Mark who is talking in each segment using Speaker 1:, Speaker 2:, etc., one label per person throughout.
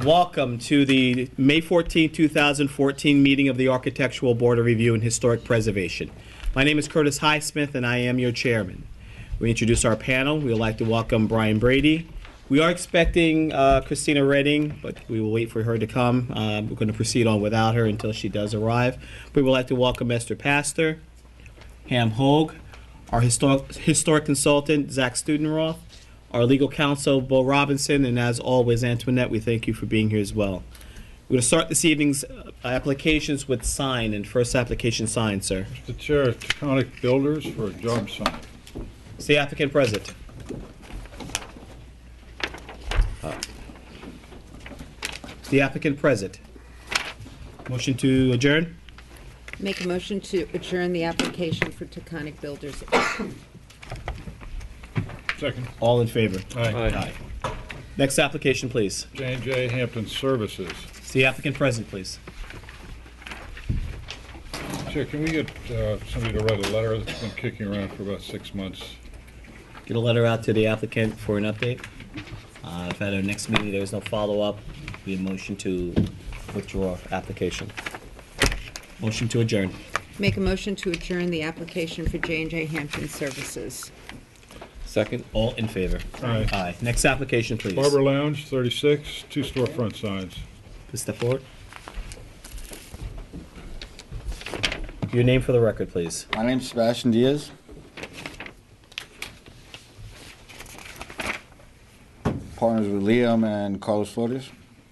Speaker 1: Welcome to the May 14, 2014 meeting of the Architectural Board of Review and Historic Preservation. My name is Curtis Highsmith and I am your chairman. We introduce our panel. We would like to welcome Brian Brady. We are expecting Christina Redding, but we will wait for her to come. We're going to proceed on without her until she does arrive. We would like to welcome Esther Pastor, Ham Hogue, our historic consultant, Zach Studenroth, our legal counsel, Bo Robinson, and as always, Antoinette, we thank you for being here as well. We're going to start this evening's applications with sign, and first application sign, sir.
Speaker 2: Mr. Chair, Taconic Builders for a job sign.
Speaker 1: Is the applicant present? Is the applicant present? Motion to adjourn?
Speaker 3: Make a motion to adjourn the application for Taconic Builders.
Speaker 2: Second.
Speaker 1: All in favor?
Speaker 2: Aye.
Speaker 1: Next application, please.
Speaker 2: J&J Hampton Services.
Speaker 1: Is the applicant present, please?
Speaker 2: Chair, can we get somebody to write a letter that's been kicking around for about 6 months?
Speaker 1: Get a letter out to the applicant for an update. If at our next meeting there is no follow-up, we have motion to withdraw application. Motion to adjourn.
Speaker 3: Make a motion to adjourn the application for J&J Hampton Services.
Speaker 4: Second.
Speaker 1: All in favor?
Speaker 2: Aye.
Speaker 1: Aye. Next application, please.
Speaker 2: Barber Lounge, 36, 2 storefront signs.
Speaker 1: Please step forward. Your name for the record, please.
Speaker 5: My name's Sebastian Diaz. Partners with Liam and Carlos Flores.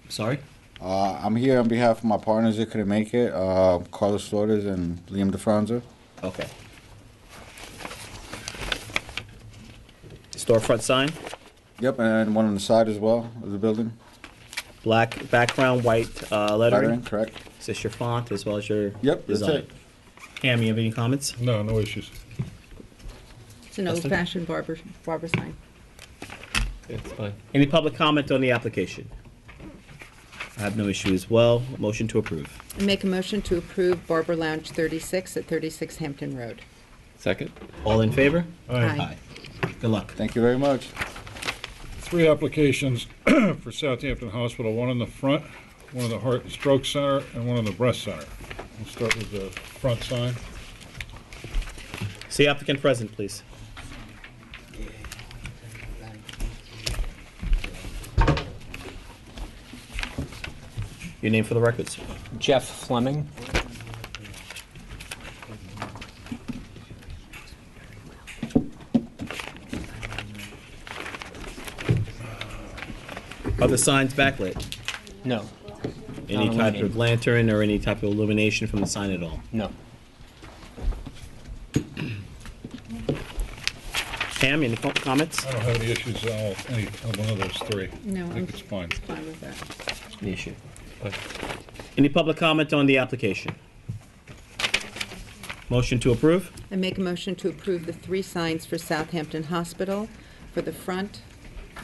Speaker 1: Sorry?
Speaker 5: I'm here on behalf of my partners that couldn't make it, Carlos Flores and Liam DeFranza.
Speaker 1: Okay. Storefront sign,
Speaker 5: Yep, and one on the side as well of the building.
Speaker 1: black background, white lettering.
Speaker 5: Correct.
Speaker 1: Is this your font as well as your
Speaker 5: Yep, that's
Speaker 1: design?
Speaker 5: it.
Speaker 1: Cam, you have any comments?
Speaker 2: No issues.
Speaker 3: It's an
Speaker 1: Justin?
Speaker 3: old-fashioned barber sign.
Speaker 4: It's fine.
Speaker 1: Any public comment on the application? I have no issue as well. Motion to approve.
Speaker 3: And make a motion to approve Barber Lounge 36 at 36 Hampton Road.
Speaker 4: Second.
Speaker 1: All in favor?
Speaker 3: Aye.
Speaker 1: Good luck.
Speaker 5: Thank you very much.
Speaker 2: 3 applications for Southampton Hospital, one in the front, one in the Heart and Stroke Center, and one in the Breast Center. We'll start with the front sign.
Speaker 1: See applicant present, please. Your name for the record, sir.
Speaker 6: Jeff Fleming.
Speaker 1: Are the signs backlit?
Speaker 6: No.
Speaker 1: Any type
Speaker 6: illuminated.
Speaker 1: of lantern or any type of illumination from the sign at all?
Speaker 6: No.
Speaker 1: Pam, any comments?
Speaker 2: I don't have any issues on any one of those 3.
Speaker 3: No,
Speaker 2: I think it's fine.
Speaker 3: Fine with that.
Speaker 1: The issue. Any public comment on the application? Motion to approve?
Speaker 3: And make a motion to approve the 3 signs for Southampton Hospital, for the front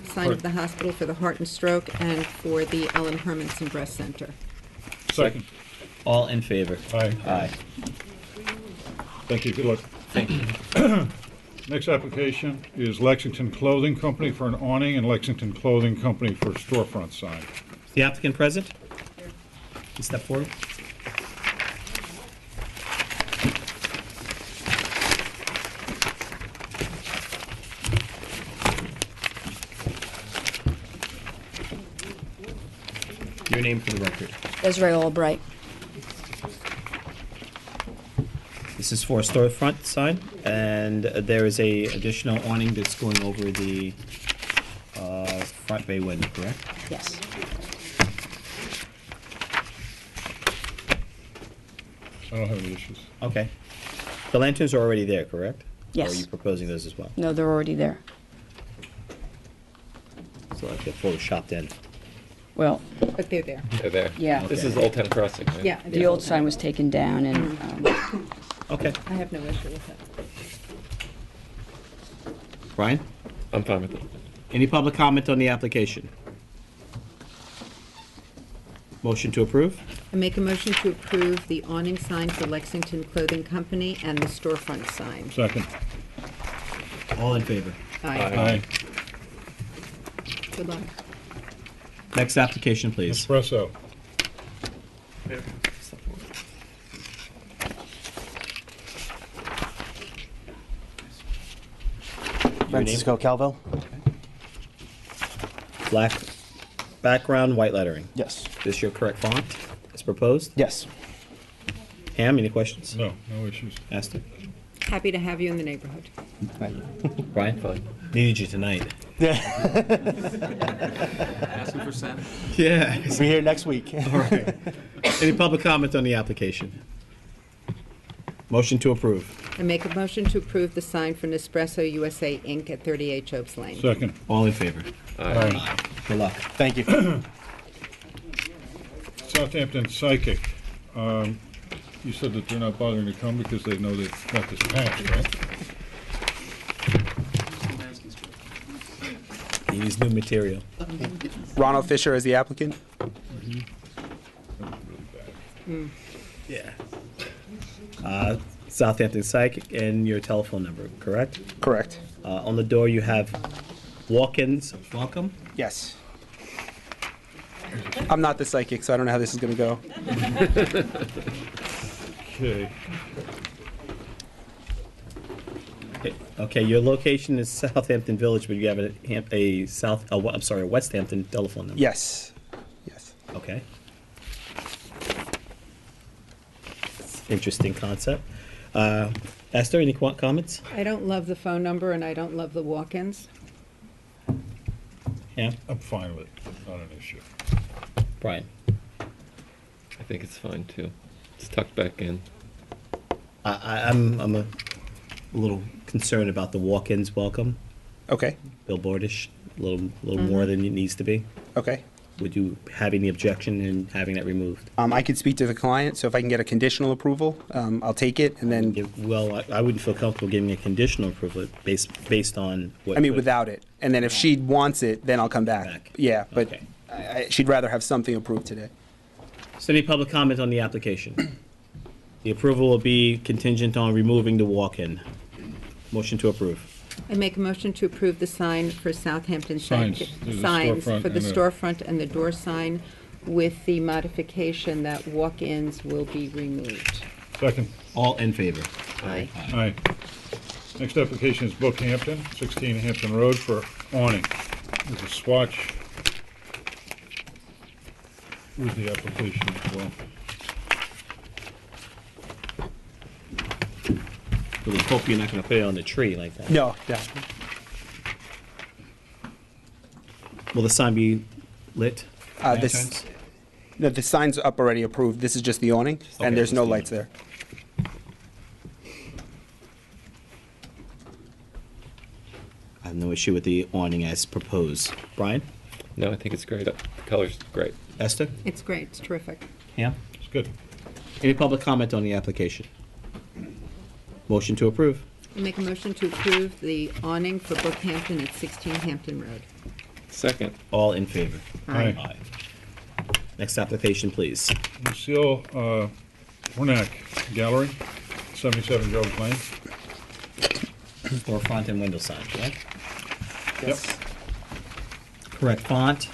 Speaker 3: sign of the hospital, for the Heart and Stroke, and for the Ellen Hermanson Breast Center.
Speaker 2: Second.
Speaker 1: All in favor?
Speaker 2: Aye.
Speaker 1: Aye.
Speaker 2: Thank you. Good luck.
Speaker 1: Thank you.
Speaker 2: Next application is Lexington Clothing Company for an awning and Lexington Clothing Company for a storefront sign.
Speaker 1: Is the applicant present? Please step forward. Your name for the record.
Speaker 7: Israel Albright.
Speaker 1: This is for a storefront sign, and there is a additional awning that's going over the front bay window, correct?
Speaker 7: Yes.
Speaker 2: I don't have any issues.
Speaker 1: Okay. The lanterns are already there, correct? Or are you
Speaker 7: Yes.
Speaker 1: proposing those as well?
Speaker 7: No, they're already there.
Speaker 1: So like they're photoshopped in.
Speaker 7: Well,
Speaker 3: But they're there.
Speaker 4: They're there.
Speaker 7: yeah.
Speaker 4: This is Old Town Crossing, right?
Speaker 3: Yeah. it
Speaker 7: The
Speaker 3: is
Speaker 7: old sign was taken down and,
Speaker 1: Okay.
Speaker 3: I have no issue with that.
Speaker 1: Brian?
Speaker 4: I'm fine with it.
Speaker 1: Any public comment on the application? Motion to approve?
Speaker 3: I make a motion to approve the awning sign for Lexington Clothing Company and the storefront sign.
Speaker 2: Second.
Speaker 1: All in favor?
Speaker 3: Aye.
Speaker 2: Aye.
Speaker 3: Good luck.
Speaker 1: Next application, please.
Speaker 2: Espresso.
Speaker 8: Francisco Calvo?
Speaker 1: Black background, white lettering.
Speaker 8: Yes.
Speaker 1: Is this your correct font as proposed?
Speaker 8: Yes.
Speaker 1: Ham, any questions?
Speaker 2: No, no issues.
Speaker 1: Esther?
Speaker 3: Happy to have you in the neighborhood.
Speaker 1: Brian?
Speaker 4: Fine.
Speaker 1: Needed you tonight.
Speaker 9: Asking for Sam?
Speaker 1: Yeah.
Speaker 8: Be here next week.
Speaker 1: Any public comment on the application? Motion to approve.
Speaker 3: I make a motion to approve the sign for Nespresso USA Inc. at 38 Jobs Lane.
Speaker 2: Second.
Speaker 1: All in favor?
Speaker 2: Aye.
Speaker 1: Good luck.
Speaker 8: Thank you.
Speaker 2: Southampton Psychic. You said that they're not bothering to come because they know they've got this passed, right?
Speaker 1: He needs new material.
Speaker 8: Ronald Fisher is the applicant?
Speaker 1: Yeah. Southampton Psychic and your telephone number, correct?
Speaker 8: Correct.
Speaker 1: On the door, you have walk-ins. Welcome.
Speaker 8: Yes. I'm not the psychic, so I don't know how this is going to go.
Speaker 2: Okay.
Speaker 1: Okay, your location is Southampton Village, but you have a West Hampton telephone number.
Speaker 8: Yes. Yes.
Speaker 1: Okay. Interesting concept. Esther, any comments?
Speaker 3: I don't love the phone number and I don't love the walk-ins.
Speaker 1: Yeah.
Speaker 2: I'm fine with it. Not an issue.
Speaker 1: Brian?
Speaker 4: I think it's fine too. It's tucked back in.
Speaker 1: I'm a little concerned about the walk-ins welcome,
Speaker 8: Okay.
Speaker 1: billboardish, a little more than it needs to be.
Speaker 8: Okay.
Speaker 1: Would you have any objection in having that removed?
Speaker 8: I could speak to the client, so if I can get a conditional approval, I'll take it, and then,
Speaker 1: Well, I wouldn't feel comfortable giving a conditional approval based on what.
Speaker 8: I mean, without it. And then if she wants it, then I'll come back.
Speaker 1: Back.
Speaker 8: Yeah, but
Speaker 1: Okay.
Speaker 8: she'd rather have something approved today.
Speaker 1: So any public comment on the application? The approval will be contingent on removing the walk-in. Motion to approve.
Speaker 3: I make a motion to approve the sign for Southampton
Speaker 2: Signs.
Speaker 3: Psychic.
Speaker 2: There's a
Speaker 3: Signs
Speaker 2: storefront
Speaker 3: for the
Speaker 2: and a-
Speaker 3: storefront and the door sign with the modification that walk-ins will be removed.
Speaker 2: Second.
Speaker 1: All in favor?
Speaker 3: Aye.
Speaker 2: Aye. Next application is Bookhampton, 16 Hampton Road for awning. There's a swatch with the application as well.
Speaker 1: Really hope you're not going to put it on the tree like that.
Speaker 8: No, yeah.
Speaker 1: Will the sign be lit?
Speaker 8: This, no, the sign's up already approved. This is just the awning,
Speaker 1: Okay,
Speaker 8: and there's
Speaker 1: just
Speaker 8: no
Speaker 1: the
Speaker 8: lights there.
Speaker 1: I have no issue with the awning as proposed. Brian?
Speaker 4: No, I think it's great. The color's great.
Speaker 1: Esther?
Speaker 3: It's great, it's terrific.
Speaker 1: Yeah.
Speaker 2: It's good.
Speaker 1: Any public comment on the application? Motion to approve.
Speaker 3: I make a motion to approve the awning for Bookhampton at 16 Hampton Road.
Speaker 4: Second.
Speaker 1: All in favor?
Speaker 2: Aye.
Speaker 1: Next application, please.
Speaker 2: Lucille Hornack Gallery, 77 Jobs Lane.
Speaker 1: Or front and window sign, right?
Speaker 8: Yes.
Speaker 1: Correct font.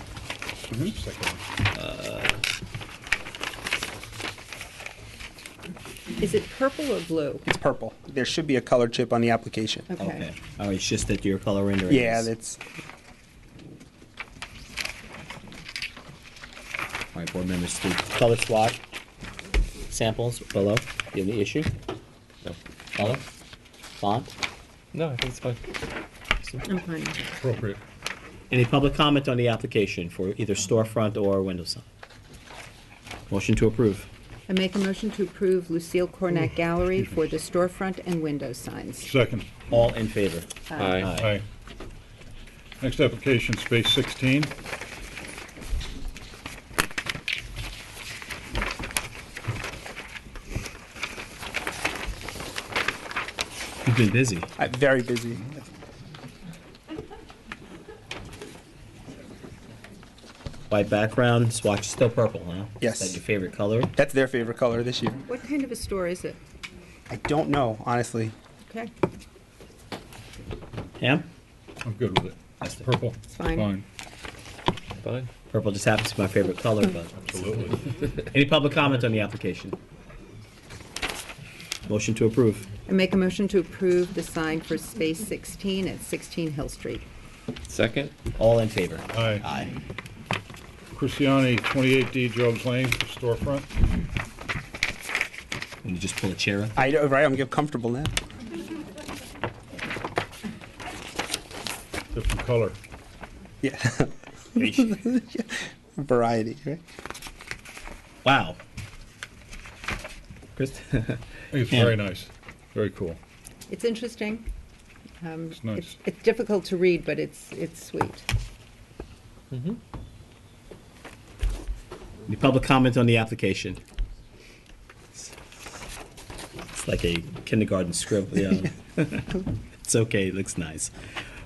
Speaker 2: Second.
Speaker 3: Is it purple or blue?
Speaker 8: It's purple. There should be a color chip on the application.
Speaker 1: Okay. All right, it's just that your color rendering
Speaker 8: Yeah,
Speaker 1: is-
Speaker 8: that's,
Speaker 1: All right, board members, the color swatch samples below. You have any issue?
Speaker 4: No.
Speaker 1: Color? Font?
Speaker 4: No, I think it's fine.
Speaker 3: I'm fine.
Speaker 2: Appropriate.
Speaker 1: Any public comment on the application for either storefront or window sign? Motion to approve.
Speaker 3: I make a motion to approve Lucille Cornack Gallery for the storefront and window signs.
Speaker 2: Second.
Speaker 1: All in favor?
Speaker 4: Aye.
Speaker 2: Aye. Next application, Space 16.
Speaker 1: You've been busy.
Speaker 8: very busy.
Speaker 1: White background, swatch still purple, huh?
Speaker 8: Yes.
Speaker 1: Is that your favorite color?
Speaker 8: That's their favorite color this year.
Speaker 3: What kind of a store is it?
Speaker 8: I don't know, honestly.
Speaker 3: Okay,
Speaker 2: I'm
Speaker 1: Ham?
Speaker 2: good with it.
Speaker 1: Esther?
Speaker 2: Purple.
Speaker 3: It's fine.
Speaker 2: Fine.
Speaker 4: Fine.
Speaker 1: Purple just happens to be my favorite color, but.
Speaker 2: Absolutely.
Speaker 1: Any public comment on the application? Motion to approve.
Speaker 3: I make a motion to approve the sign for Space 16 at 16 Hill Street.
Speaker 4: Second?
Speaker 1: All in favor?
Speaker 2: Aye.
Speaker 1: Aye.
Speaker 2: Christiani, 28D Jobs Lane, storefront.
Speaker 1: Can you just pull a chair up?
Speaker 8: I know, right? I'm getting comfortable now.
Speaker 2: Different color.
Speaker 8: Yeah.
Speaker 1: I
Speaker 8: Variety, right?
Speaker 1: Wow. Chris?
Speaker 2: I think it's
Speaker 1: Yeah.
Speaker 2: very nice. Very cool.
Speaker 3: It's interesting.
Speaker 2: It's nice.
Speaker 3: It's difficult to read, but it's sweet.
Speaker 1: Any public comment on the application? It's like a kindergarten script. Yeah. It's okay. It looks nice.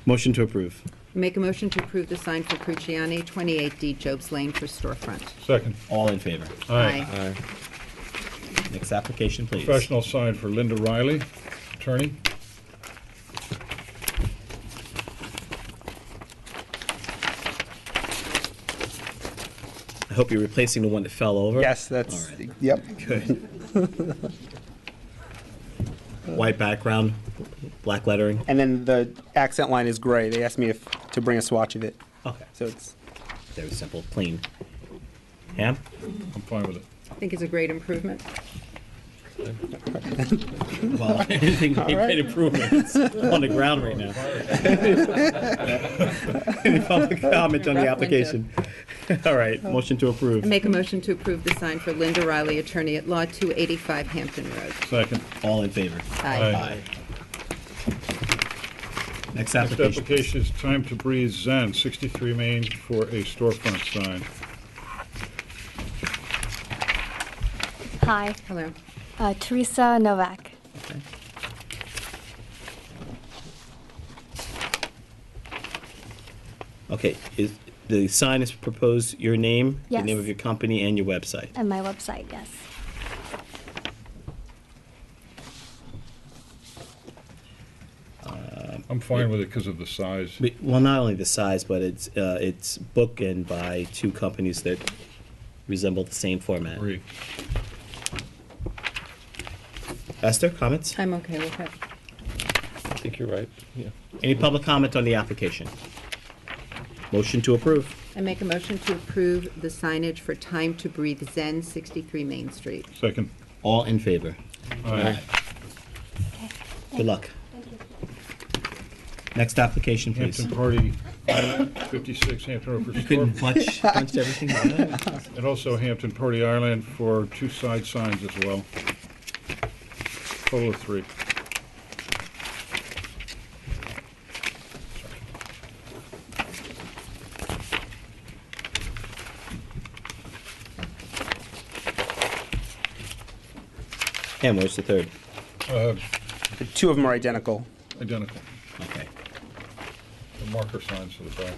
Speaker 1: Motion to approve.
Speaker 3: Make a motion to approve the sign for Cruciani, 28D Jobs Lane for storefront.
Speaker 2: Second.
Speaker 1: All in favor?
Speaker 2: Aye.
Speaker 4: Aye.
Speaker 1: Next application, please.
Speaker 2: Professional sign for Linda Riley, attorney.
Speaker 1: I hope you're replacing the one that fell over.
Speaker 8: Yes, that's,
Speaker 1: All right.
Speaker 8: yep.
Speaker 1: Good. White background, black lettering.
Speaker 8: And then the accent line is gray. They asked me if to bring a swatch of it.
Speaker 1: Okay.
Speaker 8: So it's,
Speaker 1: Very simple, clean. Ham?
Speaker 2: I'm fine with it.
Speaker 3: I think it's a great improvement.
Speaker 1: Well, anything make great improvements on the ground right now. Any public comment on the application? All right, motion to approve.
Speaker 3: I make a motion to approve the sign for Linda Riley, attorney at law, 285 Hampton Road.
Speaker 2: Second.
Speaker 1: All in favor?
Speaker 3: Aye.
Speaker 1: Next
Speaker 2: Next
Speaker 1: application.
Speaker 2: application is Time to Breathe Zen, 63 Main, for a storefront sign.
Speaker 9: Hi,
Speaker 3: Hello.
Speaker 9: Teresa Novak.
Speaker 1: Okay. Okay, is, the sign is proposed your name, the
Speaker 9: Yes.
Speaker 1: name of your company, and your website.
Speaker 9: And my website, yes.
Speaker 2: I'm fine with it because of the size.
Speaker 1: Well, not only the size, but it's bookend by two companies that resemble the same format.
Speaker 2: Agree.
Speaker 1: Esther, comments?
Speaker 3: I'm okay with it.
Speaker 4: I think you're right. Yeah.
Speaker 1: Any public comment on the application? Motion to approve.
Speaker 3: I make a motion to approve the signage for Time to Breathe Zen, 63 Main Street.
Speaker 2: Second.
Speaker 1: All in favor?
Speaker 2: Aye.
Speaker 1: Good luck. Next application, please.
Speaker 2: Hampton Party, 56 Hampton Road for
Speaker 1: You couldn't
Speaker 2: store.
Speaker 1: punch everything down?
Speaker 2: And also Hampton Party Island for 2 side signs as well. Total of 3.
Speaker 1: And where's the third?
Speaker 8: the two of them are identical.
Speaker 2: Identical.
Speaker 1: Okay.
Speaker 2: The marker signs to the back.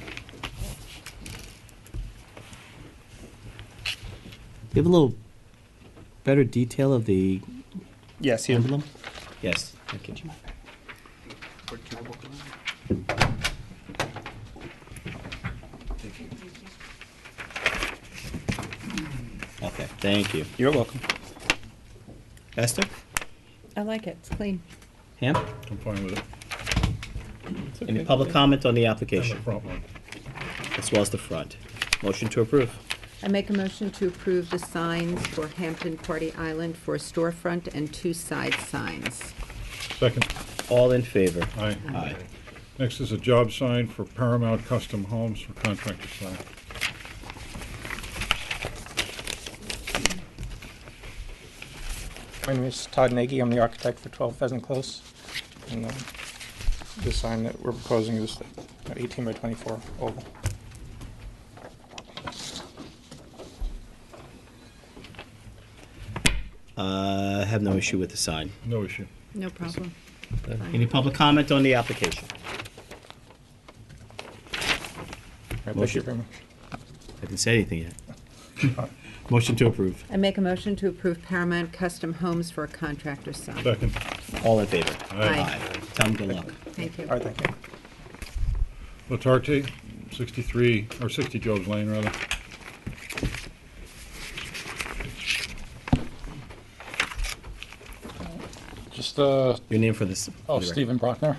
Speaker 1: You have a little better detail of the
Speaker 8: Yes, here.
Speaker 1: emblem? Yes, thank you. Okay, thank you.
Speaker 8: You're welcome.
Speaker 1: Esther?
Speaker 3: I like it. It's clean.
Speaker 1: Ham?
Speaker 2: I'm fine with it.
Speaker 1: Any public comment on the
Speaker 2: And the
Speaker 1: application,
Speaker 2: front one.
Speaker 1: as well as the front? Motion to approve.
Speaker 3: I make a motion to approve the signs for Hampton Party Island for storefront and 2 side signs.
Speaker 2: Second.
Speaker 1: All in favor?
Speaker 2: Aye.
Speaker 1: Aye.
Speaker 2: Next is a job sign for Paramount Custom Homes for contractor sign.
Speaker 6: My name is Todd Nagy. I'm the architect for 12 Pheasant Close. And the sign that we're proposing is 18 by 24 oval.
Speaker 1: I have no issue with the sign.
Speaker 2: No issue.
Speaker 3: No problem.
Speaker 1: Any public comment on the application?
Speaker 6: Right, thank you very much.
Speaker 1: I didn't say anything yet. Motion to approve.
Speaker 3: I make a motion to approve Paramount Custom Homes for a contractor sign.
Speaker 2: Second.
Speaker 1: All in favor?
Speaker 3: Aye.
Speaker 1: Tell them good luck.
Speaker 3: Thank you.
Speaker 6: All right, thank you.
Speaker 2: Latarte, 63, or 60 Jobs Lane, rather. Just,
Speaker 1: Your name for this?
Speaker 2: oh,
Speaker 1: for the record.
Speaker 2: Stephen Brockner.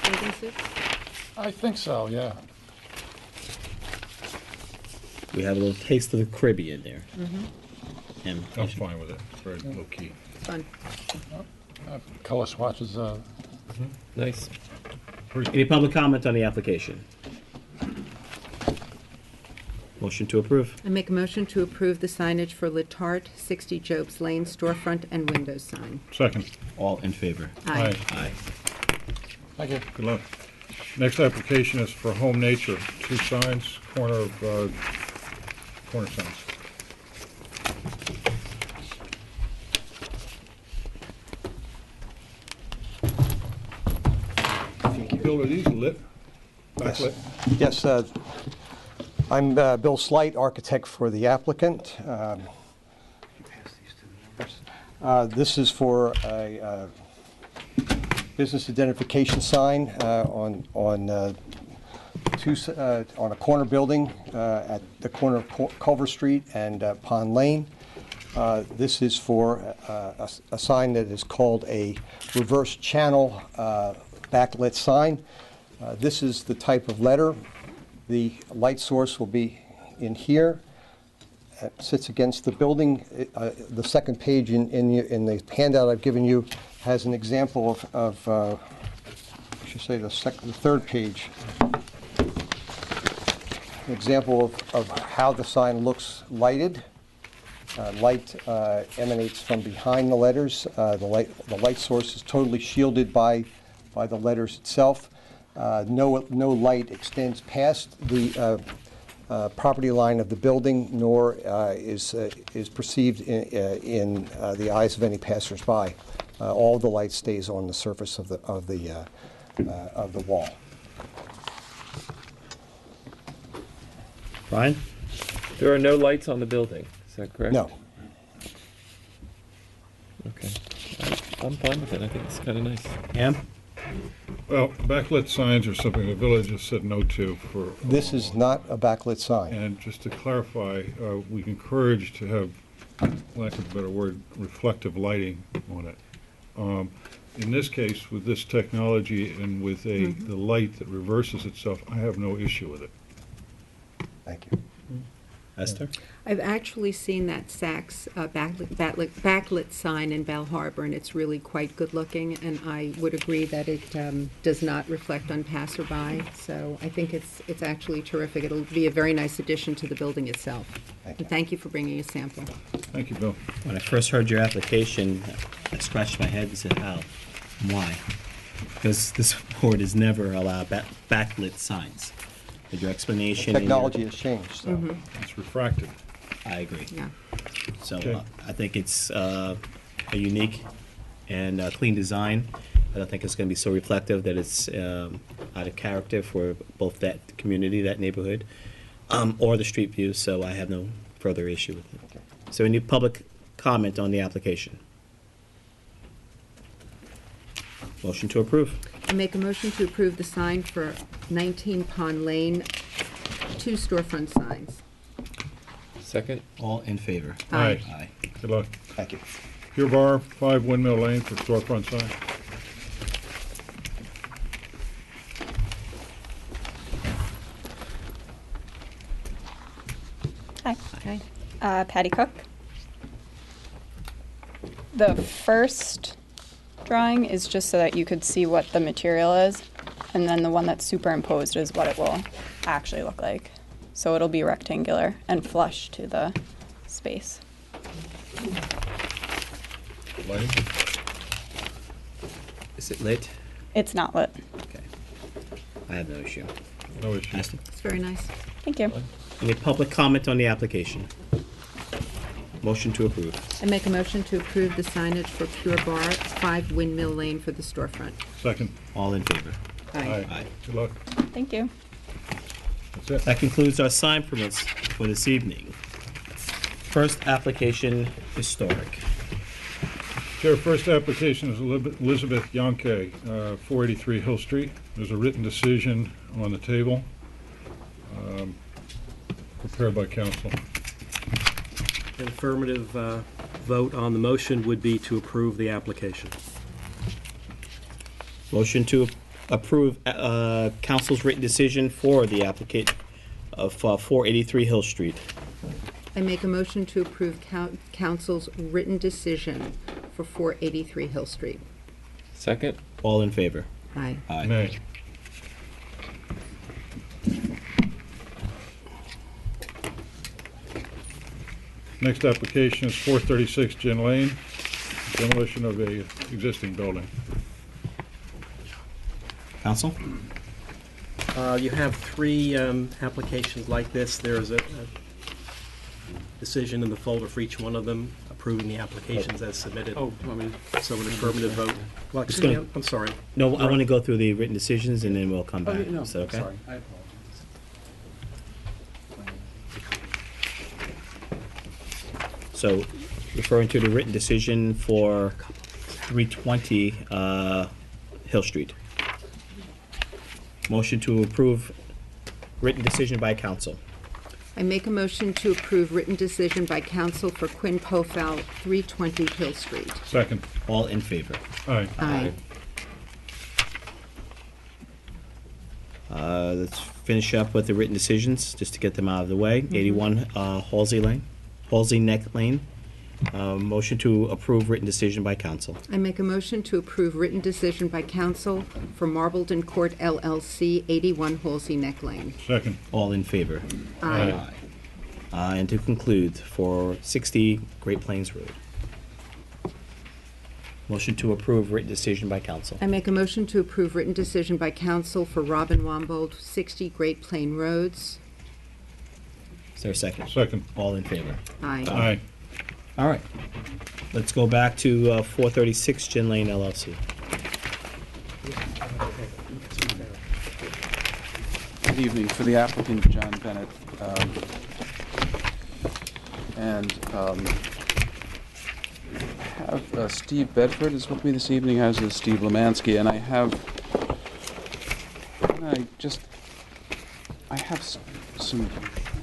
Speaker 3: Bathing suits?
Speaker 2: I think so, yeah.
Speaker 1: We have a little taste of the Caribbean there. And
Speaker 2: I'm fine with it. It's very low-key.
Speaker 3: Fun.
Speaker 2: Color swatches,
Speaker 4: Nice.
Speaker 1: any public comment on the application? Motion to approve.
Speaker 3: I make a motion to approve the signage for Letarte, 60 Jobs Lane storefront and window sign.
Speaker 2: second.
Speaker 1: All in favor?
Speaker 3: Aye.
Speaker 1: Aye.
Speaker 2: Thank you. Good luck. Next application is for Home Nature, 2 signs, corner signs. Bill, are these lit? Backlit?
Speaker 10: Yes, I'm Bill Slight, architect for the applicant. This is for a business identification sign on a corner building at the corner of Culver Street and Pond Lane. This is for a sign that is called a reverse channel backlit sign. This is the type of letter. The light source will be in here. It sits against the building. The second page in the handout I've given you has an example of I should say the third page, an example of how the sign looks lighted. Light emanates from behind the letters. The light source is totally shielded by the letters itself. No light extends past the property line of the building, nor is perceived in the eyes of any passersby. All the light stays on the surface of the wall.
Speaker 1: Brian?
Speaker 4: There are no lights on the building, is that correct?
Speaker 10: No.
Speaker 4: Okay. I'm fine with it. I think it's kind of nice.
Speaker 1: Pam?
Speaker 2: Well, backlit signs are something the village has said no to for.
Speaker 10: This is not a backlit sign.
Speaker 2: And just to clarify, we encourage to have, lack of a better word, reflective lighting on it. In this case, with this technology and with the light that reverses itself, I have no issue with it.
Speaker 10: Thank you.
Speaker 1: Esther?
Speaker 3: I've actually seen that Saks backlit sign in Bal Harbor, and it's really quite good-looking, and I would agree that it does not reflect on passerby, so I think it's actually terrific. It'll be a very nice addition to the building itself.
Speaker 10: Thank you.
Speaker 3: And thank you for bringing a sample.
Speaker 2: Thank you, Bill.
Speaker 1: When I first heard your application, I scratched my head and said, how? Why? Because this board has never allowed backlit signs. With your explanation.
Speaker 10: Technology has changed, so.
Speaker 2: It's refracted.
Speaker 1: I agree.
Speaker 3: Yeah.
Speaker 1: So
Speaker 2: Okay.
Speaker 1: I think it's a unique and clean design. I don't think it's going to be so reflective that it's out of character for both that community, that neighborhood, or the street view, so I have no further issue with it. So any public comment on the application? Motion to approve.
Speaker 3: I make a motion to approve the sign for 19 Pond Lane, 2 storefront signs.
Speaker 4: Second?
Speaker 1: All in favor?
Speaker 2: Aye.
Speaker 1: Aye.
Speaker 2: Good luck.
Speaker 10: Thank you.
Speaker 2: Pure Bar, 5 Windmill Lane for storefront sign.
Speaker 7: Hi.
Speaker 3: Okay.
Speaker 7: Patty Cook. The first drawing is just so that you could see what the material is, and then the one that's superimposed is what it will actually look like. So it'll be rectangular and flush to the space.
Speaker 2: Lighting?
Speaker 1: Is it lit?
Speaker 7: It's not lit.
Speaker 1: Okay. I have no issue.
Speaker 2: No issue.
Speaker 1: Esther?
Speaker 3: It's very nice.
Speaker 7: Thank you.
Speaker 1: Any public comment on the application? Motion to approve.
Speaker 3: I make a motion to approve the signage for Pure Bar, 5 Windmill Lane for the storefront.
Speaker 2: Second.
Speaker 1: All in favor?
Speaker 3: Aye.
Speaker 1: Aye.
Speaker 2: Good luck.
Speaker 7: Thank you.
Speaker 2: That's it.
Speaker 1: That concludes our sign permits for this evening. First application, historic.
Speaker 2: Chair, first application is Elizabeth Yonke, 483 Hill Street. There's a written decision on the table, prepared by council.
Speaker 11: An affirmative vote on the motion would be to approve the application.
Speaker 1: Motion to approve council's written decision for the applicant of 483 Hill Street.
Speaker 3: I make a motion to approve council's written decision for 483 Hill Street.
Speaker 4: Second?
Speaker 1: All in favor?
Speaker 3: Aye.
Speaker 2: Nay. Next application is 436 Gin Lane, demolition of a existing building.
Speaker 1: Council?
Speaker 11: You have three applications like this. There is a decision in the folder for each one of them, approving the applications as submitted.
Speaker 4: Oh, I mean,
Speaker 11: So an affirmative vote. Well,
Speaker 1: Just
Speaker 11: excuse me,
Speaker 1: gonna-
Speaker 11: I'm sorry.
Speaker 1: No, I want to go through the written decisions and then we'll come back.
Speaker 4: no,
Speaker 1: Is that okay?
Speaker 4: sorry, I apologize.
Speaker 1: So, referring to the written decision for 320 Hill Street. Motion to approve written decision by council.
Speaker 3: I make a motion to approve written decision by council for Quinn Pofal, 320 Hill Street.
Speaker 2: Second.
Speaker 1: All in favor?
Speaker 2: Aye.
Speaker 3: Aye.
Speaker 1: Let's finish up with the written decisions, just to get them out of the way. 81 Halsey Neck Lane. Motion to approve written decision by council.
Speaker 3: I make a motion to approve written decision by council for Marbledon Court LLC, 81 Halsey Neck Lane.
Speaker 2: Second.
Speaker 1: All in favor?
Speaker 3: Aye.
Speaker 1: And to conclude, for 60 Great Plains Road. Motion to approve written decision by council.
Speaker 3: I make a motion to approve written decision by council for Robin Wambold, 60 Great Plain Roads.
Speaker 1: Is there a second?
Speaker 2: Second.
Speaker 1: All in favor?
Speaker 3: Aye.
Speaker 2: Aye.
Speaker 1: All right. Let's go back to 436 Gin Lane LLC.
Speaker 12: Good evening. For the applicant, John Bennett, I have Steve Bedford is with me this evening, as is Steve Lemansky, and I have some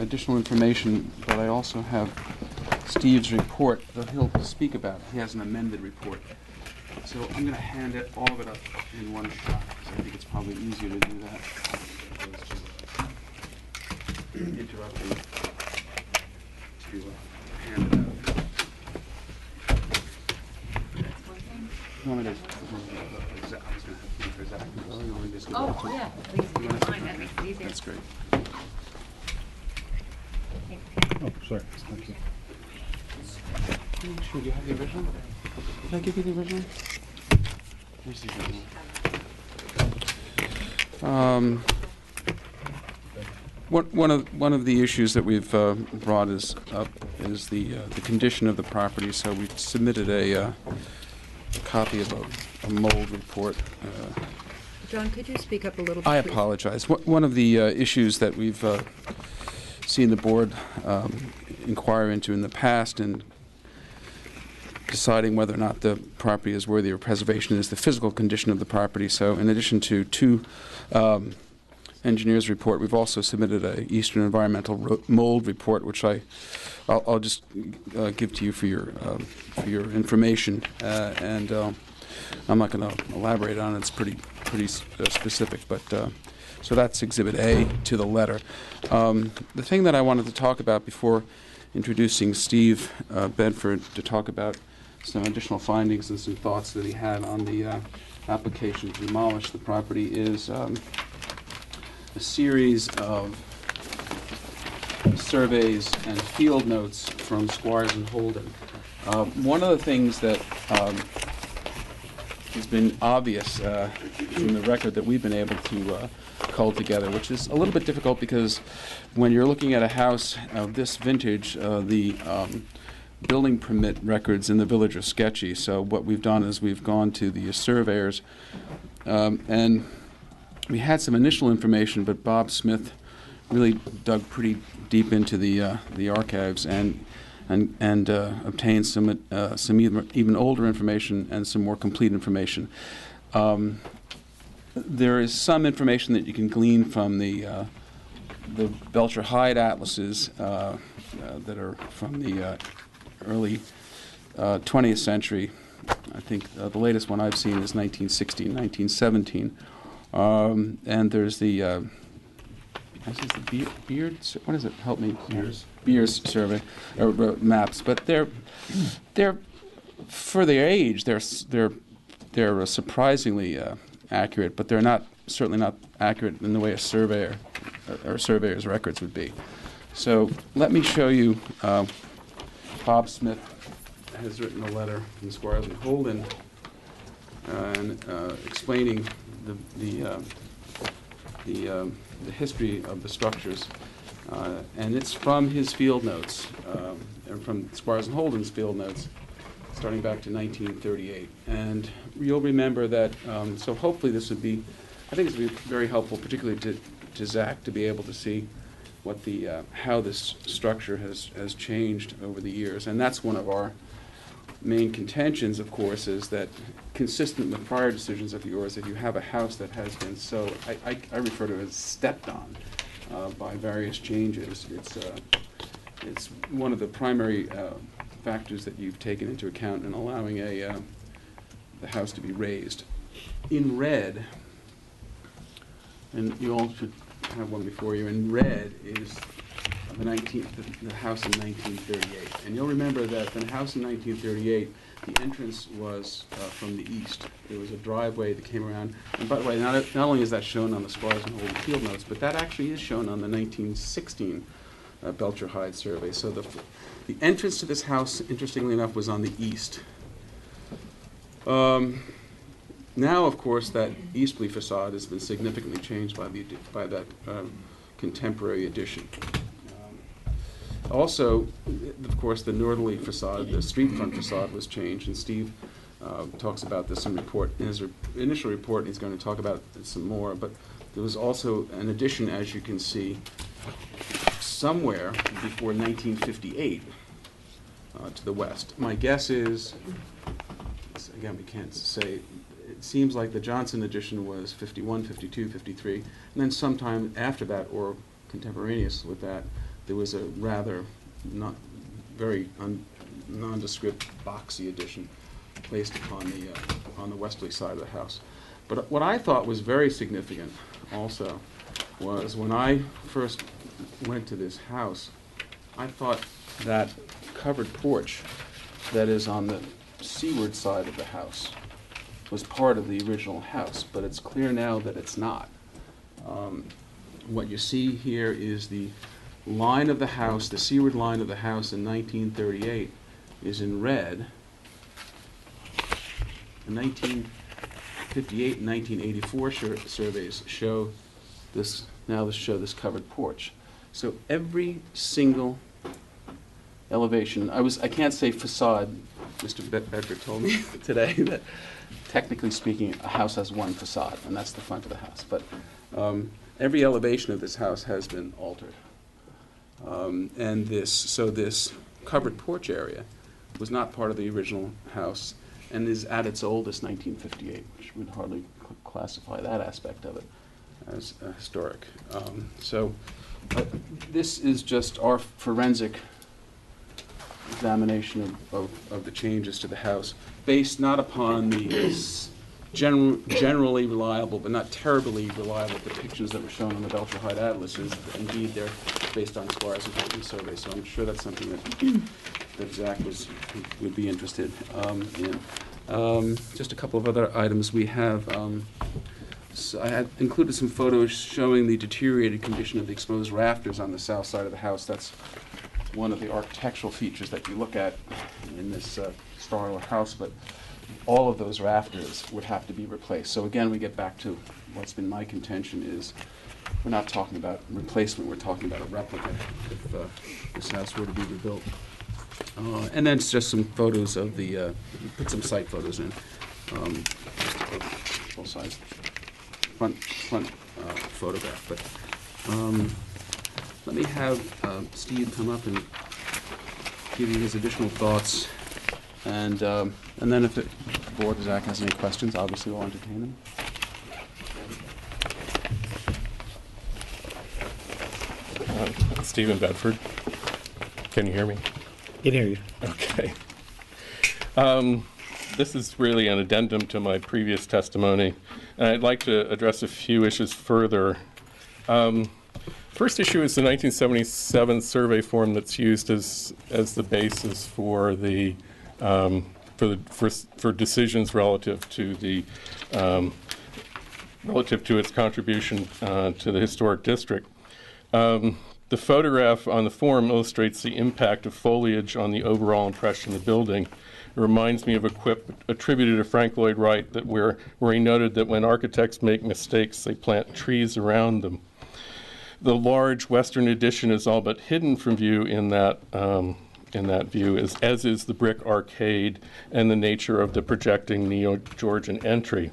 Speaker 12: additional information, but I also have Steve's report that he'll speak about. He has an amended report. So I'm going to hand all of it up in one shot, because I think it's probably easier to do that. Interrupting to hand it out. You want me to? I was going to have to Zach. You want me to just give it up to-
Speaker 9: yeah, please. Fine, that makes it easier.
Speaker 12: That's great.
Speaker 2: Oh, sorry. Thank you.
Speaker 12: Sure, do you have the original? Did I give you the original? Here's the original. One of the issues that we've brought up is the condition of the property. So we submitted a copy of a mold report.
Speaker 3: John, could you speak up a little bit?
Speaker 12: I
Speaker 3: please?
Speaker 12: apologize. One of the issues that we've seen the board inquire into in the past and deciding whether or not the property is worthy of preservation is the physical condition of the property. So in addition to two engineers' report, we've also submitted a Eastern Environmental Mold report, which I'll just give to you for your information, and I'm not going to elaborate on it. It's pretty specific, but so that's Exhibit A to the letter. The thing that I wanted to talk about before introducing Steve Bedford to talk about some additional findings and some thoughts that he had on the application to demolish the property is a series of surveys and field notes from Squires and Holden. One of the things that has been obvious from the record that we've been able to cull together, which is a little bit difficult because when you're looking at a house of this vintage, the building permit records in the village are sketchy. So what we've done is we've gone to the surveyors, and we had some initial information, but Bob Smith really dug pretty deep into the archives and obtained some even older information and some more complete information. There is some information that you can glean from the Belcher Hyde atlases that are from the early 20th century. I think the latest one I've seen is 1916, 1917. And there's the Beard, what is it? Help me. Beers survey, or maps. But they're for their age, they're surprisingly accurate, but they're certainly not accurate in the way a surveyor or surveyor's records would be. So let me show you. Bob Smith has written a letter from Squires and Holden and explaining the history of the structures, and it's from his field notes, and from Squires and Holden's field notes, starting back to 1938. And you'll remember that. So hopefully this would be, I think this would be very helpful, particularly to Zach, to be able to see what how this structure has changed over the years. And that's one of our main contentions, of course, is that consistent with prior decisions of yours, if you have a house that has been so, I refer to it as stepped on by various changes, it's one of the primary factors that you've taken into account in allowing the house to be raised. In red, and you all should have one before you, in red is the house in 1938. And you'll remember that the house in 1938, the entrance was from the east. There was a driveway that came around. And by the way, not only is that shown on the Squires and Holden field notes, but that actually is shown on the 1916 Belcher Hyde survey. So the entrance to this house, interestingly enough, was on the east. Now, of course, that easterly facade has been significantly changed by that contemporary addition. Also, of course, the northerly facade, the street front facade, was changed, and Steve talks about this in his initial report. He's going to talk about it some more, but there was also an addition, as you can see, somewhere before 1958 to the west. My guess is, again, we can't say, it seems like the Johnson addition was 51, 52, 53, and then sometime after that, or contemporaneous with that, there was a rather very nondescript boxy addition placed on the westerly side of the house. But what I thought was very significant also was when I first went to this house, I thought that covered porch that is on the seaward side of the house was part of the original house, but it's clear now that it's not. What you see here is the line of the house, the seaward line of the house in 1938 is in red. The 1958 and 1984 surveys show this, show this covered porch. So every single elevation, I can't say facade, Mr. Bedford told me today that technically speaking a house has one facade, and that's the front of the house, but every elevation of this house has been altered. And this covered porch area was not part of the original house and is at its oldest 1958, which would hardly classify that aspect of it as historic. This is just our forensic examination of the changes to the house, based not upon the generally reliable, but not terribly reliable depictions that were shown on the Belcher Hyde atlases. Indeed, they're based on Squires and Holden survey, so I'm sure that's something that Zach would be interested in. Just a couple of other items we have. So I had included some photos showing the deteriorated condition of the exposed rafters on the south side of the house. That's one of the architectural features that you look at in this Starler house, but all of those rafters would have to be replaced. So again, we get back to what's been my contention is we're not talking about replacement, we're talking about a replica if this house were to be rebuilt. And then it's just some photos of the, put some site photos in, full size front photograph. But let me have Steve come up and give you his additional thoughts, and then if the board, Zach, has any questions, obviously we'll entertain them.
Speaker 13: Stephen Bedford. Can you hear me?
Speaker 1: Can hear you.
Speaker 13: Okay. This is really an addendum to my previous testimony, and I'd like to address a few issues further. First issue is the 1977 survey form that's used as the basis for the for decisions relative to the relative to its contribution to the historic district. The photograph on the form illustrates the impact of foliage on the overall impression of the building. It reminds me of a quip attributed to Frank Lloyd Wright that where he noted that when architects make mistakes, they plant trees around them. The large western addition is all but hidden from view in that view, as is the brick arcade and the nature of the projecting Neo-Georgian entry.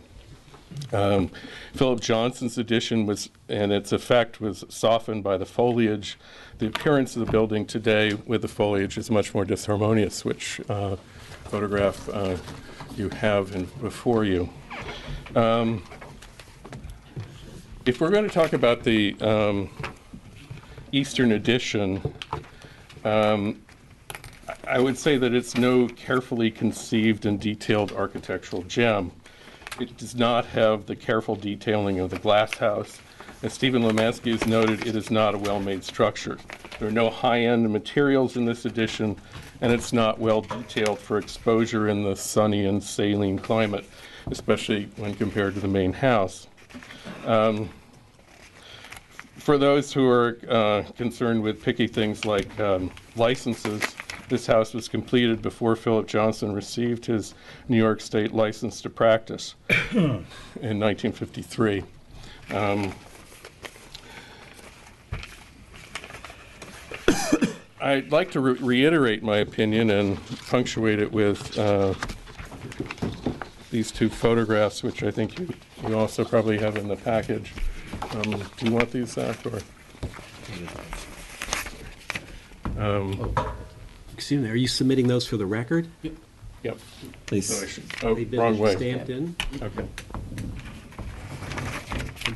Speaker 13: Philip Johnson's addition and its effect was softened by the foliage. The appearance of the building today with the foliage is much more disharmonious, which photograph you have before you. If we're going to talk about the Eastern addition, I would say that it's no carefully conceived and detailed architectural gem. It does not have the careful detailing of the glass house. As Stephen Lemansky has noted, it is not a well-made structure. There are no high-end materials in this addition, and it's not well detailed for exposure in the sunny and saline climate, especially when compared to the main house. For those who are concerned with picky things like licenses, this house was completed before Philip Johnson received his New York State license to practice in 1953. I'd like to reiterate my opinion and punctuate it with these two photographs, which I think you also probably have in the package. Do you want these, Zach, or?
Speaker 11: Excuse me, are you submitting those for the record?
Speaker 13: Yep.
Speaker 11: Please.
Speaker 13: Oh, wrong way.
Speaker 11: Stamped in?
Speaker 13: Okay.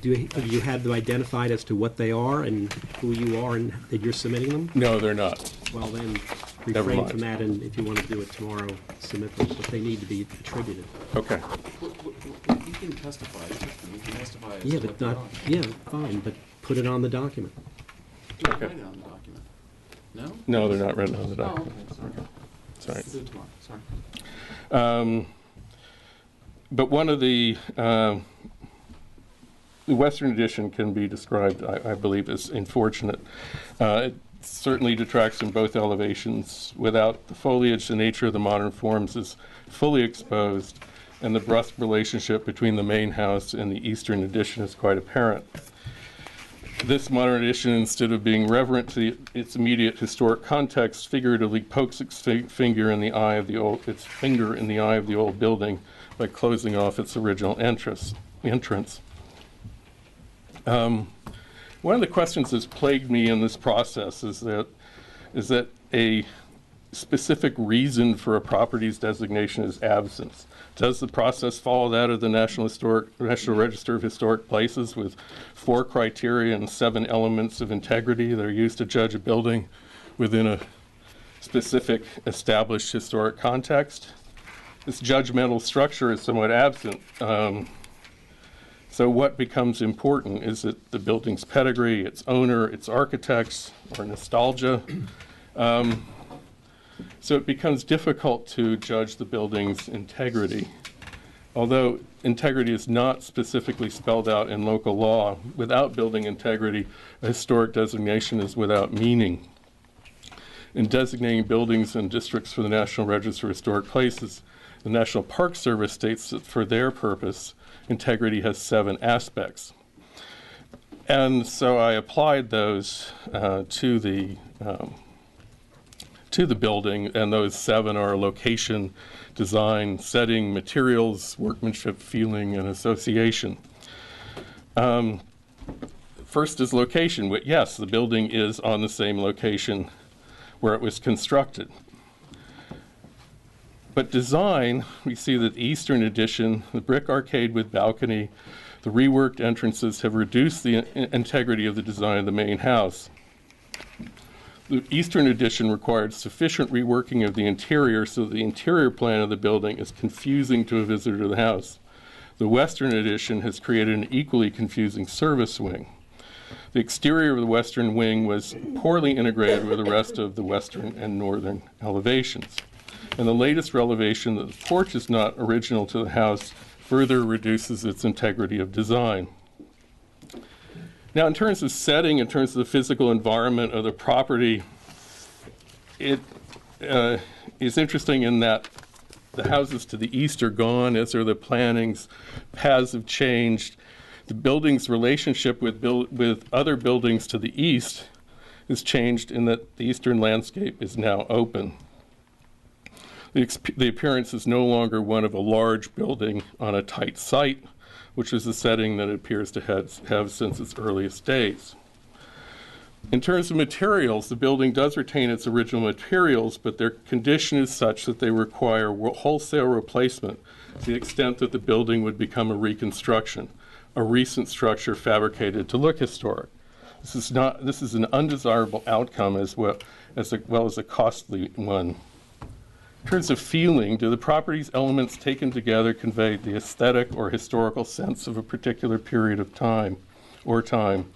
Speaker 11: Do you have them identified as to what they are and who you are and that you're submitting them?
Speaker 13: No, they're not.
Speaker 11: Well, then
Speaker 13: Never
Speaker 11: refrain
Speaker 13: mind.
Speaker 11: from that, and if you want to do it tomorrow, submit them, but they need to be attributed.
Speaker 13: Okay.
Speaker 12: You can testify. You can testify. as
Speaker 11: Yeah,
Speaker 12: to
Speaker 11: but
Speaker 12: what they
Speaker 11: not,
Speaker 12: are.
Speaker 11: yeah, fine, but put it on the document.
Speaker 12: You
Speaker 13: Okay.
Speaker 12: write it on the document. No?
Speaker 13: No, they're not written on the
Speaker 12: Oh,
Speaker 13: document.
Speaker 12: okay, sorry.
Speaker 13: Sorry.
Speaker 12: Do it tomorrow, sorry.
Speaker 13: But one of the Western addition can be described, I believe, as unfortunate. It certainly detracts from both elevations. Without the foliage, the nature of the modern forms is fully exposed, and the brusque relationship between the main house and the Eastern addition is quite apparent. This modern addition, instead of being reverent to its immediate historic context, figuratively pokes its finger in the eye of the old building by closing off its original entrance. One of the questions that's plagued me in this process is that a specific reason for a property's designation is absence. Does the process follow that of the National Register of Historic Places with 4 criteria and 7 elements of integrity that are used to judge a building within a specific established historic context? This judgmental structure is somewhat absent. So what becomes important? Is it the building's pedigree, its owner, its architects, or nostalgia? So it becomes difficult to judge the building's integrity. Although integrity is not specifically spelled out in local law, without building integrity, a historic designation is without meaning. In designating buildings and districts for the National Register of Historic Places, the National Park Service states that for their purpose, integrity has 7 aspects. And so I applied those to the building, and those 7 are location, design, setting, materials, workmanship, feeling, and association. First is location. Yes, the building is on the same location where it was constructed. But design, we see that the Eastern addition, the brick arcade with balcony, the reworked entrances have reduced the integrity of the design of the main house. The eastern addition required sufficient reworking of the interior so that the interior plan of the building is confusing to a visitor to the house. The western addition has created an equally confusing service wing. The exterior of the western wing was poorly integrated with the rest of the western and northern elevations. And the latest revelation that the porch is not original to the house further reduces its integrity of design. Now, in terms of setting, in terms of the physical environment of the property, it is interesting in that the houses to the east are gone, as are the plantings. Paths have changed. The building's relationship with other buildings to the east has changed in that the eastern landscape is now open. The appearance is no longer one of a large building on a tight site, which is the setting that it appears to have since its earliest days. In terms of materials, the building does retain its original materials, but their condition is such that they require wholesale replacement to the extent that the building would become a reconstruction, a recent structure fabricated to look historic. This is an undesirable outcome as well as a costly one. In terms of feeling, do the property's elements taken together convey the aesthetic or historical sense of a particular period of time or time?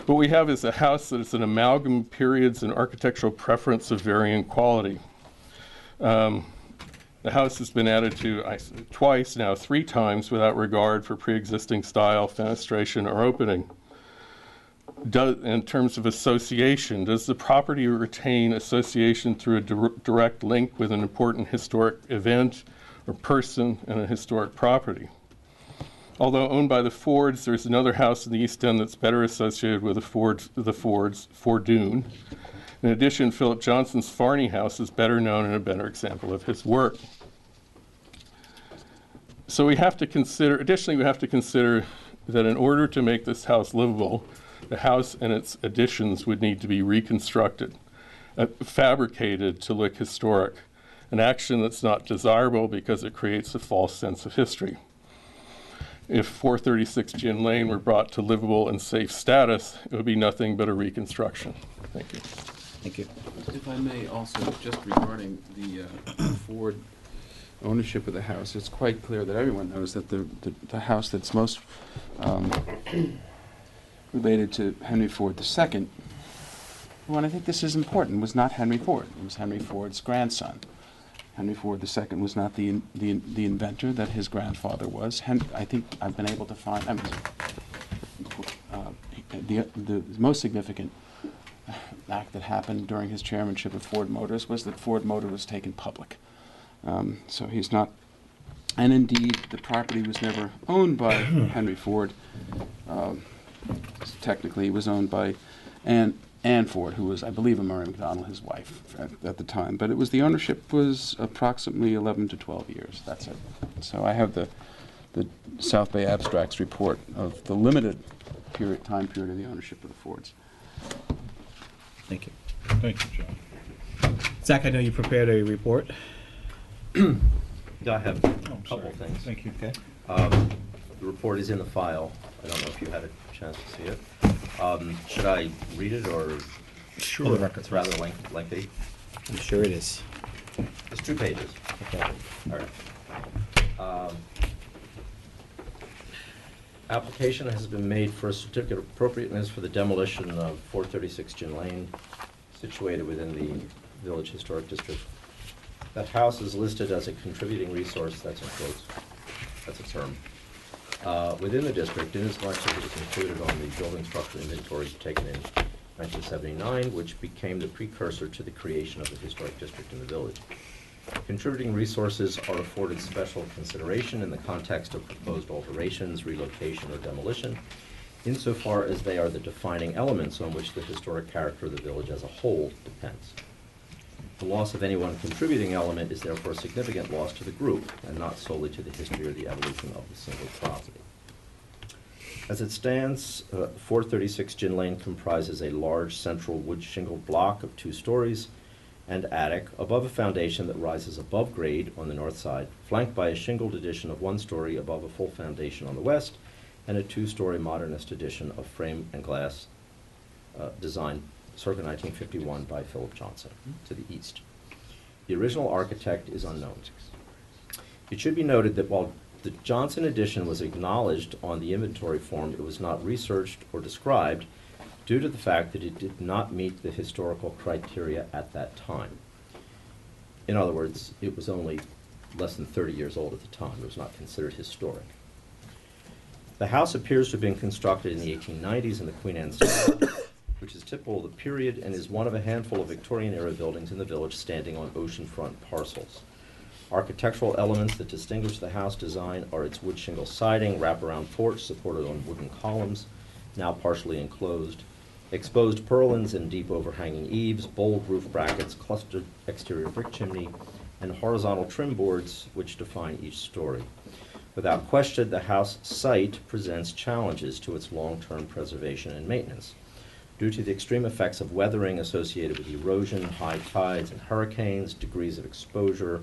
Speaker 13: What we have is a house that is an amalgam of periods and architectural preference of varying quality. The house has been added to twice now, 3 times, without regard for pre-existing style, fenestration, or opening. In terms of association, does the property retain association through a direct link with an important historic event or person and a historic property? Although owned by the Fords, there's another house in the East End that's better associated with the Fords, Fordoon. In addition, Philip Johnson's Farney House is better known and a better example of his work. So additionally, we have to consider that in order to make this house livable, the house and its additions would need to be reconstructed, fabricated to look historic, an action that's not desirable because it creates a false sense of history. If 436 Gin Lane were brought to livable and safe status, it would be nothing but a reconstruction. Thank you.
Speaker 1: Thank you.
Speaker 12: If I may also, just regarding the Ford ownership of the house, it's quite clear that everyone knows that the house that's most related to Henry Ford II, well, and I think this is important, was not Henry Ford. It was Henry Ford's grandson. Henry Ford II was not the inventor that his grandfather was. I think I've been able to find the most significant act that happened during his chairmanship of Ford Motors was that Ford Motor was taken public. So he's not, and indeed the property was never owned by Henry Ford. Technically, it was owned by Ann Ford, who was, I believe, Murray McDonald, his wife at the time. But the ownership was approximately 11 to 12 years. That's it. So I have the South Bay Abstracts report of the limited time period of the ownership of the Fords.
Speaker 1: Thank you.
Speaker 2: Thank you, John.
Speaker 1: Zach, I know you prepared a report.
Speaker 14: I have a couple things.
Speaker 2: Thank you.
Speaker 14: Okay. The report is in the file. I don't know if you had a chance to see it. Should I read it or?
Speaker 1: Sure.
Speaker 14: It's rather lengthy.
Speaker 1: I'm sure it is.
Speaker 14: It's 2 pages.
Speaker 1: Okay.
Speaker 14: All right. Application has been made for a certificate of appropriateness for the demolition of 436 Gin Lane, situated within the Village Historic District. That house is listed as a contributing resource, that's in quotes, that's a term, within the district, inasmuch as it was included on the building structure inventory taken in 1979, which became the precursor to the creation of the historic district in the village. Contributing resources are afforded special consideration in the context of proposed alterations, relocation, or demolition, insofar as they are the defining elements on which the historic character of the village as a whole depends. The loss of any one contributing element is therefore a significant loss to the group, and not solely to the history or the evolution of the single property. As it stands, 436 Gin Lane comprises a large central wood shingle block of 2 stories and attic above a foundation that rises above grade on the north side, flanked by a shingled addition of 1 story above a full foundation on the west, and a 2-story modernist addition of frame and glass design circa 1951 by Philip Johnson to the east. The original architect is unknown. It should be noted that while the Johnson addition was acknowledged on the inventory form, it was not researched or described due to the fact that it did not meet the historical criteria at that time. In other words, it was only less than 30 years old at the time. It was not considered historic. The house appears to have been constructed in the 1890s in the Queen Anne style, which is typical of the period and is one of a handful of Victorian-era buildings in the village standing on oceanfront parcels. Architectural elements that distinguish the house design are its wood shingle siding, wraparound porch supported on wooden columns, now partially enclosed, exposed purlins and deep overhanging eaves, bold roof brackets, clustered exterior brick chimney, and horizontal trim boards which define each story. Without question, the house site presents challenges to its long-term preservation and maintenance. Due to the extreme effects of weathering associated with erosion, high tides and hurricanes, degrees of exposure,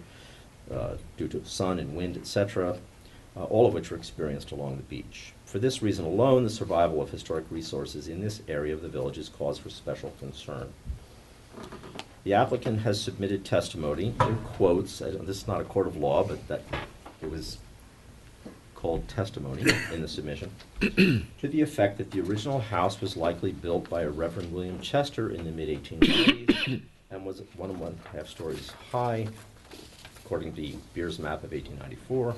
Speaker 14: due to sun and wind, etc., all of which are experienced along the beach. For this reason alone, the survival of historic resources in this area of the village is cause for special concern. The applicant has submitted testimony in quotes. This is not a court of law, but that it was called testimony in the submission, to the effect that the original house was likely built by a Reverend William Chester in the mid-1890s and was 1.5 stories high, according to Beer's map of 1894,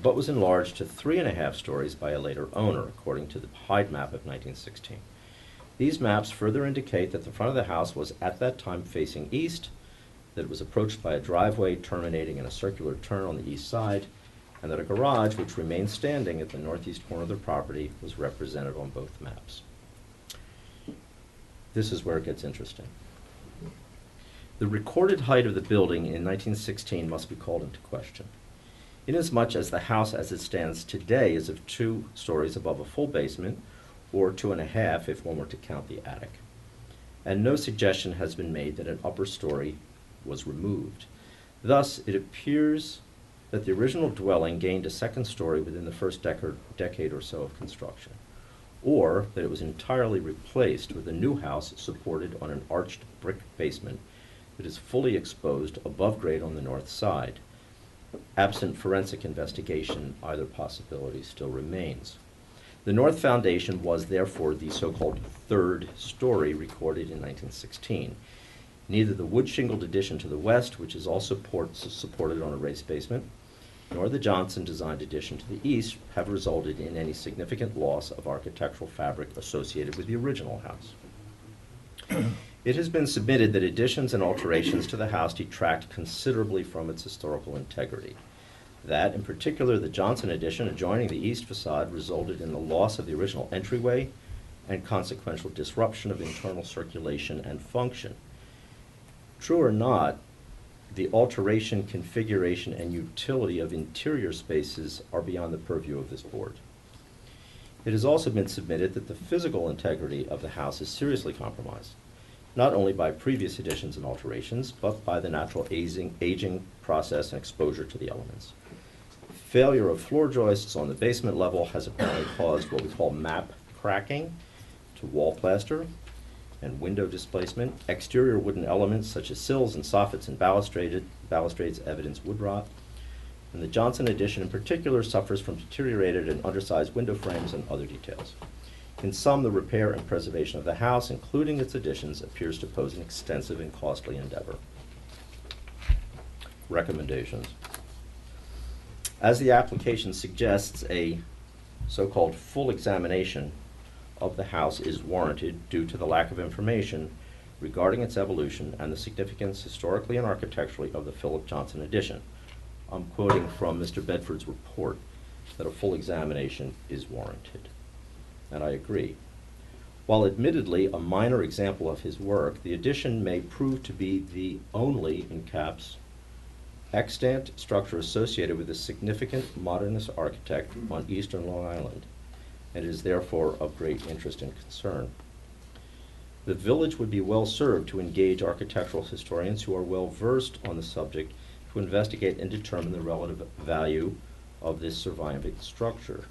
Speaker 14: but was enlarged to 3.5 stories by a later owner, according to the Hyde map of 1916. These maps further indicate that the front of the house was at that time facing east, that it was approached by a driveway terminating in a circular turn on the east side, and that a garage, which remained standing at the northeast corner of the property, was represented on both maps. This is where it gets interesting. The recorded height of the building in 1916 must be called into question, inasmuch as the house as it stands today is of 2 stories above a full basement, or 2.5 if one were to count the attic. And no suggestion has been made that an upper story was removed. Thus, it appears that the original dwelling gained a 2nd story within the first decade or so of construction, or that it was entirely replaced with a new house supported on an arched brick basement that is fully exposed above grade on the north side. Absent forensic investigation, either possibility still remains. The north foundation was therefore the so-called 3rd story recorded in 1916. Neither the wood shingled addition to the west, which is also supported on a raised basement, nor the Johnson designed addition to the east have resulted in any significant loss of architectural fabric associated with the original house. It has been submitted that additions and alterations to the house detract considerably from its historical integrity. That, in particular, the Johnson addition adjoining the east facade resulted in the loss of the original entryway and consequential disruption of internal circulation and function. True or not, the alteration, configuration, and utility of interior spaces are beyond the purview of this board. It has also been submitted that the physical integrity of the house is seriously compromised, not only by previous additions and alterations, but by the natural aging process and exposure to the elements. Failure of floor joists on the basement level has apparently caused what we call map cracking to wall plaster and window displacement. Exterior wooden elements such as sills and soffits and balustrades evidence wood rot. And the Johnson addition in particular suffers from deteriorated and undersized window frames and other details. In sum, the repair and preservation of the house, including its additions, appears to pose an extensive and costly endeavor. Recommendations. As the application suggests, a so-called full examination of the house is warranted due to the lack of information regarding its evolution and the significance historically and architecturally of the Philip Johnson addition. I'm quoting from Mr. Bedford's report that a full examination is warranted, and I agree. While admittedly a minor example of his work, the addition may prove to be the only, in caps, extant structure associated with a significant modernist architect on eastern Long Island, and is therefore of great interest and concern. The village would be well served to engage architectural historians who are well versed on the subject to investigate and determine the relative value of this surviving structure.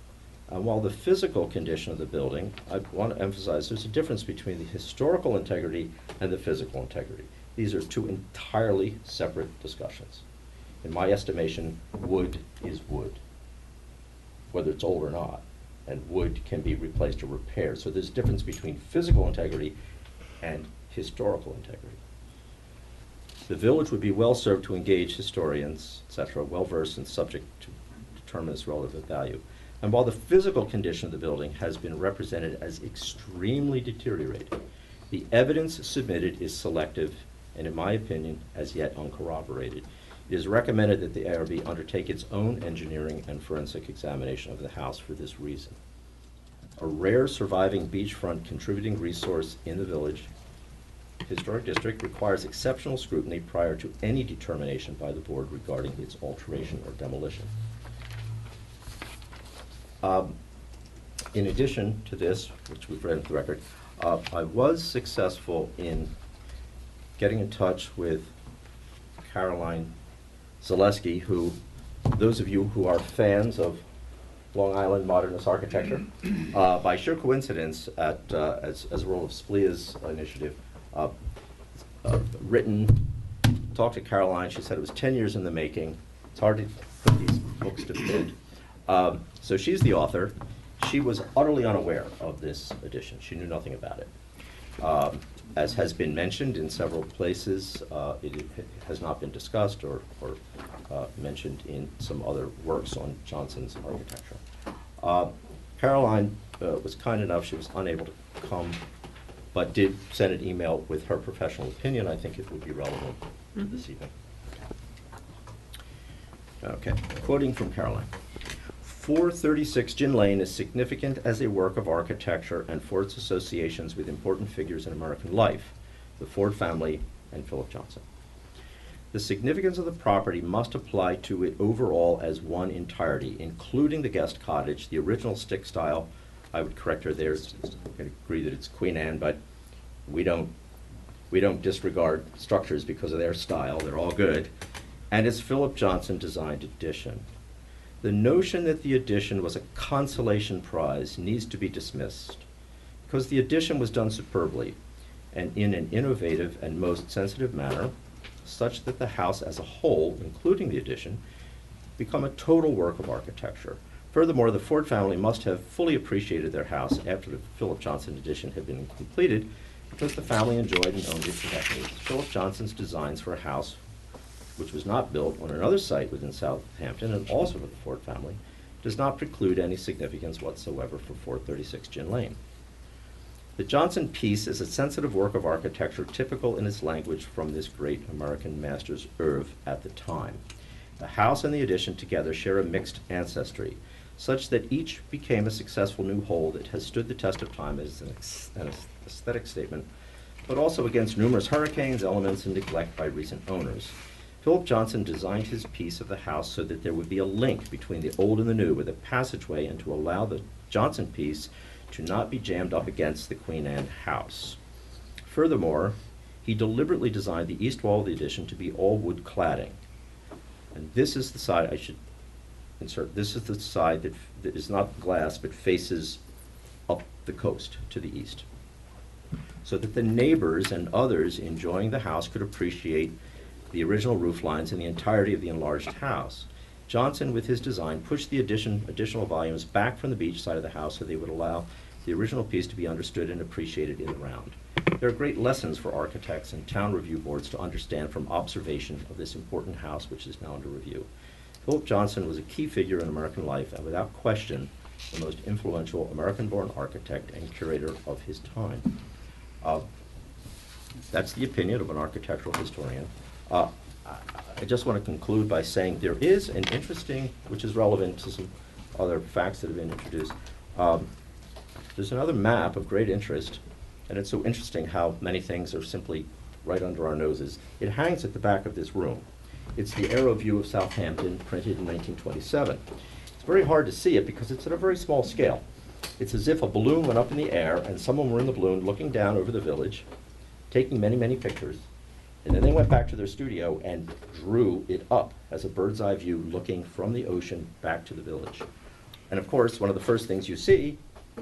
Speaker 14: While the physical condition of the building, I want to emphasize there's a difference between the historical integrity and the physical integrity. These are two entirely separate discussions. In my estimation, wood is wood, whether it's old or not, and wood can be replaced or repaired. So there's a difference between physical integrity and historical integrity. The village would be well served to engage historians, etc., well versed in the subject to determine its relative value. And while the physical condition of the building has been represented as extremely deteriorated, the evidence submitted is selective and, in my opinion, as yet uncorroborated. It is recommended that the ARB undertake its own engineering and forensic examination of the house for this reason. A rare surviving beachfront contributing resource in the village historic district requires exceptional scrutiny prior to any determination by the board regarding its alteration or demolition. In addition to this, which we've read into the record, I was successful in getting in touch with Caroline Zaleski, who, those of you who are fans of Long Island modernist architecture, by sheer coincidence, as a role of SPLIA's initiative, talked to Caroline. She said it was 10 years in the making. It's hard to put these books to bed. So she's the author. She was utterly unaware of this edition. She knew nothing about it. As has been mentioned in several places, it has not been discussed or mentioned in some other works on Johnson's architecture. Caroline was kind enough, she was unable to come, but did send an email with her professional opinion. I think it would be relevant to this evening. Okay, quoting from Caroline. 436 Gin Lane is significant as a work of architecture and for its associations with important figures in American life, the Ford family and Philip Johnson. The significance of the property must apply to it overall as one entirety, including the guest cottage, the original stick style. I would correct her there. I agree that it's Queen Anne, but we don't disregard structures because of their style. They're all good. And its Philip Johnson designed addition. The notion that the addition was a consolation prize needs to be dismissed because the addition was done superbly and in an innovative and most sensitive manner, such that the house as a whole, including the addition, become a total work of architecture. Furthermore, the Ford family must have fully appreciated their house after the Philip Johnson addition had been completed because the family enjoyed and owned it for decades. Philip Johnson's designs for a house which was not built on another site within Southampton and also for the Ford family, does not preclude any significance whatsoever for 436 Gin Lane. The Johnson piece is a sensitive work of architecture typical in its language from this great American master's oeuvre at the time. The house and the addition together share a mixed ancestry, such that each became a successful new whole that has stood the test of time as an aesthetic statement, but also against numerous hurricanes, elements, and neglect by recent owners. Philip Johnson designed his piece of the house so that there would be a link between the old and the new with a passageway and to allow the Johnson piece to not be jammed up against the Queen Anne house. Furthermore, he deliberately designed the east wall of the addition to be all wood cladding. And this is the side, I should insert, this is the side that is not glass but faces up the coast to the east, so that the neighbors and others enjoying the house could appreciate the original roof lines and the entirety of the enlarged house. Johnson, with his design, pushed the additional volumes back from the beach side of the house so they would allow the original piece to be understood and appreciated in the round. There are great lessons for architects and town review boards to understand from observation of this important house which is now under review. Philip Johnson was a key figure in American life and without question the most influential American-born architect and curator of his time. That's the opinion of an architectural historian. I just want to conclude by saying there is an interesting, which is relevant to some other facts that have been introduced. There's another map of great interest, and it's so interesting how many things are simply right under our noses. It hangs at the back of this room. It's the aero view of Southampton, printed in 1927. It's very hard to see it because it's at a very small scale. It's as if a balloon went up in the air and someone were in the balloon looking down over the village, taking many, many pictures. And then they went back to their studio and drew it up as a bird's eye view looking from the ocean back to the village. And of course, one of the first things you see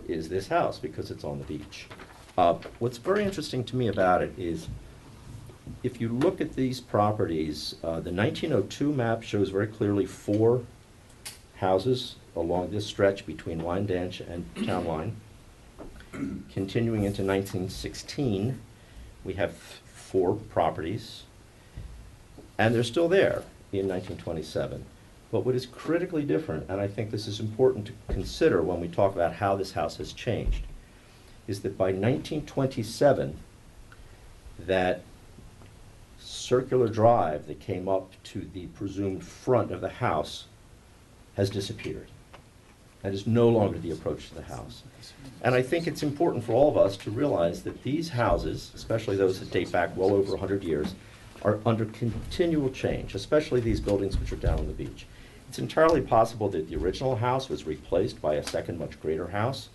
Speaker 14: is this house because it's on the beach. What's very interesting to me about it is if you look at these properties, the 1902 map shows very clearly 4 houses along this stretch between Wyandanch and Town Line. Continuing into 1916, we have 4 properties, and they're still there in 1927. But what is critically different, and I think this is important to consider when we talk about how this house has changed, is that by 1927, that circular drive that came up to the presumed front of the house has disappeared. That is no longer the approach to the house. And I think it's important for all of us to realize that these houses, especially those that date back well over 100 years, are under continual change, especially these buildings which are down on the beach. It's entirely possible that the original house was replaced by a second, much greater house.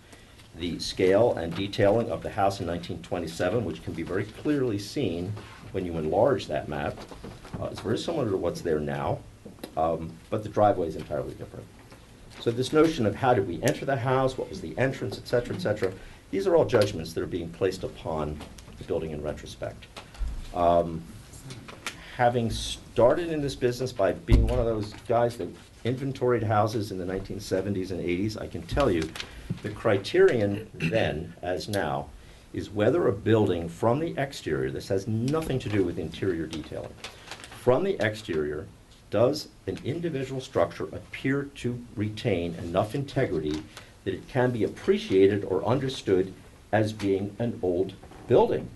Speaker 14: The scale and detailing of the house in 1927, which can be very clearly seen when you enlarge that map, is very similar to what's there now, but the driveway is entirely different. So this notion of how did we enter the house, what was the entrance, et cetera, these are all judgments that are being placed upon the building in retrospect. Having started in this business by being one of those guys that inventoried houses in the 1970s and 80s, I can tell you the criterion then, as now, is whether a building from the exterior, this has nothing to do with interior detailing, from the exterior, does an individual structure appear to retain enough integrity that it can be appreciated or understood as being an old building?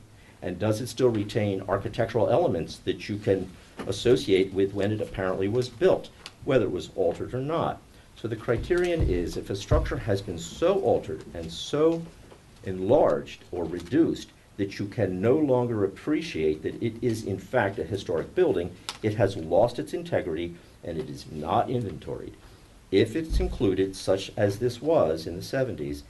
Speaker 14: And does it still retain architectural elements that you can associate with when it apparently was built, whether it was altered or not? So the criterion is if a structure has been so altered and so enlarged or reduced that you can no longer appreciate that it is in fact a historic building, it has lost its integrity and it is not inventoried. If it's included, such as this was in the 70s,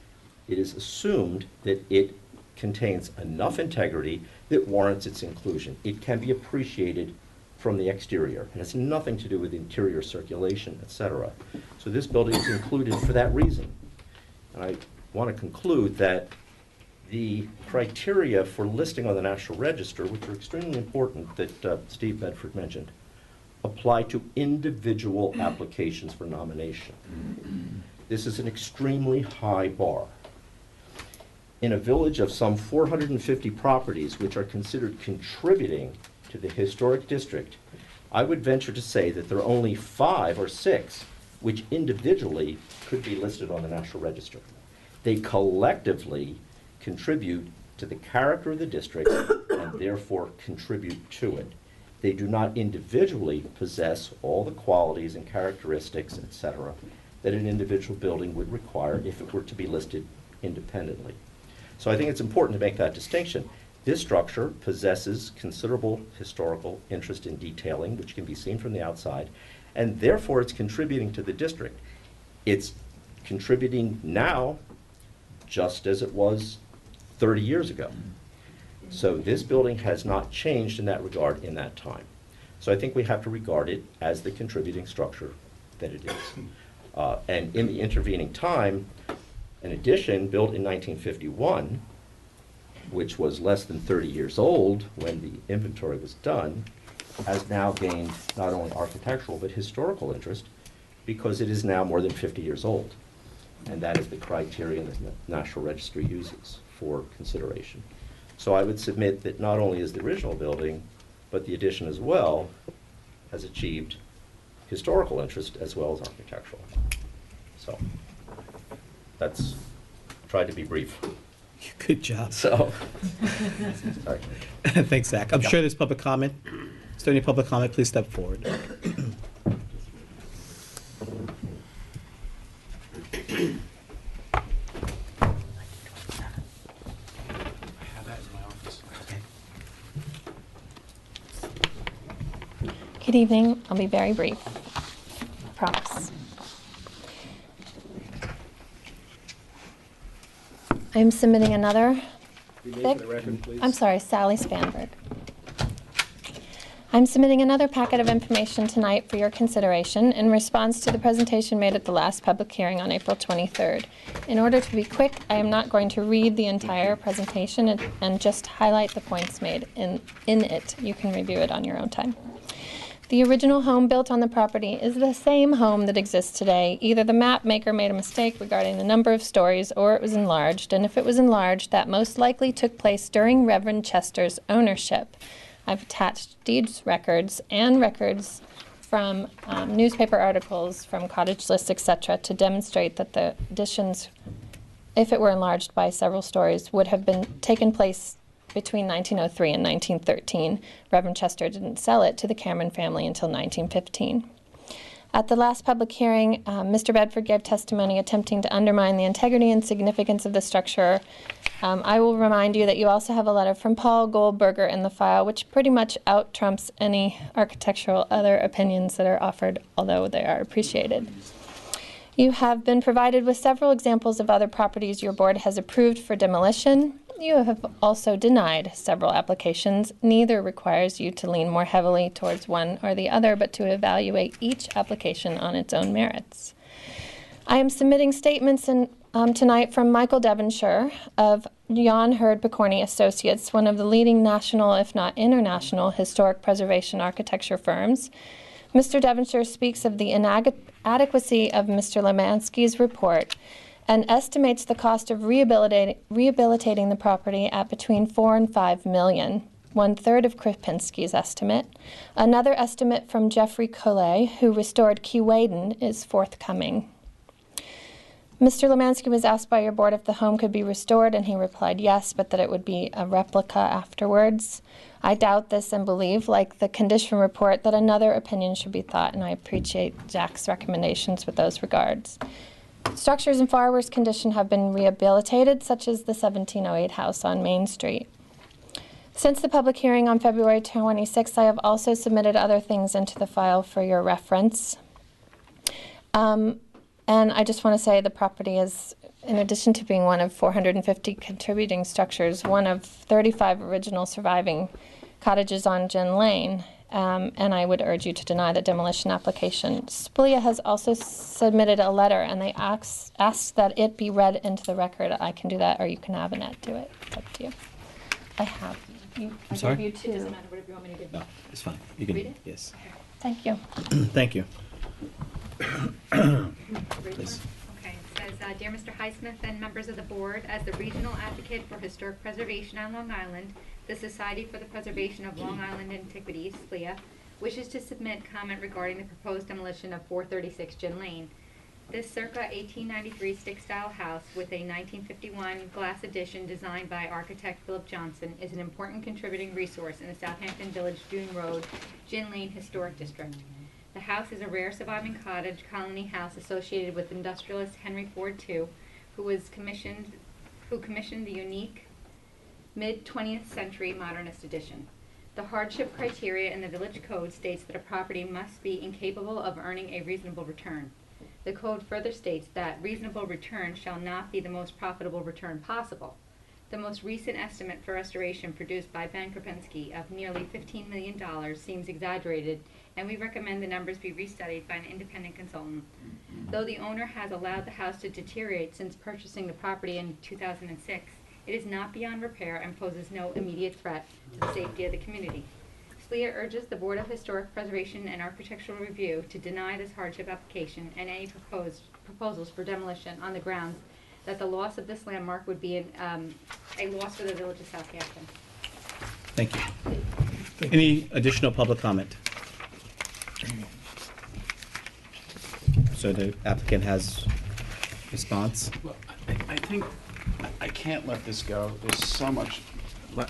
Speaker 14: it is assumed that it contains enough integrity that warrants its inclusion. It can be appreciated from the exterior. It has nothing to do with interior circulation, etc. So this building is included for that reason. And I want to conclude that the criteria for listing on the National Register, which are extremely important that Steve Bedford mentioned, apply to individual applications for nomination. This is an extremely high bar. In a village of some 450 properties which are considered contributing to the historic district, I would venture to say that there are only 5 or 6 which individually could be listed on the National Register. They collectively contribute to the character of the district and therefore contribute to it. They do not individually possess all the qualities and characteristics, etc., that an individual building would require if it were to be listed independently. So I think it's important to make that distinction. This structure possesses considerable historical interest in detailing, which can be seen from the outside, and therefore it's contributing to the district. It's contributing now just as it was 30 years ago. So this building has not changed in that regard in that time. So I think we have to regard it as the contributing structure that it is. And in the intervening time, an addition built in 1951, which was less than 30 years old when the inventory was done, has now gained not only architectural but historical interest because it is now more than 50 years old. And that is the criterion that the National Register uses for consideration. So I would submit that not only is the original building, but the addition as well has achieved historical interest as well as architectural. So that's tried to be brief.
Speaker 1: Good job.
Speaker 14: So, sorry.
Speaker 1: Thanks, Zach. I'm sure there's public comment. Is there any public comment? Please step forward.
Speaker 9: Good evening. I'll be very brief. I promise. I'm submitting another. I'm sorry, Sally Spanberg. I'm submitting another packet of information tonight for your consideration in response to the presentation made at the last public hearing on April 23rd. In order to be quick, I am not going to read the entire presentation and just highlight the points made in it. You can review it on your own time. The original home built on the property is the same home that exists today. Either the map maker made a mistake regarding the number of stories or it was enlarged, and if it was enlarged, that most likely took place during Reverend Chester's ownership. I've attached deeds records and records from newspaper articles, from cottage lists, etc., to demonstrate that the additions, if it were enlarged by several stories, would have been taken place between 1903 and 1913. Reverend Chester didn't sell it to the Cameron family until 1915. At the last public hearing, Mr. Bedford gave testimony attempting to undermine the integrity and significance of the structure. I will remind you that you also have a letter from Paul Goldberger in the file, which pretty much out-trumps any architectural other opinions that are offered, although they are appreciated. You have been provided with several examples of other properties your board has approved for demolition. You have also denied several applications. Neither requires you to lean more heavily towards one or the other, but to evaluate each application on its own merits. I am submitting statements tonight from Michael Devonshire of Jan Hurd Picorni Associates, one of the leading national, if not international, historic preservation architecture firms. Mr. Devonshire speaks of the inadequacy of Mr. Lemansky's report and estimates the cost of rehabilitating the property at between $4 and $5 million, 1/3 of Kripinski's estimate. Another estimate from Jeffrey Collet, who restored Keewaydin, is forthcoming. Mr. Lemansky was asked by your board if the home could be restored, and he replied yes, but that it would be a replica afterwards. I doubt this and believe, like the condition report, that another opinion should be thought, and I appreciate Jack's recommendations with those regards. Structures in far worse condition have been rehabilitated, such as the 1708 house on Main Street. Since the public hearing on February 26th, I have also submitted other things into the file for your reference. And I just want to say the property is, in addition to being one of 450 contributing structures, one of 35 original surviving cottages on Gin Lane. And I would urge you to deny the demolition application. Splia has also submitted a letter, and they asked that it be read into the record. I can do that, or you can have Annette do it. It's up to you. I have.
Speaker 1: I'm sorry?
Speaker 3: It doesn't matter, whatever you want me to do.
Speaker 1: No, it's fine. You can
Speaker 3: Read it?
Speaker 1: Yes.
Speaker 9: Thank you.
Speaker 1: Thank you.
Speaker 3: Please.
Speaker 15: Okay, it says, Dear Mr. Highsmith and members of the board, as the regional advocate for historic preservation on Long Island, the Society for the Preservation of Long Island Antiquities, SPLIA, wishes to submit comment regarding the proposed demolition of 436 Gin Lane. This circa 1893 stick-style house with a 1951 glass addition designed by architect Philip Johnson is an important contributing resource in the Southampton Village Dune Road, Gin Lane Historic District. The house is a rare surviving cottage colony house associated with industrialist Henry Ford II, who commissioned the unique mid-20th century modernist edition. The hardship criteria in the village code states that a property must be incapable of earning a reasonable return. The code further states that reasonable return shall not be the most profitable return possible. The most recent estimate for restoration produced by Van Kripinski of nearly $15 million seems exaggerated, and we recommend the numbers be restudied by an independent consultant. Though the owner has allowed the house to deteriorate since purchasing the property in 2006, it is not beyond repair and poses no immediate threat to the safety of the community. SPLIA urges the Board of Historic Preservation and Architectural Review to deny this hardship application and any proposals for demolition on the grounds that the loss of this landmark would be a loss for the village of Southampton.
Speaker 1: Thank you. Any additional public comment? So the applicant has response?
Speaker 12: Well, I think I can't let this go. There's so much,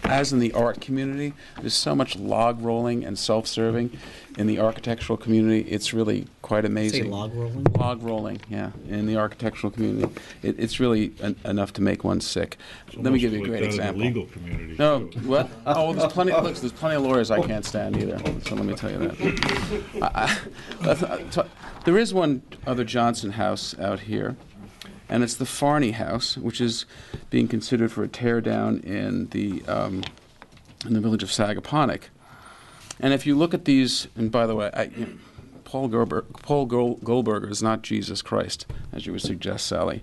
Speaker 12: as in the art community, there's so much log rolling and self-serving in the architectural community. It's really quite amazing.
Speaker 1: Say log rolling?
Speaker 12: Log rolling, yeah, in the architectural community. It's really enough to make one sick. Let me give you a great example.
Speaker 2: The legal community.
Speaker 12: No, what? Oh, there's plenty. Look, there's plenty of lawyers I can't stand either. So let me tell you that. There is one other Johnson house out here, and it's the Farney House, which is being considered for a tear down in the village of Sagaponack. And if you look at these, and by the way, Paul Goldberger is not Jesus Christ, as you would suggest, Sally.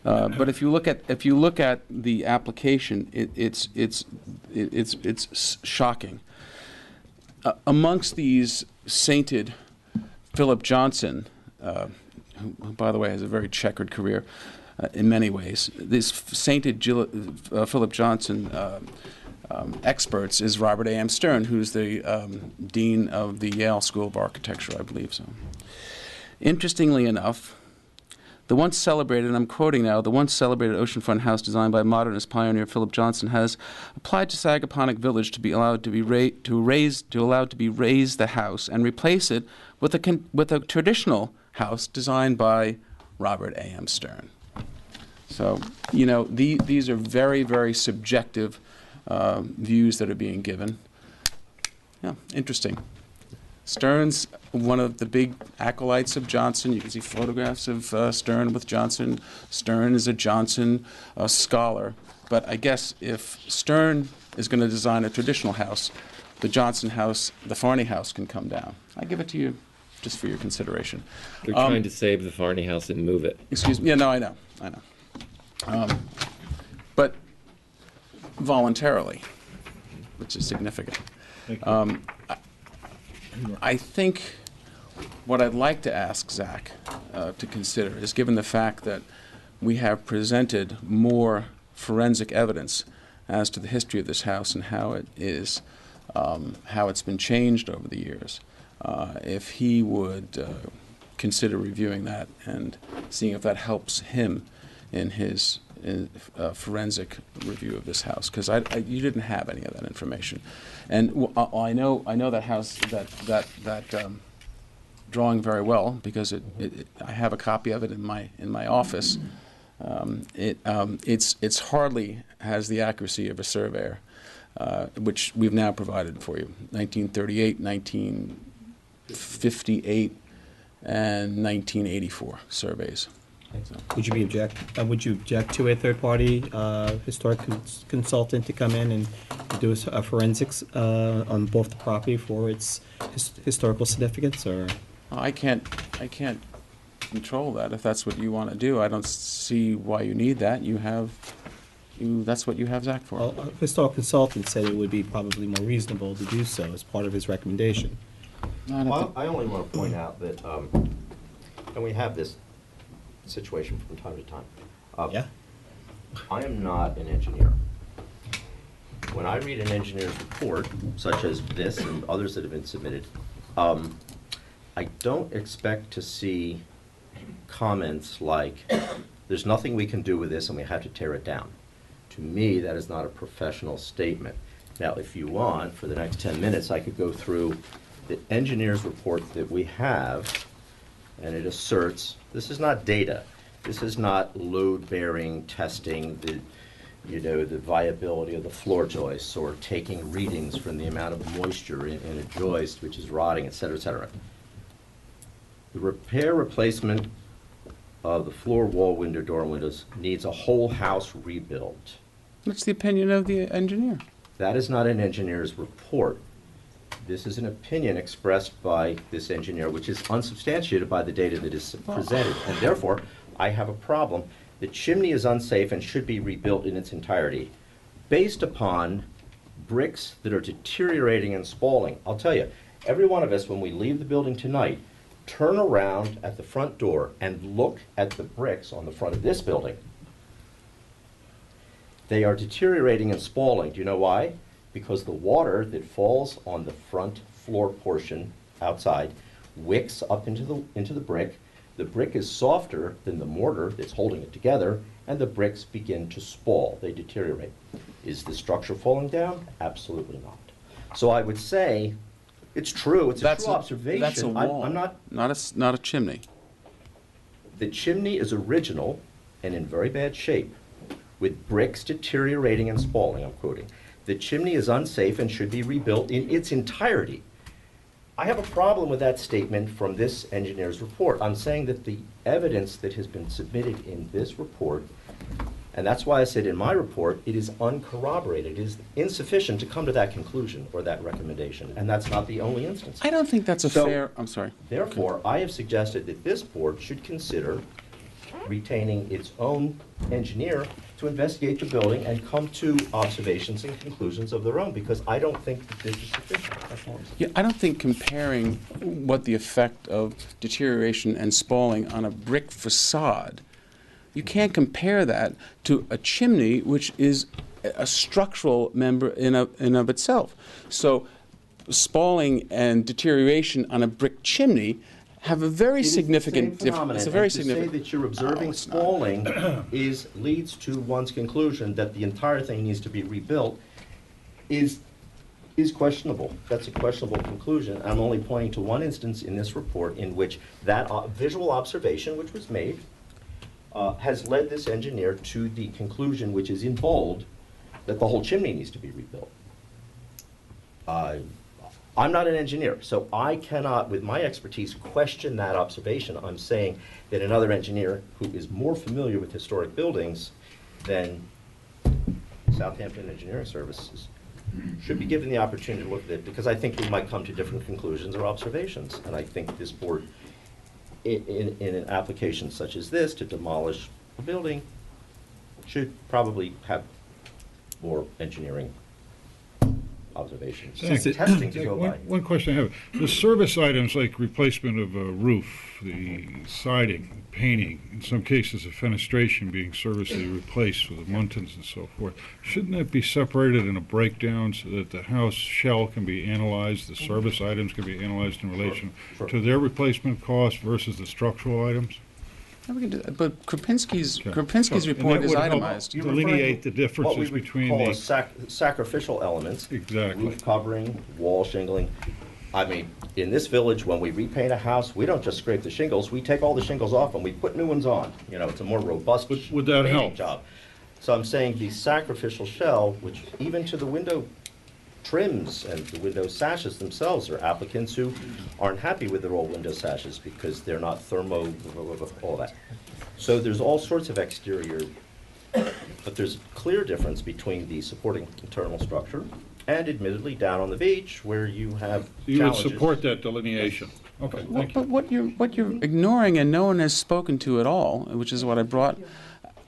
Speaker 12: But if you look at the application, it's shocking. Amongst these sainted Philip Johnson, who by the way has a very checkered career in many ways, this sainted Philip Johnson experts is Robert A.M. Stern, who's the dean of the Yale School of Architecture, I believe so. Interestingly enough, the once celebrated, and I'm quoting now, the once celebrated oceanfront house designed by modernist pioneer Philip Johnson has applied to Sagaponack Village to be allowed to be raise the house and replace it with a traditional house designed by Robert A.M. Stern. So, you know, these are very, very subjective views that are being given. Yeah, interesting. Stern's one of the big acolytes of Johnson. You can see photographs of Stern with Johnson. Stern is a Johnson scholar. But I guess if Stern is going to design a traditional house, the Johnson house, the Farney house can come down. I give it to you just for your consideration.
Speaker 4: They're trying to save the Farney house and move it.
Speaker 12: Excuse me. Yeah, no, I know. But voluntarily, which is significant. I think what I'd like to ask Zach to consider is, given the fact that we have presented more forensic evidence as to the history of this house and how it is, how it's been changed over the years, if he would consider reviewing that and seeing if that helps him in his forensic review of this house, because you didn't have any of that information, and I know that house, that drawing very well, because I have a copy of it in my office. It's hardly has the accuracy of a surveyor, which we've now provided for you. 1938, 1958, and 1984 surveys. So.
Speaker 1: Would you object to a third-party historic consultant to come in and do a forensics on both the property for its historical significance, or?
Speaker 12: I can't control that. If that's what you want to do, I don't see why you need that. That's what you have Zach for.
Speaker 1: Well, a historical consultant said it would be probably more reasonable to do so as part of his recommendation.
Speaker 14: Well, I only want to point out that, and we have this situation from time to time.
Speaker 1: Yeah.
Speaker 14: I am not an engineer. When I read an engineer's report, such as this and others that have been submitted, I don't expect to see comments like, there's nothing we can do with this and we have to tear it down. To me, that is not a professional statement. Now, if you want, for the next 10 minutes, I could go through the engineer's report that we have, and it asserts, this is not data. This is not load-bearing testing, the viability of the floor joists, or taking readings from the amount of moisture in a joist which is rotting, et cetera, et cetera. The repair replacement of the floor, wall, window, door, and windows needs a whole house rebuilt.
Speaker 12: What's the opinion of the engineer?
Speaker 14: That is not an engineer's report. This is an opinion expressed by this engineer, which is unsubstantiated by the data that is presented. And therefore, I have a problem. The chimney is unsafe and should be rebuilt in its entirety, based upon bricks that are deteriorating and spalling. I'll tell you, every one of us, when we leave the building tonight, turn around at the front door and look at the bricks on the front of this building. They are deteriorating and spalling. Do you know why? Because the water that falls on the front floor portion outside wicks up into the brick. The brick is softer than the mortar that's holding it together, and the bricks begin to spall. They deteriorate. Is the structure falling down? Absolutely not. So I would say it's true. It's a true observation.
Speaker 12: That's a wall.
Speaker 14: I'm
Speaker 12: not a chimney.
Speaker 14: The chimney is original and in very bad shape, with bricks deteriorating and spalling, I'm quoting. The chimney is unsafe and should be rebuilt in its entirety. I have a problem with that statement from this engineer's report. I'm saying that the evidence that has been submitted in this report And that's why I said in my report, it is uncorroborated. It is insufficient to come to that conclusion or that recommendation. And that's not the only instance.
Speaker 12: I don't think that's a
Speaker 14: So,
Speaker 12: fair, I'm sorry.
Speaker 14: Therefore, I have suggested that this board should consider retaining its own engineer to investigate the building and come to observations and conclusions of their own, because I don't think that this is sufficient. That's all I'm saying.
Speaker 12: Yeah, I don't think comparing what the effect of deterioration and spalling on a brick facade, you can't compare that to a chimney, which is a structural member in of itself. So spalling and deterioration on a brick chimney have a very significant difference. It's a very significant.
Speaker 14: To say that you're observing spalling leads to one's conclusion that the entire thing needs to be rebuilt is questionable. That's a questionable conclusion. I'm only pointing to one instance in this report in which that visual observation, which was made, has led this engineer to the conclusion, which is in bold, that the whole chimney needs to be rebuilt. I'm not an engineer, so I cannot, with my expertise, question that observation. I'm saying that another engineer who is more familiar with historic buildings than Southampton Engineering Services should be given the opportunity to look at it, because I think we might come to different conclusions or observations. And I think this board, in an application such as this, to demolish a building, should probably have more engineering observations, testing to go by.
Speaker 2: One question I have. The service items like replacement of a roof, the siding, painting, in some cases a fenestration being serviceably replaced with muntins and so forth, shouldn't that be separated in a breakdown so that the house shell can be analyzed, the service items can be analyzed in relation to their replacement cost versus the structural items?
Speaker 12: Yeah, we can do that. But Kropinski's
Speaker 2: So-
Speaker 12: report
Speaker 2: and
Speaker 12: is
Speaker 2: that would help
Speaker 12: itemized.
Speaker 2: delineate the
Speaker 14: What we
Speaker 2: differences
Speaker 14: would
Speaker 2: between
Speaker 14: call
Speaker 2: the...
Speaker 14: a sacrificial elements.
Speaker 2: Exactly.
Speaker 14: Roof covering, wall shingling. I mean, in this village, when we repaint a house, we don't just scrape the shingles, we take all the shingles off and we put new ones on. You know, it's a more robust
Speaker 2: Would that
Speaker 14: painting
Speaker 2: help?
Speaker 14: job. So I'm saying the sacrificial shell, which even to the window trims and the window sashes themselves, are applicants who aren't happy with their old window sashes because they're not thermo, all that. So there's all sorts of exterior, but there's a clear difference between the supporting internal structure and admittedly down on the beach where you have
Speaker 2: You would
Speaker 14: challenges.
Speaker 2: support that delineation? Okay, thank you.
Speaker 12: But what you're ignoring and no one has spoken to at all, which is what I brought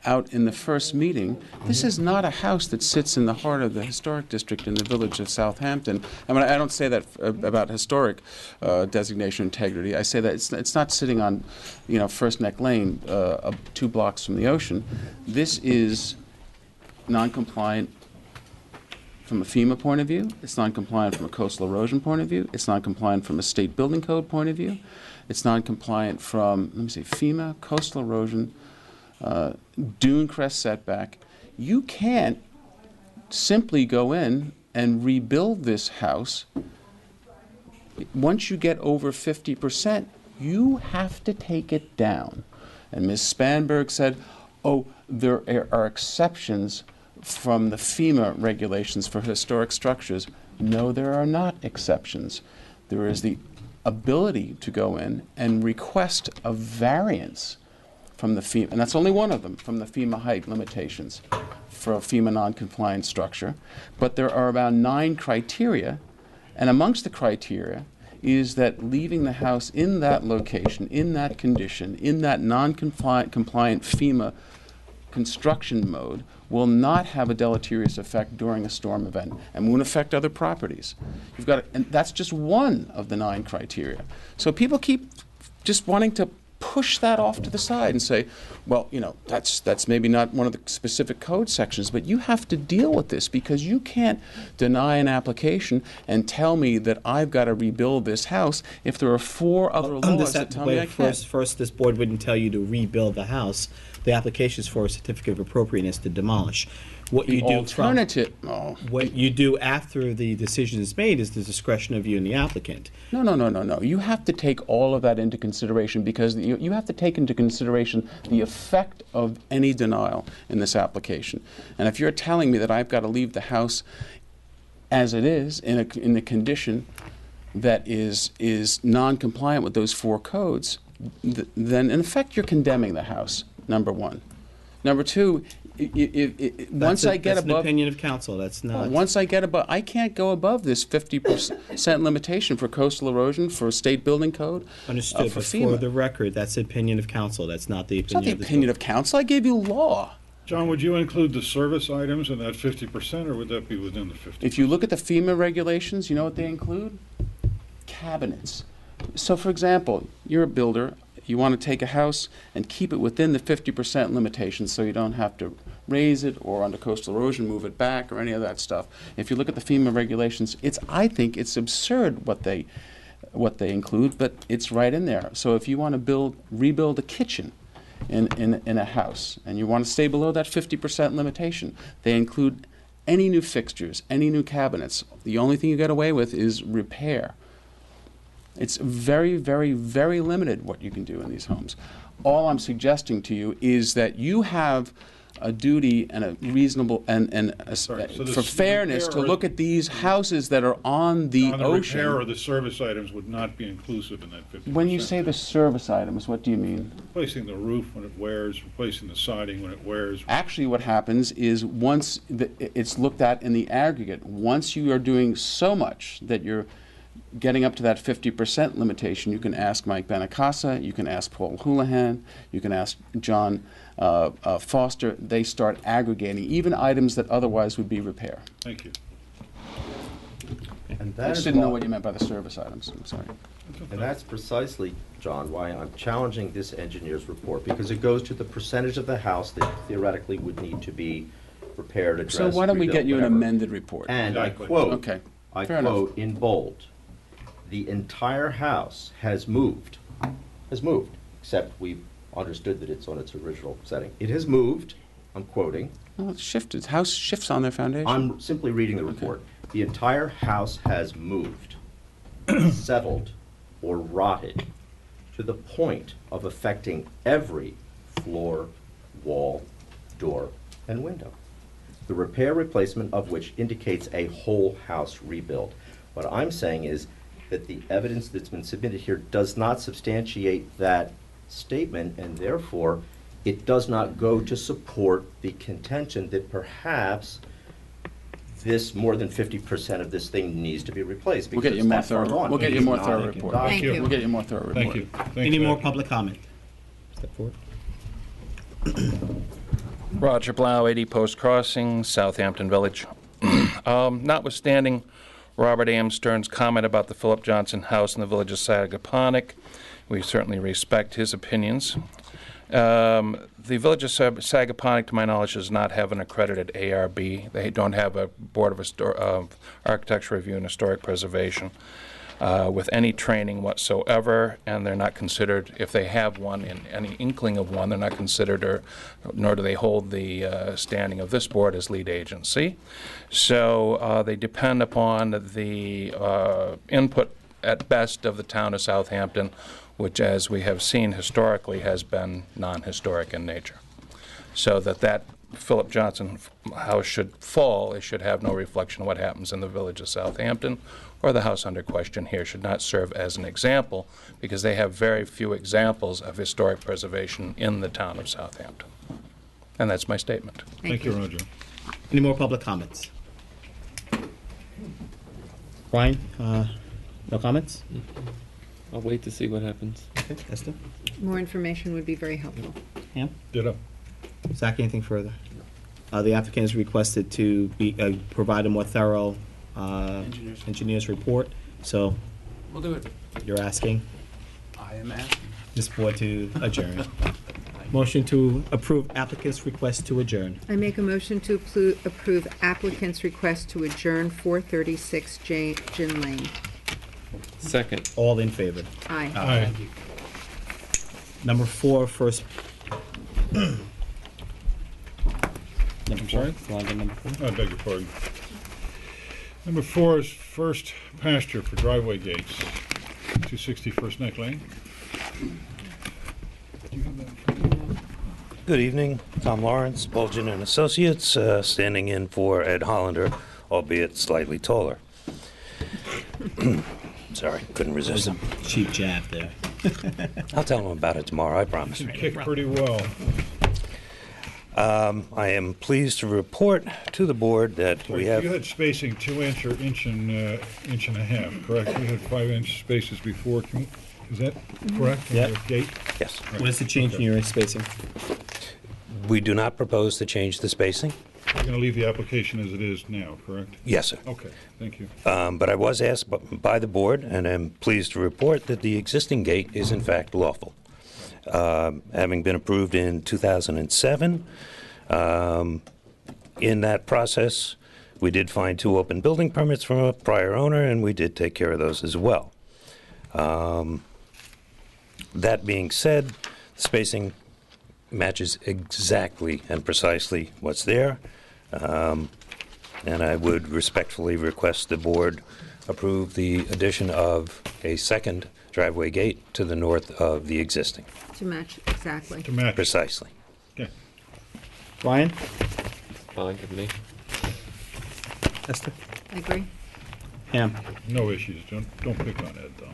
Speaker 12: out in the first meeting, this is not a house that sits in the heart of the historic district in the village of Southampton. I mean, I don't say that about historic designation integrity. I say that it's not sitting on, First Neck Lane, 2 blocks from the ocean. This is non-compliant from a FEMA point of view. It's non-compliant from a coastal erosion point of view. It's non-compliant from a state building code point of view. It's non-compliant from, FEMA, coastal erosion, dune crest setback. You can't simply go in and rebuild this house. Once you get over 50%, you have to take it down. And Ms. Spanberg said, oh, there are exceptions from the FEMA regulations for historic structures. No, there are not exceptions. There is the ability to go in and request a variance from the FEMA, and that's only one of them, from the FEMA height limitations for a FEMA non-compliant structure. But there are about 9 criteria, and amongst the criteria is that leaving the house in that location, in that condition, in that non-compliant FEMA construction mode will not have a deleterious effect during a storm event and won't affect other properties. And that's just one of the 9 criteria. So people keep just wanting to push that off to the side and say, well, that's maybe not one of the specific code sections, but you have to deal with this because you can't deny an application and tell me that I've got to rebuild this house if there are 4 other laws that tell me I can't.
Speaker 1: First, this board wouldn't tell you to rebuild the house. The application is for a certificate of appropriateness to demolish. What you do what you do after the decision is made is the discretion of you and the applicant.
Speaker 12: No. You have to take all of that into consideration because you have to take into consideration the effect of any denial in this application. And if you're telling me that I've got to leave the house as it is in a condition that is non-compliant with those 4 codes, then in effect you're condemning the house, number one. Number two, once I get
Speaker 1: that's
Speaker 12: above.
Speaker 1: an opinion of council. That's not.
Speaker 12: Once I get above, I can't go above this 50% limitation for coastal erosion, for state building code.
Speaker 1: Understood.
Speaker 12: For
Speaker 1: But for
Speaker 12: FEMA.
Speaker 1: the record, that's the opinion of council. That's not the
Speaker 12: It's not
Speaker 1: opinion
Speaker 12: the
Speaker 1: of
Speaker 12: opinion of council. I gave you law.
Speaker 2: John, would you include the service items in that 50%, or would that be within the 50%?
Speaker 12: If you look at the FEMA regulations, you know what they include? Cabinets. So, for example, you're a builder. You want to take a house and keep it within the 50% limitation so you don't have to raise it or under coastal erosion move it back or any of that stuff. If you look at the FEMA regulations, I think it's absurd what they include, but it's right in there. So if you want to rebuild a kitchen in a house and you want to stay below that 50% limitation, they include any new fixtures, any new cabinets. The only thing you get away with is repair. It's very, very, very limited what you can do in these homes. All I'm suggesting to you is that you have a duty and a reasonable for fairness to look at these houses that are on the ocean.
Speaker 2: Repair or the service items would not be inclusive in that 50%.
Speaker 12: When you say the service items, what do you mean?
Speaker 2: Replacing the roof when it wears, replacing the siding when it wears.
Speaker 12: Actually, what happens is once it's looked at in the aggregate, once you are doing so much that you're getting up to that 50% limitation, you can ask Mike Benacasa, you can ask Paul Houlihan, you can ask John Foster. They start aggregating even items that otherwise would be repair.
Speaker 2: Thank you.
Speaker 14: And
Speaker 12: I
Speaker 14: that
Speaker 12: just
Speaker 14: is
Speaker 12: didn't know
Speaker 14: why-
Speaker 12: what you meant by the service items. I'm sorry.
Speaker 14: And that's precisely, John, why I'm challenging this engineer's report, because it goes to the percentage of the house that theoretically would need to be repaired, addressed,
Speaker 12: So why don't we
Speaker 14: rebuilt,
Speaker 12: get you an
Speaker 14: whatever.
Speaker 12: amended report?
Speaker 14: And
Speaker 2: Exactly.
Speaker 14: I quote,
Speaker 12: Okay, fair enough.
Speaker 14: quote in bold, the entire house has moved, except we've understood that it's on its original setting. It has moved, I'm quoting.
Speaker 12: Well, it's shifted. House shifts on their foundation.
Speaker 14: I'm simply reading the report. The entire house has moved, settled, or rotted to the point of affecting every floor, wall, door, and window. The repair replacement of which indicates a whole house rebuild. What I'm saying is that the evidence that's been submitted here does not substantiate that statement, and therefore it does not go to support the contention that perhaps this more than 50% of this thing needs to be replaced.
Speaker 12: We'll get you
Speaker 14: because
Speaker 12: more
Speaker 14: that's far
Speaker 12: thorough.
Speaker 14: gone.
Speaker 12: We'll get
Speaker 14: It
Speaker 12: you
Speaker 14: is
Speaker 12: more
Speaker 14: not
Speaker 12: thorough
Speaker 14: a
Speaker 12: report.
Speaker 14: document.
Speaker 3: Thank you.
Speaker 12: We'll get you more thorough report.
Speaker 2: Thank you. Thank
Speaker 1: Any
Speaker 2: you,
Speaker 1: more
Speaker 2: Ed.
Speaker 1: public comment? Step forward.
Speaker 16: Roger Blau, 80 Post Crossing, Southampton Village. Notwithstanding Robert A.M. Stern's comment about the Philip Johnson House in the village of Sagaponack, we certainly respect his opinions. The village of Sagaponack, to my knowledge, does not have an accredited ARB. They don't have a Board of Architecture Review and Historic Preservation with any training whatsoever, and they're not considered, if they have one, in any inkling of one, they're not considered, nor do they hold the standing of this board as lead agency. So they depend upon the input, at best, of the town of Southampton, which, as we have seen historically, has been non-historic in nature. So that Philip Johnson house should fall, it should have no reflection of what happens in the village of Southampton, or the house under question here should not serve as an example, because they have very few examples of historic preservation in the town of Southampton. And that's my statement.
Speaker 2: Thank you, Roger.
Speaker 1: Any more public comments? Brian, no comments?
Speaker 4: I'll wait to see what happens.
Speaker 1: Okay, Esther?
Speaker 3: More information would be very helpful.
Speaker 1: Pam?
Speaker 2: Ditto.
Speaker 1: Zach, anything further? The applicant has requested to provide a more thorough engineer's report, so
Speaker 12: We'll do it.
Speaker 1: you're asking
Speaker 8: I am asking.
Speaker 1: this board to adjourn. Motion to approve applicant's request to adjourn.
Speaker 3: I make a motion to approve applicant's request to adjourn 436 Gin Lane.
Speaker 4: Second.
Speaker 1: All in favor?
Speaker 3: Aye.
Speaker 2: Aye.
Speaker 1: Number 4, first. Number
Speaker 2: I'm sorry?
Speaker 1: 4. You want to go number 4?
Speaker 2: I beg your pardon. Number 4 is first pasture for driveway gates, 260 First Neck Lane.
Speaker 17: Good evening, Tom Lawrence, Bulgin and Associates, standing in for Ed Hollander, albeit slightly taller. Sorry, couldn't resist him.
Speaker 1: Cheap jab there.
Speaker 17: I'll tell him about it tomorrow, I promise.
Speaker 2: You kick pretty well.
Speaker 17: I am pleased to report to the board that we have.
Speaker 2: You had spacing 2 inch or inch and a half, correct? You had 5-inch spaces before. Is that correct? in
Speaker 1: Yep.
Speaker 2: your Gate?
Speaker 17: Yes.
Speaker 1: What is the change in your spacing?
Speaker 17: We do not propose to change the spacing.
Speaker 2: You're going to leave the application as it is now, correct?
Speaker 17: Yes, sir.
Speaker 2: Okay, thank you.
Speaker 17: But I was asked by the board, and I'm pleased to report that the existing gate is in fact lawful. Having been approved in 2007, in that process, we did find 2 open building permits from a prior owner, and we did take care of those as well. That being said, the spacing matches exactly and precisely what's there. And I would respectfully request the board approve the addition of a second driveway gate to the north of the existing.
Speaker 3: To match, exactly.
Speaker 2: To match.
Speaker 17: Precisely.
Speaker 2: Okay.
Speaker 1: Ryan?
Speaker 4: Fine with me.
Speaker 1: Esther?
Speaker 3: I agree.
Speaker 1: Ham?
Speaker 2: No issues. Don't pick on Ed, though.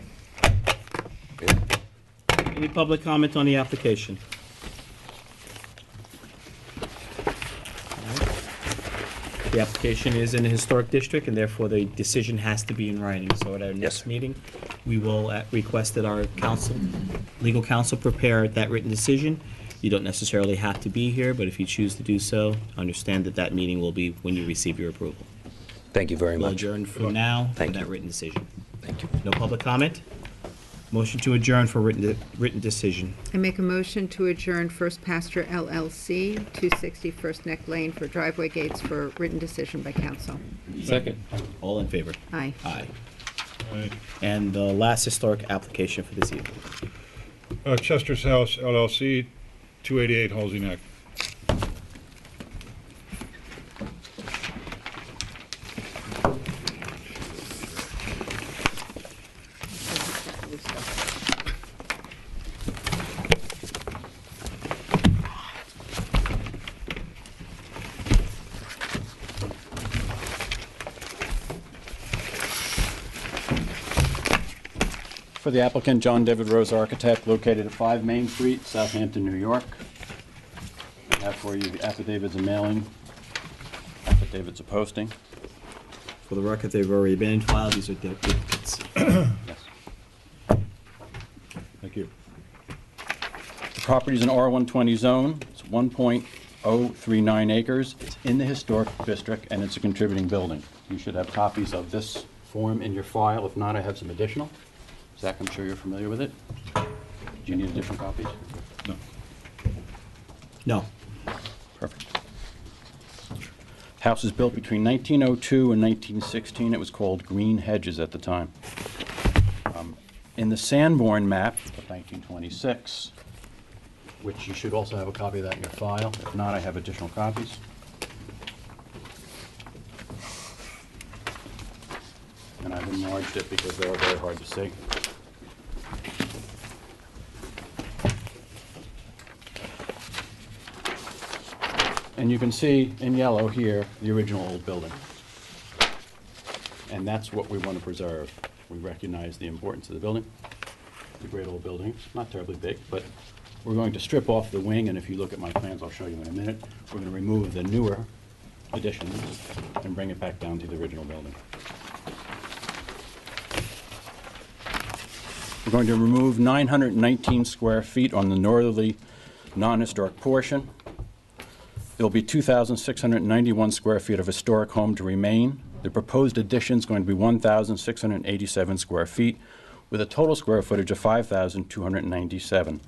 Speaker 1: Any public comment on the application? The application is in a historic district, and therefore the decision has to be in writing. So at our next meeting, we will request that our legal counsel prepare that written decision. You don't necessarily have to be here, but if you choose to do so, understand that that meeting will be when you receive your approval.
Speaker 17: Thank you very
Speaker 1: We'll
Speaker 17: much.
Speaker 1: adjourn for now for
Speaker 17: Thank
Speaker 1: that
Speaker 17: you.
Speaker 1: written decision.
Speaker 17: Thank you.
Speaker 1: No public comment? Motion to adjourn for written decision.
Speaker 3: I make a motion to adjourn First Pasture LLC, 260 First Neck Lane for driveway gates for written decision by council.
Speaker 4: Second.
Speaker 1: All in favor?
Speaker 3: Aye.
Speaker 1: Aye.
Speaker 2: Aye.
Speaker 1: And the last historic application for this evening.
Speaker 2: Chester's House LLC, 288 Halsey Neck.
Speaker 18: For the applicant, John David Rose Architect, located at 5 Main Street, Southampton, New York. I have for you the affidavits of mailing, affidavits of posting.
Speaker 1: For the record, they've already been filed. These are duplicates.
Speaker 18: Yes. Thank you. The property is an R120 zone. It's 1.039 acres. It's in the historic district, and it's a contributing building. You should have copies of this form in your file. If not, I have some additional. Zach, I'm sure you're familiar with it. Do you need additional copies?
Speaker 2: No.
Speaker 1: No.
Speaker 18: Perfect. House was built between 1902 and 1916. It was called Green Hedges at the time. In the Sanborn map of 1926, which you should also have a copy of that in your file. If not, I have additional copies. And I've enlarged it because they are very hard to see. And you can see in yellow here, the original old building. And that's what we want to preserve. We recognize the importance of the building. It's a great old building. It's not terribly big, but we're going to strip off the wing, and if you look at my plans, I'll show you in a minute, we're going to remove the newer additions and bring it back down to the original building. We're going to remove 919 square feet on the northerly non-historic portion. There'll be 2,691 square feet of historic home to remain. The proposed addition is going to be 1,687 square feet with a total square footage of 5,297.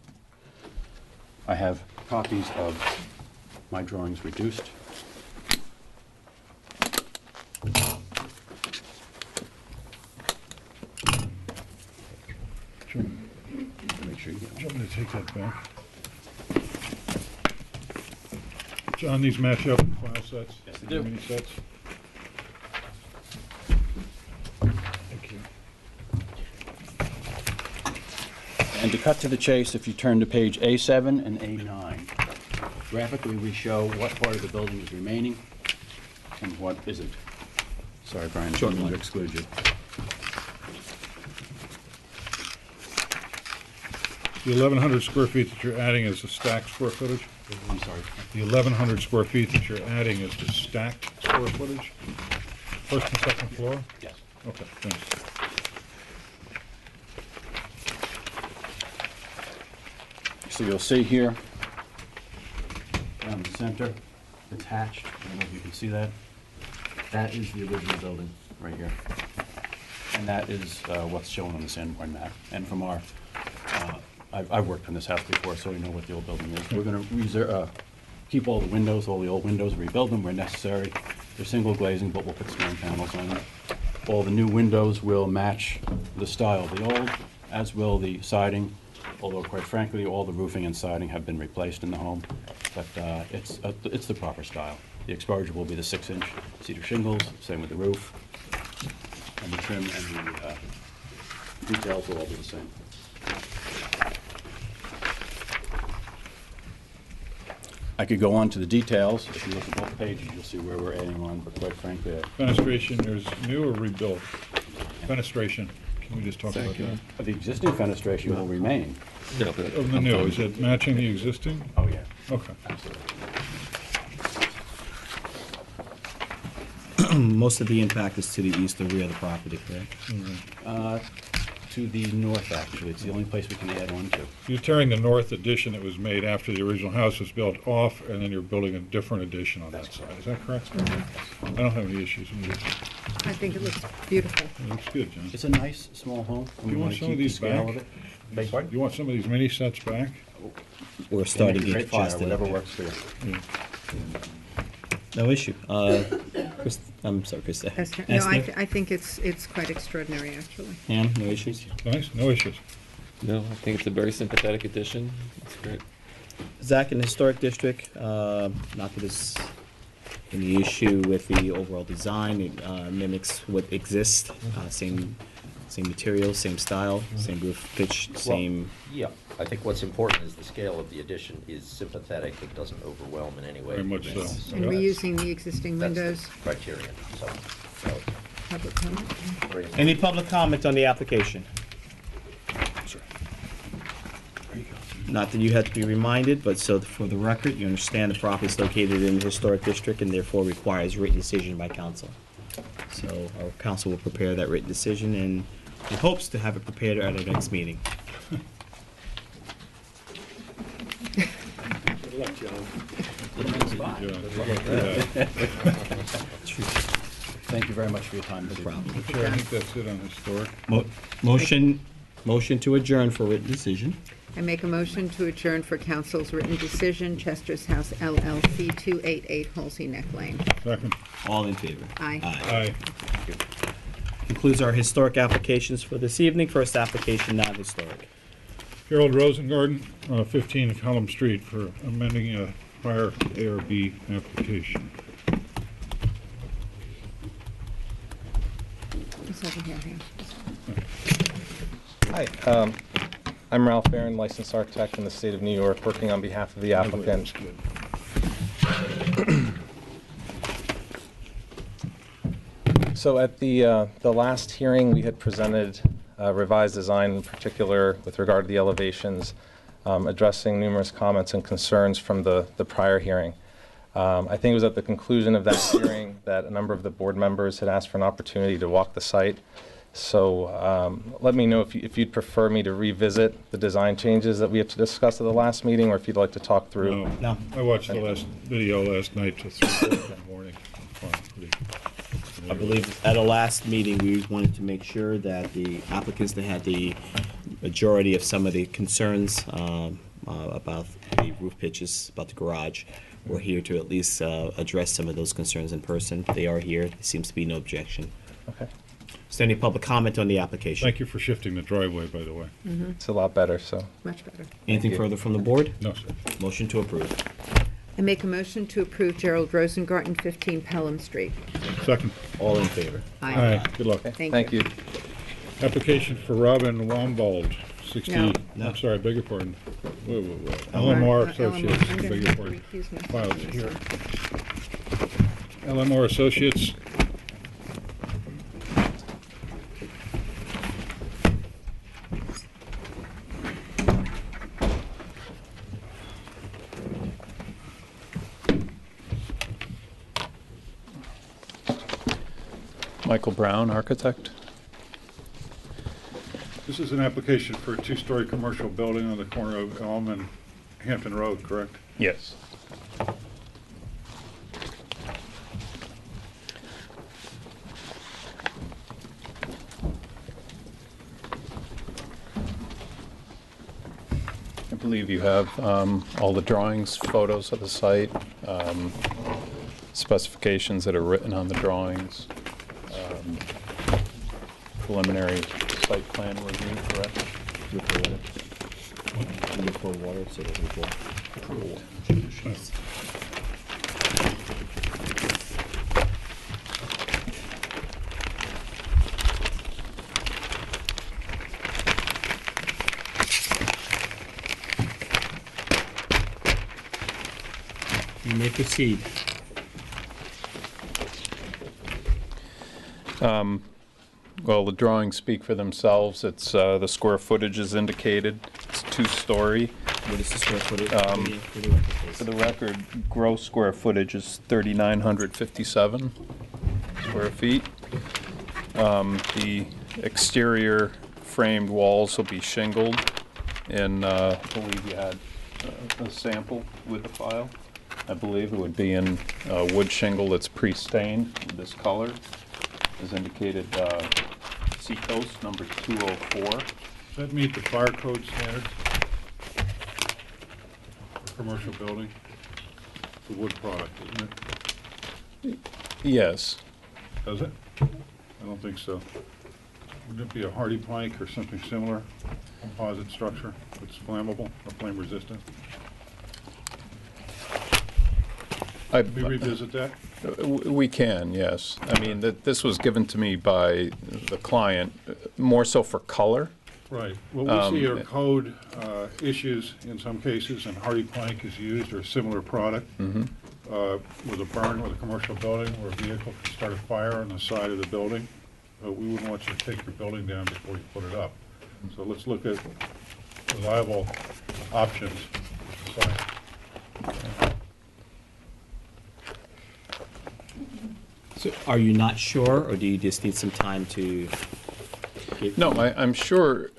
Speaker 18: I have copies of my drawings reduced. Make sure you get
Speaker 2: Do you want me to take that back? John, these match up in file sets?
Speaker 18: Yes, they do.
Speaker 2: Many sets? Thank you.
Speaker 18: And to cut to the chase, if you turn to page A7 and A9, graphically we show what part of the building is remaining and what isn't. Sorry, Brian, I didn't mean to exclude you.
Speaker 2: The 1,100 square feet that you're adding is the stack square footage? I'm sorry. The 1,100 square feet that you're adding is the stacked square footage? First and second floor?
Speaker 18: Yes.
Speaker 2: Okay, thanks.
Speaker 18: So you'll see here, down the center, attached, I don't know if you can see that. That is the original building, right here. And that is what's shown on the Sanborn map. And from our, I've worked on this house before, so we know what the old building is. We're gonna keep all the windows, all the old windows, rebuild them where necessary. They're single glazing, but we'll put stone panels on them. All the new windows will match the style of the old, as will the siding, although quite frankly, all the roofing and siding have been replaced in the home. But it's the proper style. The exposure will be the 6-inch cedar shingles, same with the roof. And the trim and the details will all be the same. I could go on to the details. If you look at both pages, you'll see where we're adding on, but quite frankly,
Speaker 2: Fenestration, there's new or rebuilt? Fenestration, can we just talk about that?
Speaker 18: the existing fenestration will remain.
Speaker 2: Of the new, is it matching the existing?
Speaker 18: Oh, yeah.
Speaker 2: Okay.
Speaker 1: Most of the impact is to the east or rear of the property, correct?
Speaker 18: To the north, actually. It's the only place we can add on to.
Speaker 2: You're tearing the north addition that was made after the original house was built off, and then you're building a different addition on that side. Is that correct? I don't have any issues with it.
Speaker 3: I think it looks beautiful.
Speaker 2: It looks good, John.
Speaker 18: It's a nice, small home.
Speaker 2: Do you want some of these back? You want some of these mini sets back?
Speaker 1: We're starting
Speaker 18: Great
Speaker 1: each
Speaker 18: fire,
Speaker 1: just in
Speaker 18: whatever
Speaker 1: it.
Speaker 18: works for you.
Speaker 1: No issue. I'm sorry, Krista.
Speaker 3: No, I think it's quite extraordinary, actually.
Speaker 1: Pam, no issues?
Speaker 2: Nice, no issues.
Speaker 4: No, I think it's a very sympathetic addition. It's great.
Speaker 1: Zach, in the Historic District, not that there's any issue with the overall design. It mimics what exists. Same materials, same style, same roof pitch, same.
Speaker 14: Yeah, I think what's important is the scale of the addition is sympathetic. It doesn't overwhelm in any way.
Speaker 2: Very much so.
Speaker 3: And we're using the existing
Speaker 14: That's the
Speaker 3: windows.
Speaker 14: criterion, so.
Speaker 3: Public comment?
Speaker 14: very important.
Speaker 1: Any public comment on the application? Not that you had to be reminded, but so for the record, you understand the property is located in the Historic District and therefore requires written decision by council. So our council will prepare that written decision and it hopes to have it prepared at our next meeting.
Speaker 11: Good luck, John.
Speaker 18: Thank you very much for your time. No
Speaker 1: problem.
Speaker 2: Chair, I think that's it on historic.
Speaker 1: Motion to adjourn for written decision.
Speaker 3: I make a motion to adjourn for council's written decision, Chester's House LLC, 288 Halsey Neck Lane.
Speaker 2: Second.
Speaker 1: All in favor?
Speaker 3: Aye.
Speaker 2: Aye.
Speaker 1: Concludes our historic applications for this evening. First application, non-historic.
Speaker 2: Harold Rosengarten, 15 Column Street, for amending a prior A or B application.
Speaker 3: It's over here,
Speaker 19: Hi, I'm Ralph Barron, licensed architect in the state of New York, working on behalf of the applicant. So at the last hearing, we had presented a revised design, in particular with regard to the elevations, addressing numerous comments and concerns from the prior hearing. I think it was at the conclusion of that hearing that a number of the board members had asked for an opportunity to walk the site. So let me know if you'd prefer me to revisit the design changes that we had to discuss at the last meeting, or if you'd like to talk through.
Speaker 1: No.
Speaker 2: I watched the last video last night till 3 o'clock in the morning.
Speaker 1: I believe at our last meeting, we wanted to make sure that the applicants that had the majority of some of the concerns about the roof pitches, about the garage, were here to at least address some of those concerns in person. They are here. There seems to be no objection.
Speaker 19: Okay.
Speaker 1: Is there any public comment on the application?
Speaker 2: Thank you for shifting the driveway, by the way.
Speaker 19: It's a lot better, so.
Speaker 3: Much better.
Speaker 1: Anything further from the board?
Speaker 2: No, sir.
Speaker 1: Motion to approve.
Speaker 3: I make a motion to approve Gerald Rosengarten, 15 Pelham Street.
Speaker 2: Second.
Speaker 1: All in favor?
Speaker 3: Aye.
Speaker 2: Good luck.
Speaker 3: Thank you.
Speaker 2: Application for Robin Wambald, 60,
Speaker 3: No.
Speaker 2: I'm sorry, beg your pardon. Whoa.
Speaker 3: LMR,
Speaker 2: LMR Associates,
Speaker 3: I'm gonna
Speaker 2: beg your
Speaker 3: have to
Speaker 2: pardon.
Speaker 3: recuse myself
Speaker 2: Files
Speaker 3: from this
Speaker 2: here.
Speaker 3: one.
Speaker 2: LMR Associates.
Speaker 13: Michael Brown, architect.
Speaker 2: This is an application for a two-story commercial building on the corner of Elm and Hampton Road, correct?
Speaker 13: Yes. I believe you have all the drawings, photos of the site, specifications that are written on the drawings, preliminary site plan review, correct?
Speaker 1: You may proceed.
Speaker 13: Well, the drawings speak for themselves. It's the square footage is indicated. It's two-story.
Speaker 1: What is the square footage?
Speaker 13: For the record, gross square footage is 3,957 square feet. The exterior framed walls will be shingled, and I believe you had a sample with the file. I believe it would be in wood shingle that's pre-stained with this color, as indicated. Seacoast number 204.
Speaker 2: Does that meet the fire code standards for commercial building? It's a wood product, isn't it?
Speaker 13: Yes.
Speaker 2: Does it? I don't think so. Would it be a hardy plank or something similar, composite structure that's flammable or flame resistant? Can we revisit that?
Speaker 13: We can, yes. I mean, this was given to me by the client, more so for color.
Speaker 2: Right. Well, we see our code issues in some cases, and hardy plank is used or a similar product with a burn with a commercial building where a vehicle can start a fire on the side of the building. But we wouldn't want you to take your building down before you put it up. So let's look at reliable options for society.
Speaker 1: So are you not sure, or do you just need some time to get?
Speaker 13: No, I'm sure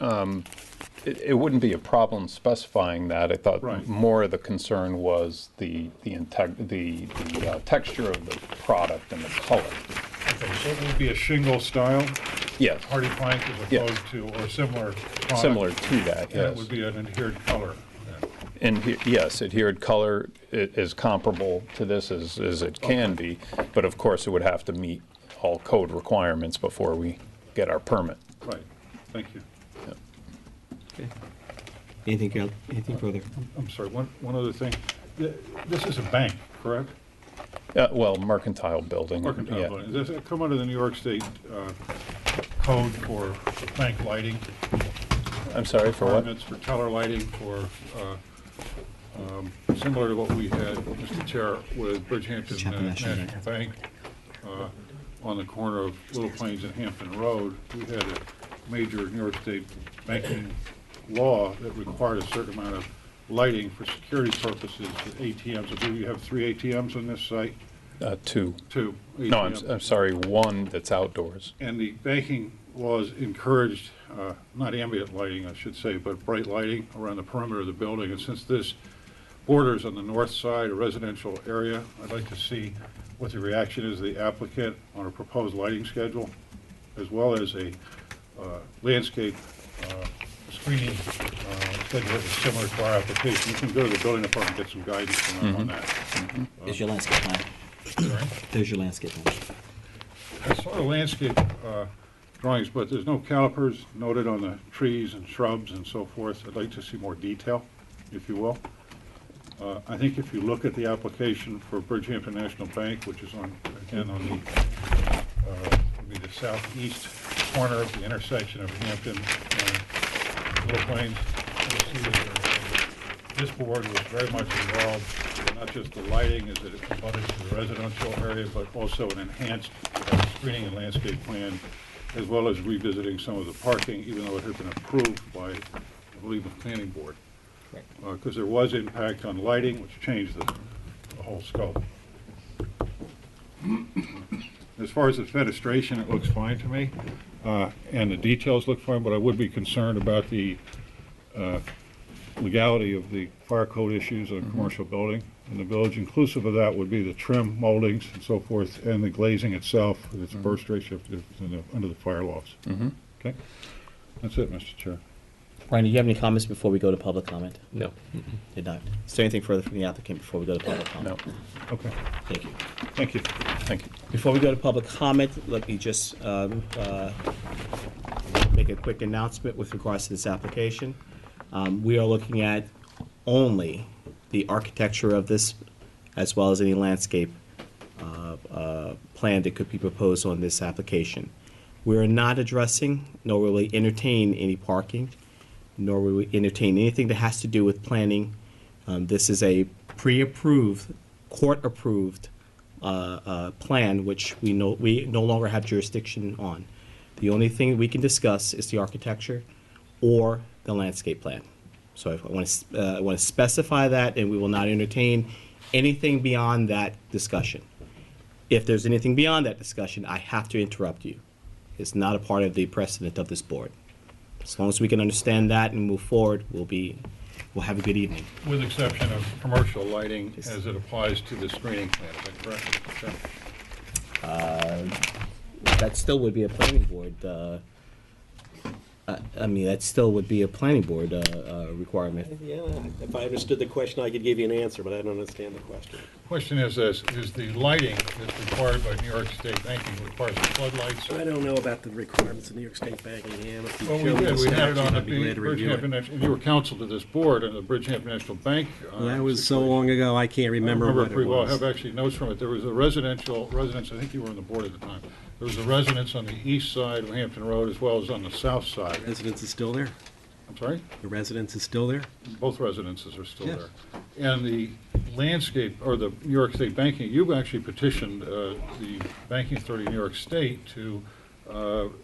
Speaker 13: it wouldn't be a problem specifying that. I thought more of the concern was the texture of the product and the color.
Speaker 2: Okay, so it would be a shingle style?
Speaker 13: Yes.
Speaker 2: Hardy plank as opposed to, or similar product?
Speaker 13: Similar to that, yes.
Speaker 2: And it would be an adhered color?
Speaker 13: And yes, adhered color is comparable to this as it can be, but of course it would have to meet all code requirements before we get our permit.
Speaker 2: Right. Thank you.
Speaker 13: Yep.
Speaker 1: Okay. Anything further?
Speaker 2: I'm sorry, one other thing. This is a bank, correct?
Speaker 13: Well, mercantile building.
Speaker 2: Mercantile
Speaker 13: yeah.
Speaker 2: building. Does it come under the New York State code for bank lighting?
Speaker 13: I'm sorry, for what?
Speaker 2: Requirements for teller lighting for similar to what we had, Mr. Chair, with Bridgehampton National Bank on the corner of Little Plains and Hampton Road. We had a major New York State banking law that required a certain amount of lighting for security purposes with ATMs. I believe you have 3 ATMs on this site?
Speaker 13: 2.
Speaker 2: 2 ATMs.
Speaker 13: No, I'm sorry, 1 that's outdoors.
Speaker 2: And the banking laws encouraged, not ambient lighting, I should say, but bright lighting around the perimeter of the building. And since this borders on the north side, a residential area, I'd like to see what the reaction is of the applicant on a proposed lighting schedule, as well as a landscape screening schedule that is similar to our application. You can go to the building department and get some guidance from them on that.
Speaker 1: There's your landscape plan.
Speaker 2: Sorry?
Speaker 1: There's your landscape plan.
Speaker 2: I saw the landscape drawings, but there's no calipers noted on the trees and shrubs and so forth. I'd like to see more detail, if you will. I think if you look at the application for Bridgehampton National Bank, which is on, again, on the, would be the southeast corner of the intersection of Hampton and Little Plains, you'll see that this board was very much involved, not just the lighting as it abutted to the residential area, but also an enhanced screening and landscape plan, as well as revisiting some of the parking, even though it had been approved by, I believe, the planning board. Because there was impact on lighting, which changed the whole scope. As far as the fenestration, it looks fine to me, and the details look fine, but I would be concerned about the legality of the fire code issues on a commercial building in the village. Inclusive of that would be the trim, moldings, and so forth, and the glazing itself, its burst ratio under the fire laws. Okay? That's it, Mr. Chair.
Speaker 1: Ryan, do you have any comments before we go to public comment?
Speaker 4: No.
Speaker 1: Did not. Is there anything further from the applicant before we go to public comment?
Speaker 2: No. Okay.
Speaker 1: Thank you.
Speaker 2: Thank you.
Speaker 1: Thank you. Before we go to public comment, let me just make a quick announcement with regards to this application. We are looking at only the architecture of this, as well as any landscape plan that could be proposed on this application. We are not addressing, nor will we entertain any parking, nor will we entertain anything that has to do with planning. This is a pre-approved, court-approved plan, which we no longer have jurisdiction on. The only thing we can discuss is the architecture or the landscape plan. So I want to specify that, and we will not entertain anything beyond that discussion. If there's anything beyond that discussion, I have to interrupt you. It's not a part of the precedent of this board. As long as we can understand that and move forward, we'll have a good evening.
Speaker 2: With exception of commercial lighting as it applies to the screening plan, is that correct? Okay.
Speaker 1: That still would be a planning board. I mean, that still would be a planning board requirement.
Speaker 11: Yeah, if I understood the question, I could give you an answer, but I don't understand the question.
Speaker 2: Question is this, is the lighting that's required by New York State banking requires floodlights?
Speaker 11: I don't know about the requirements of New York State banking, and if you
Speaker 2: Well,
Speaker 11: show
Speaker 2: we
Speaker 11: me
Speaker 2: did,
Speaker 11: the
Speaker 2: we had it
Speaker 11: statute,
Speaker 2: on
Speaker 11: I'd be glad to review it.
Speaker 2: and you were counsel to this board and the Bridgehampton National Bank.
Speaker 11: That was so long ago, I can't remember what it
Speaker 2: pretty well. I
Speaker 11: was.
Speaker 2: have actually notes from it. There was a residence, I think you were on the board at the time. There was a residence on the east side of Hampton Road as well as on the south side.
Speaker 11: The residence is still there?
Speaker 2: I'm sorry?
Speaker 11: The residence is still there?
Speaker 2: Both residences are still
Speaker 11: Yes.
Speaker 2: there. And the landscape, or the New York State banking, you've actually petitioned the Banking Authority of New York State to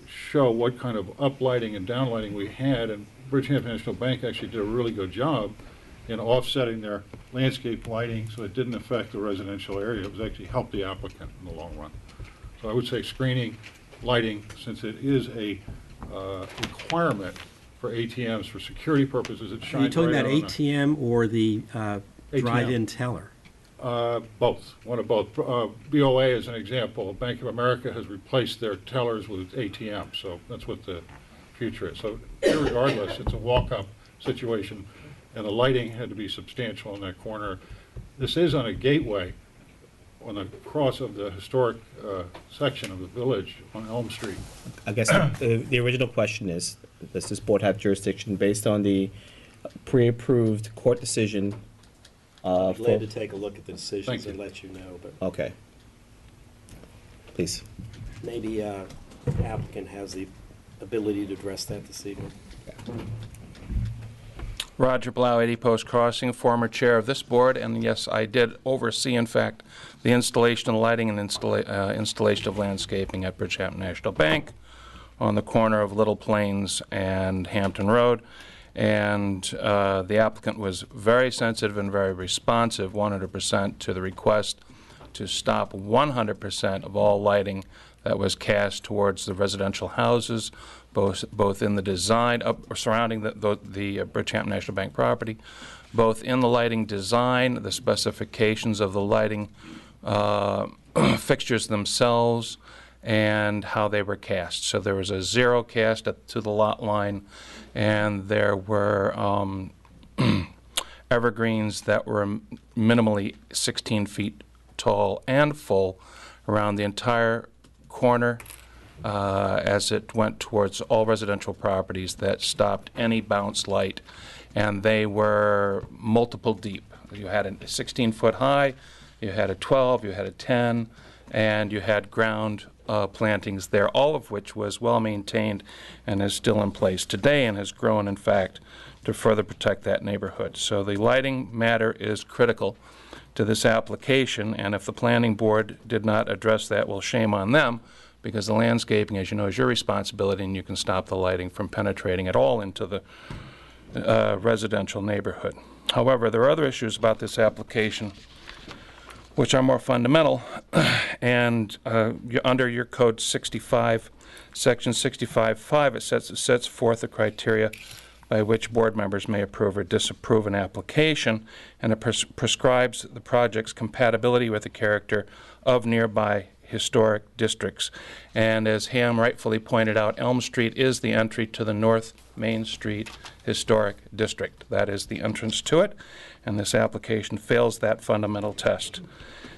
Speaker 2: show what kind of uplighting and downlighting we had, and Bridgehampton National Bank actually did a really good job in offsetting their landscape lighting so it didn't affect the residential area. It was actually helped the applicant in the long run. So I would say screening, lighting, since it is a requirement for ATMs for security purposes, it shines
Speaker 11: Are you talking
Speaker 2: right
Speaker 11: about
Speaker 2: on
Speaker 11: ATM or the
Speaker 2: ATM.
Speaker 11: drive-in teller?
Speaker 2: Both, one of both. BOA is an example. Bank of America has replaced their tellers with ATM, so that's what the future is. So irregardless, it's a walk-up situation, and the lighting had to be substantial in that corner. This is on a gateway on the cross of the historic section of the village on Elm Street.
Speaker 1: I guess the original question is, does this board have jurisdiction based on the pre-approved court decision?
Speaker 11: I'm glad to take a look at the decisions and let you know, but
Speaker 1: Okay. Please.
Speaker 11: maybe applicant has the ability to address that this evening.
Speaker 16: Roger Blau, 80 Post Crossing, former chair of this board, and yes, I did oversee, in fact, the installation of lighting and installation of landscaping at Bridgehampton National Bank on the corner of Little Plains and Hampton Road. And the applicant was very sensitive and very responsive, 100%, to the request to stop 100% of all lighting that was cast towards the residential houses, both in the design surrounding the Bridgehampton National Bank property, both in the lighting design, the specifications of the lighting fixtures themselves, and how they were cast. So there was a zero cast to the lot line, and there were evergreens that were minimally 16 feet tall and full around the entire corner as it went towards all residential properties that stopped any bounce light, and they were multiple deep. You had a 16-foot high, you had a 12, you had a 10, and you had ground plantings there, all of which was well maintained and is still in place today and has grown, in fact, to further protect that neighborhood. So the lighting matter is critical to this application, and if the planning board did not address that, well, shame on them, because the landscaping, as you know, is your responsibility, and you can stop the lighting from penetrating at all into the residential neighborhood. However, there are other issues about this application which are more fundamental, and under your code 65, section 65.5, it sets forth the criteria by which board members may approve or disapprove an application, and it prescribes the project's compatibility with the character of nearby historic districts. And as Ham rightfully pointed out, Elm Street is the entry to the North Main Street Historic District. That is the entrance to it, and this application fails that fundamental test.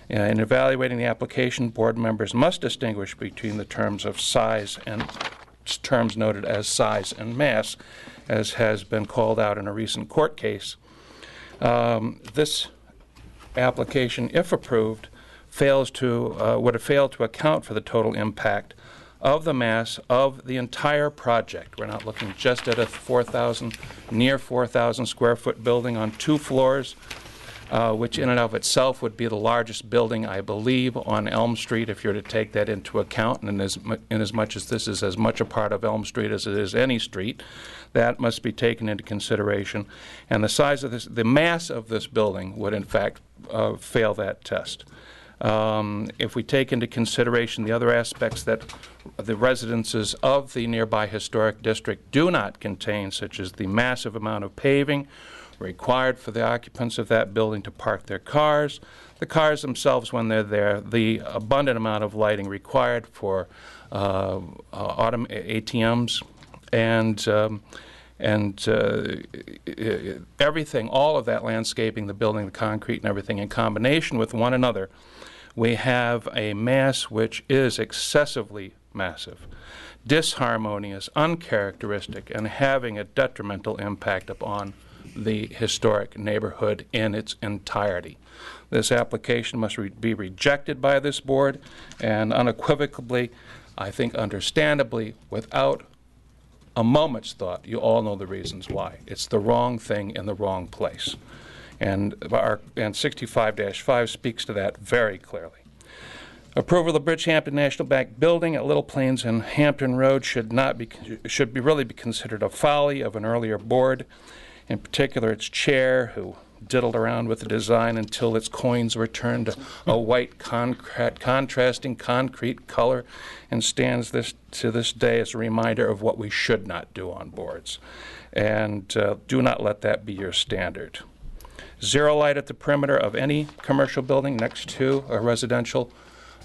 Speaker 16: In evaluating the application, board members must distinguish between the terms of size and terms noted as size and mass, as has been called out in a recent court case. This application, if approved, would have failed to account for the total impact of the mass of the entire project. We're not looking just at a near 4,000 square foot building on 2 floors, which in and of itself would be the largest building, I believe, on Elm Street if you're to take that into account. And in as much as this is as much a part of Elm Street as it is any street, that must be taken into consideration. And the size of the mass of this building would in fact fail that test. If we take into consideration the other aspects that the residences of the nearby historic district do not contain, such as the massive amount of paving required for the occupants of that building to park their cars, the cars themselves when they're there, the abundant amount of lighting required for ATMs, and everything, all of that landscaping, the building, the concrete, and everything in combination with one another, we have a mass which is excessively massive, disharmonious, uncharacteristic, and having a detrimental impact upon the historic neighborhood in its entirety. This application must be rejected by this board, and unequivocally, I think understandably, without a moment's thought, you all know the reasons why. It's the wrong thing in the wrong place. And 65-5 speaks to that very clearly. Approval of the Bridgehampton National Bank building at Little Plains and Hampton Road should really be considered a folly of an earlier board. In particular, its chair, who diddled around with the design until its coins were turned to a white contrasting concrete color, and stands to this day as a reminder of what we should not do on boards. And do not let that be your standard. Zero light at the perimeter of any commercial building next to a residential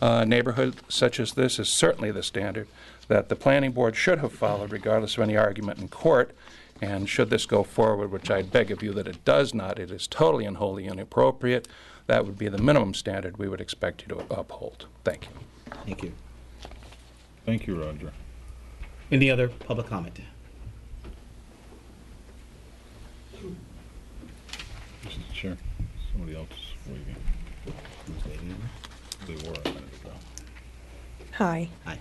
Speaker 16: neighborhood such as this is certainly the standard that the planning board should have followed regardless of any argument in court. And should this go forward, which I beg of you that it does not, it is totally and wholly inappropriate, that would be the minimum standard we would expect you to uphold. Thank you.
Speaker 1: Thank you.
Speaker 2: Thank you, Roger.
Speaker 1: Any other public comment?
Speaker 2: Mr. Chair, somebody else is waiting.
Speaker 1: Who's waiting?
Speaker 2: They were a minute ago.
Speaker 20: Hi.
Speaker 1: Hi.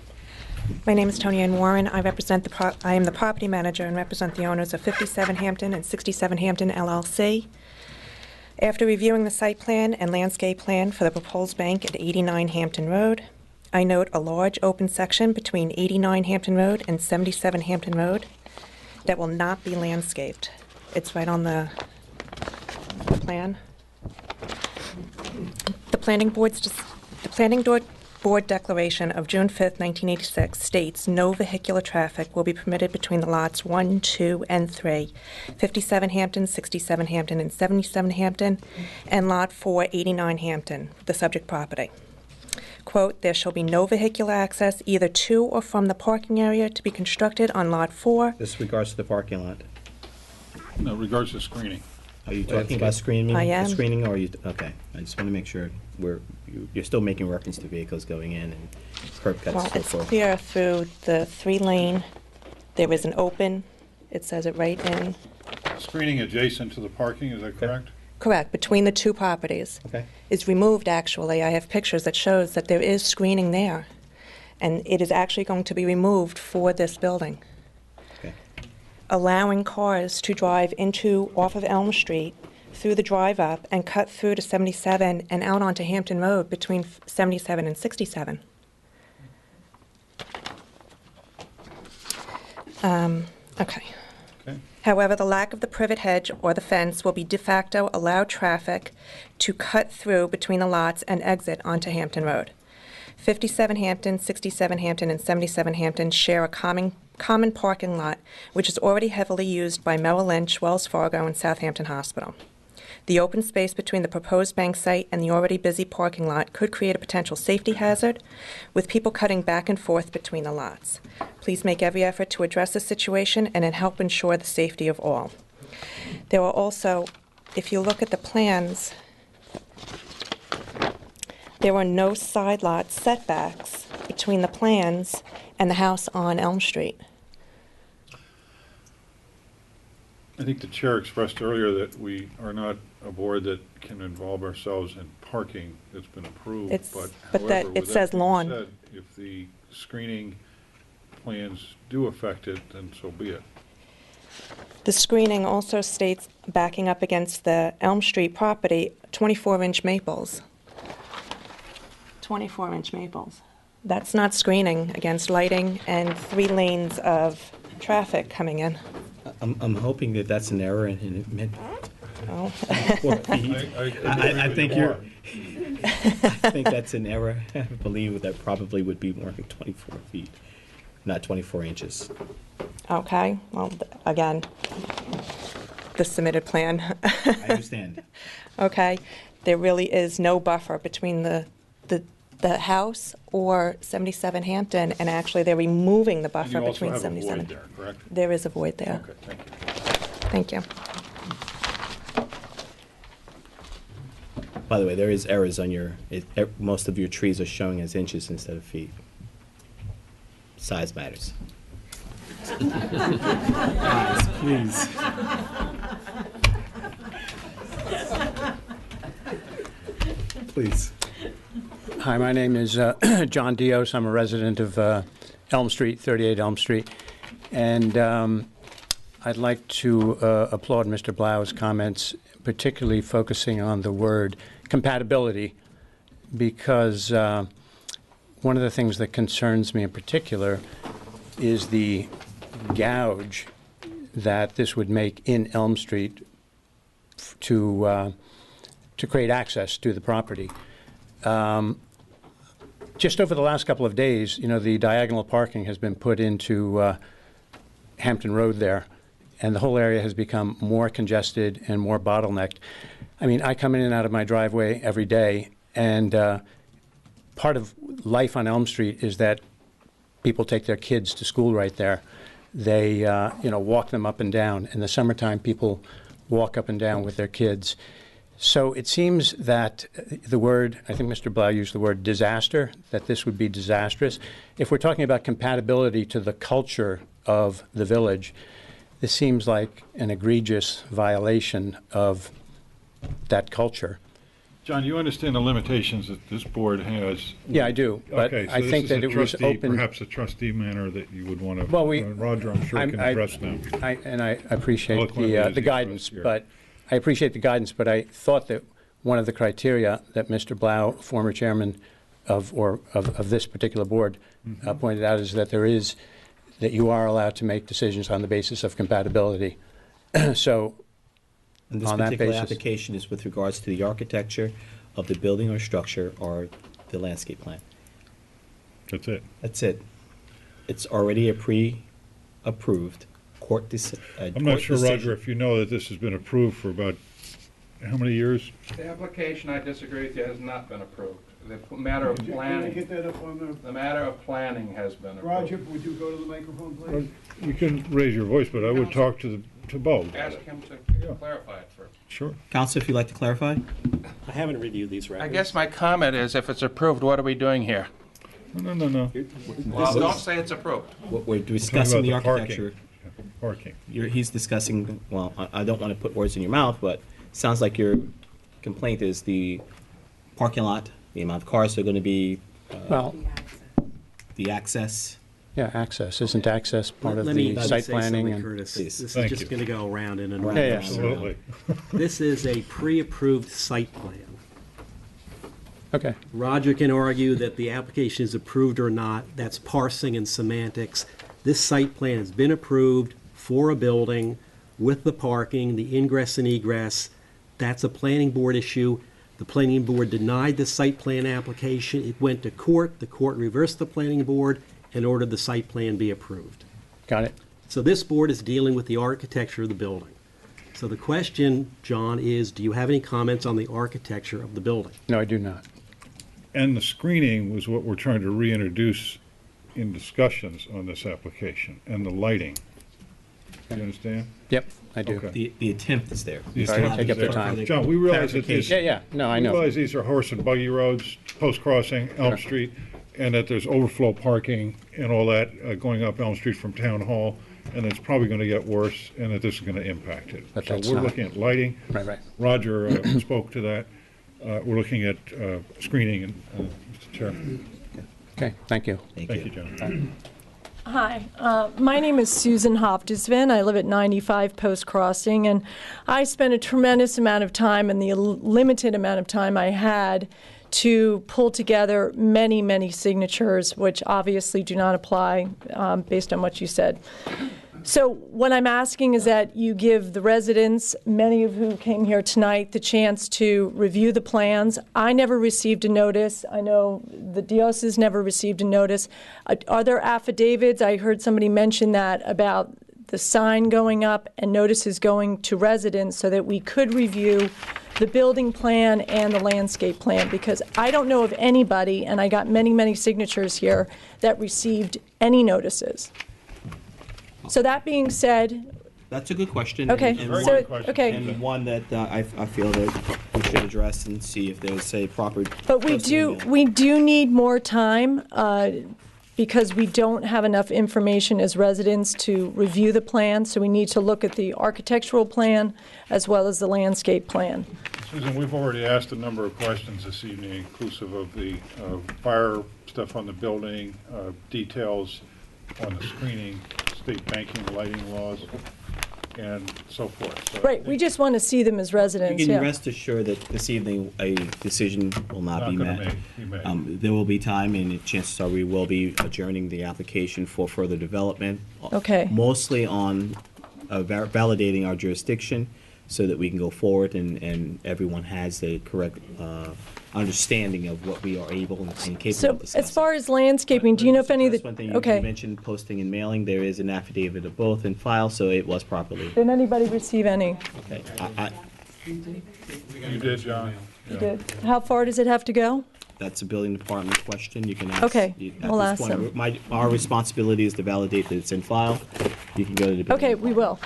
Speaker 20: My name is Tony Ann Warren. I am the property manager and represent the owners of 57 Hampton and 67 Hampton LLC. After reviewing the site plan and landscape plan for the proposed bank at 89 Hampton Road, I note a large open section between 89 Hampton Road and 77 Hampton Road that will not be landscaped. It's right on the plan. The planning board declaration of June 5th, 1986 states no vehicular traffic will be permitted between the lots 1, 2, and 3, 57 Hampton, 67 Hampton, and 77 Hampton, and lot 4, 89 Hampton, the subject property. Quote, there shall be no vehicular access either to or from the parking area to be constructed on lot 4.
Speaker 1: This regards to the parking lot.
Speaker 2: No, regards to screening.
Speaker 1: Are you talking about screening?
Speaker 20: I am.
Speaker 1: Screening, or are you, okay. I just want to make sure you're still making reference to vehicles going in and curb cuts.
Speaker 20: Well,
Speaker 1: so
Speaker 20: it's
Speaker 1: forth.
Speaker 20: clear through the 3-lane. There is an open, it says it right in.
Speaker 2: Screening adjacent to the parking, is that correct?
Speaker 20: Correct, between the two properties.
Speaker 1: Okay.
Speaker 20: Is removed, actually. I have pictures that shows that there is screening there. And it is actually going to be removed for this building.
Speaker 1: Okay.
Speaker 20: Allowing cars to drive off of Elm Street, through the drive up, and cut through to 77 and out onto Hampton Road between 77 and 67. Okay.
Speaker 2: Okay.
Speaker 20: However, the lack of the privet hedge or the fence will be de facto allow traffic to cut through between the lots and exit onto Hampton Road. 57 Hampton, 67 Hampton, and 77 Hampton share a common parking lot, which is already heavily used by Merrill Lynch, Wells Fargo, and Southampton Hospital. The open space between the proposed bank site and the already busy parking lot could create a potential safety hazard, with people cutting back and forth between the lots. Please make every effort to address the situation and help ensure the safety of all. There are also, if you look at the plans, there are no side lot setbacks between the plans and the house on Elm Street.
Speaker 2: I think the chair expressed earlier that we are not a board that can involve ourselves in parking that's been approved. But
Speaker 20: that
Speaker 2: however,
Speaker 20: it
Speaker 2: with
Speaker 20: says
Speaker 2: being
Speaker 20: lawn.
Speaker 2: said, if the screening plans do affect it, then so be it.
Speaker 20: The screening also states, backing up against the Elm Street property, 24-inch maples. 24-inch maples. That's not screening against lighting and 3 lanes of traffic coming in.
Speaker 1: I'm hoping that that's an error and it meant
Speaker 20: Oh.
Speaker 1: 4 feet. I think you're. I think that's an error. I believe that probably would be more like 24 feet, not 24 inches.
Speaker 20: Okay, well, again, the submitted plan.
Speaker 1: I understand.
Speaker 20: Okay, there really is no buffer between the house or 77 Hampton, and actually they're removing the buffer
Speaker 2: And you also
Speaker 20: between
Speaker 2: have a
Speaker 20: 77.
Speaker 2: void there, correct?
Speaker 20: There is a void there.
Speaker 2: Okay, thank you.
Speaker 20: Thank you.
Speaker 1: By the way, there is errors on your. Most of your trees are showing as inches instead of feet. Size matters. Guys, please. Please.
Speaker 21: Hi, my name is John Dios. I'm a resident of Elm Street, 38 Elm Street. And I'd like to applaud Mr. Blau's comments, particularly focusing on the word compatibility, because one of the things that concerns me in particular is the gouge that this would make in Elm Street to create access to the property. Just over the last couple of days, you know, the diagonal parking has been put into Hampton Road there, and the whole area has become more congested and more bottlenecked. I mean, I come in and out of my driveway every day, and part of life on Elm Street is that people take their kids to school right there. They, you know, walk them up and down. In the summertime, people walk up and down with their kids. So it seems that the word, I think Mr. Blau used the word disaster, that this would be disastrous. If we're talking about compatibility to the culture of the village, this seems like an egregious violation of that culture.
Speaker 2: John, you understand the limitations that this board has?
Speaker 21: Yeah, I do, but
Speaker 2: Okay, so
Speaker 21: I
Speaker 2: this
Speaker 21: think
Speaker 2: is
Speaker 21: that
Speaker 2: a
Speaker 21: it was
Speaker 2: trustee-
Speaker 21: open.
Speaker 2: Perhaps a trustee manner that you would want to,
Speaker 21: Well,
Speaker 2: Roger, I'm sure can address them.
Speaker 21: I appreciate
Speaker 2: Eloquently as
Speaker 21: the
Speaker 2: he
Speaker 21: guidance,
Speaker 2: expressed, yeah.
Speaker 21: but I appreciate the guidance, but I thought that one of the criteria that Mr. Blau, former chairman of this particular board, pointed out is that that you are allowed to make decisions on the basis of compatibility. So,
Speaker 1: And this
Speaker 21: on that
Speaker 1: particular
Speaker 21: basis,
Speaker 1: application is with regards to the architecture of the building or structure or the landscape plan.
Speaker 2: That's it.
Speaker 1: That's it. It's already a pre-approved court decision.
Speaker 2: I'm not sure, Roger, if you know that this has been approved for about, how many years?
Speaker 16: The application, I disagree with you, has not been approved. The matter of planning.
Speaker 22: Get that up on
Speaker 16: The matter of planning has been approved.
Speaker 22: Roger, would you go to the microphone, please?
Speaker 2: You can raise your voice, but I would talk to both.
Speaker 16: Ask him to clarify it first.
Speaker 2: Sure.
Speaker 1: Counsel, if you'd like to clarify?
Speaker 11: I haven't reviewed these records.
Speaker 16: I guess my comment is, if it's approved, what are we doing here?
Speaker 2: No.
Speaker 16: Well, don't say it's approved.
Speaker 1: We're discussing the
Speaker 2: about the
Speaker 1: architecture.
Speaker 2: Parking.
Speaker 1: He's discussing, well, I don't want to put words in your mouth, but sounds like your complaint is the parking lot, the amount of cars that are going to be,
Speaker 21: well,
Speaker 1: the access.
Speaker 21: yeah, access. Isn't access part of
Speaker 11: Let me
Speaker 21: the
Speaker 11: say
Speaker 21: site
Speaker 11: something,
Speaker 21: planning? And
Speaker 11: Curtis.
Speaker 1: Please.
Speaker 11: This
Speaker 2: Thank
Speaker 11: is just
Speaker 2: you.
Speaker 11: going to go around and around.
Speaker 21: Yeah, yeah.
Speaker 11: and around.
Speaker 2: Absolutely.
Speaker 11: This is a pre-approved site plan.
Speaker 21: Okay.
Speaker 11: Roger can argue that the application is approved or not. That's parsing and semantics. This site plan has been approved for a building with the parking, the ingress and egress. That's a planning board issue. The planning board denied the site plan application. It went to court. The court reversed the planning board and ordered the site plan be approved.
Speaker 21: Got it.
Speaker 11: So this board is dealing with the architecture of the building. So the question, John, is do you have any comments on the architecture of the building?
Speaker 21: No, I do not.
Speaker 2: And the screening was what we're trying to reintroduce in discussions on this application, and the lighting. You understand?
Speaker 21: Yep, I do.
Speaker 2: Okay.
Speaker 1: The attempt is there.
Speaker 2: The
Speaker 21: Sorry to
Speaker 2: attempt
Speaker 21: take up
Speaker 2: is
Speaker 21: your
Speaker 2: there.
Speaker 21: time.
Speaker 2: John, we realize that these.
Speaker 21: Yeah, no, I know.
Speaker 2: We realize these are horse and buggy roads, post-crossing Elm Street, and that there's overflow parking and all that going up Elm Street from Town Hall, and it's probably going to get worse, and that this is going to impact it.
Speaker 21: But
Speaker 2: So
Speaker 21: that's
Speaker 2: we're
Speaker 21: not-
Speaker 2: looking at lighting.
Speaker 21: Right.
Speaker 2: Roger spoke to that. We're looking at screening, and Mr. Chair.
Speaker 21: Okay, thank you.
Speaker 2: Thank you, John.
Speaker 5: Hi, my name is Susan Hofdesvin. I live at 95 Post Crossing, and I spent a tremendous amount of time, and the limited amount of time I had, to pull together many, many signatures, which obviously do not apply based on what you said. So what I'm asking is that you give the residents, many of who came here tonight, the chance to review the plans. I never received a notice. I know the Dioses never received a notice. Are there affidavits? I heard somebody mention that about the sign going up and notices going to residents so that we could review the building plan and the landscape plan, because I don't know of anybody, and I got many, many signatures here, that received any notices. So that being said,
Speaker 1: That's a good question.
Speaker 5: Okay,
Speaker 1: and
Speaker 5: so-
Speaker 1: one-
Speaker 5: okay.
Speaker 1: And one that I feel that we should address and see if there's a proper.
Speaker 5: but we do need more time because we don't have enough information as residents to review the plan. So we need to look at the architectural plan as well as the landscape plan.
Speaker 2: Susan, we've already asked a number of questions this evening, inclusive of the fire stuff on the building, details on the screening, state banking, lighting laws, and so forth. So
Speaker 5: Right, we just want to see them as residents,
Speaker 1: You can
Speaker 5: yeah.
Speaker 1: rest assured that this evening a decision will not be
Speaker 2: gonna
Speaker 1: met.
Speaker 2: be made.
Speaker 1: There will be time, and chances are we will be adjourning the application for further development.
Speaker 5: Okay.
Speaker 1: Mostly on validating our jurisdiction so that we can go forward and everyone has the correct understanding of what we are able and capable
Speaker 5: So
Speaker 1: of discussing.
Speaker 5: as far as landscaping, do you know if any of
Speaker 1: That's one thing
Speaker 5: the,
Speaker 1: you
Speaker 5: okay.
Speaker 1: mentioned, posting and mailing. There is an affidavit of both in file, so it was properly.
Speaker 5: Did anybody receive any?
Speaker 1: Okay.
Speaker 2: You did, John.
Speaker 5: You did. How far does it have to go?
Speaker 1: That's a building department question. You can ask.
Speaker 5: Okay,
Speaker 1: At
Speaker 5: I'll
Speaker 1: this
Speaker 5: ask
Speaker 1: point,
Speaker 5: them.
Speaker 1: Our responsibility is to validate that it's in file. You can go to the. building
Speaker 5: Okay, we will.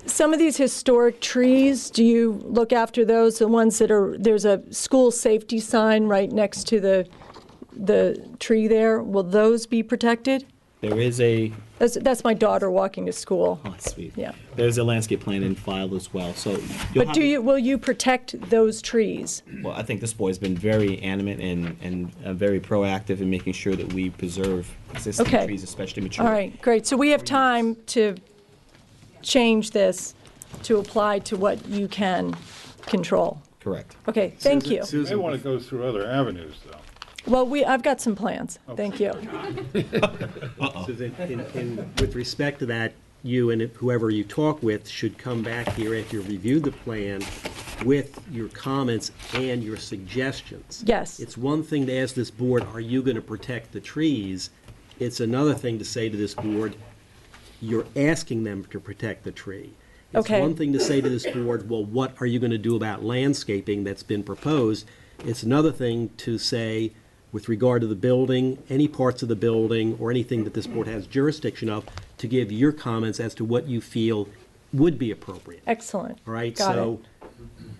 Speaker 5: Some of these historic trees, do you look after those, the ones that are, there's a school safety sign right next to the tree there? Will those be protected?
Speaker 1: There is a.
Speaker 5: That's my daughter walking to school.
Speaker 1: Oh, sweet.
Speaker 5: Yeah.
Speaker 1: There's a landscape plan in file as well. So. you'll
Speaker 5: But
Speaker 1: have-
Speaker 5: will you protect those trees?
Speaker 1: Well, I think this board's been very animate and very proactive in making sure that we preserve existing
Speaker 5: Okay.
Speaker 1: trees, especially mature.
Speaker 5: All right, great. So we have time to change this to apply to what you can control.
Speaker 1: Correct.
Speaker 5: Okay, thank you.
Speaker 2: You may want to go through other avenues, though.
Speaker 5: Well, I've got some plans. Thank you.
Speaker 11: And with respect to that, you and whoever you talk with should come back here after you review the plan with your comments and your suggestions.
Speaker 5: Yes.
Speaker 11: It's one thing to ask this board, are you going to protect the trees? It's another thing to say to this board, you're asking them to protect the tree. It's
Speaker 5: Okay.
Speaker 11: one thing to say to this board, well, what are you going to do about landscaping that's been proposed? It's another thing to say, with regard to the building, any parts of the building, or anything that this board has jurisdiction of, to give your comments as to what you feel would be appropriate.
Speaker 5: Excellent.
Speaker 11: All right,
Speaker 5: Got
Speaker 11: so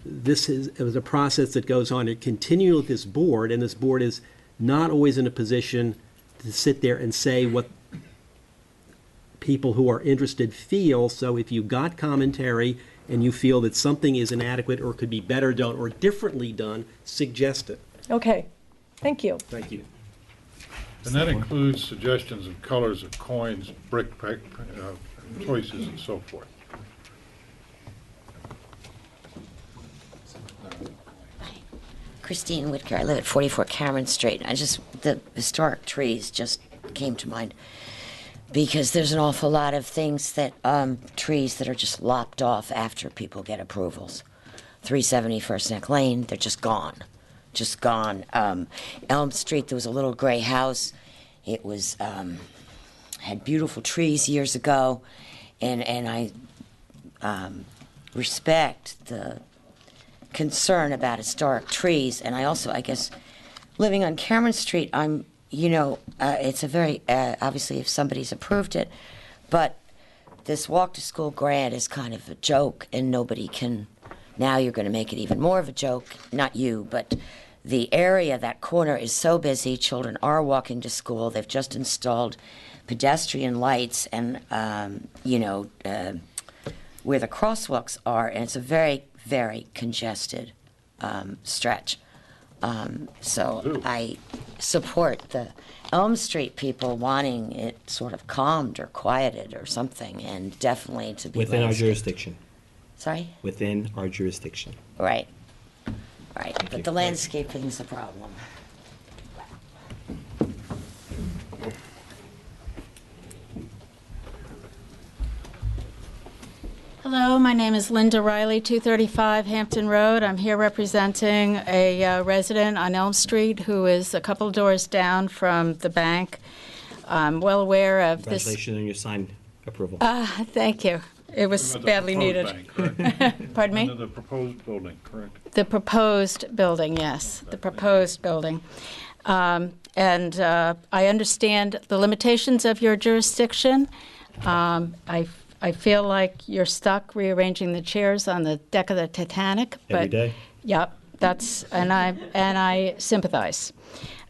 Speaker 11: it was a process that goes on. It continues with this board, and this board is not always in a position to sit there and say what people who are interested feel. So if you got commentary and you feel that something is inadequate or could be better done or differently done, suggest it.
Speaker 5: Okay, thank you.
Speaker 11: Thank you.
Speaker 2: And that includes suggestions of colors of coins, brick choices, and so forth.
Speaker 6: Christine Whitker, I live at 44 Cameron Street. The historic trees just came to mind. because there's an awful lot of things that, trees that are just lopped off after people get approvals. 370 First Neck Lane, they're just gone. Just gone. Elm Street, there was a little gray house. It was, had beautiful trees years ago, and I respect the concern about historic trees, and I also, I guess, living on Cameron Street, I'm, it's a very, obviously if somebody's approved it, but this walk to school grant is kind of a joke, and nobody can, now you're going to make it even more of a joke, not you, but the area, that corner is so busy, children are walking to school, they've just installed pedestrian lights and, where the crosswalks are, and it's a very, very congested stretch. So I support the Elm Street people wanting it sort of calmed or quieted or something, and definitely to be
Speaker 1: Within our
Speaker 6: landscaped.
Speaker 1: jurisdiction.
Speaker 6: Sorry?
Speaker 1: Within our jurisdiction.
Speaker 6: Right. Right, but the landscaping's a problem.
Speaker 10: Hello, my name is Linda Riley, 235 Hampton Road. I'm here representing a resident on Elm Street who is a couple doors down from the bank. I'm well aware of this.
Speaker 1: Congratulations on your sign approval.
Speaker 10: Thank you. It was badly needed. Pardon me?
Speaker 2: The proposed building, correct?
Speaker 10: The proposed building, yes, the proposed building. I understand the limitations of your jurisdiction. I feel like you're stuck rearranging the chairs on the deck of the Titanic.
Speaker 1: Every day.
Speaker 10: Yep, and I sympathize.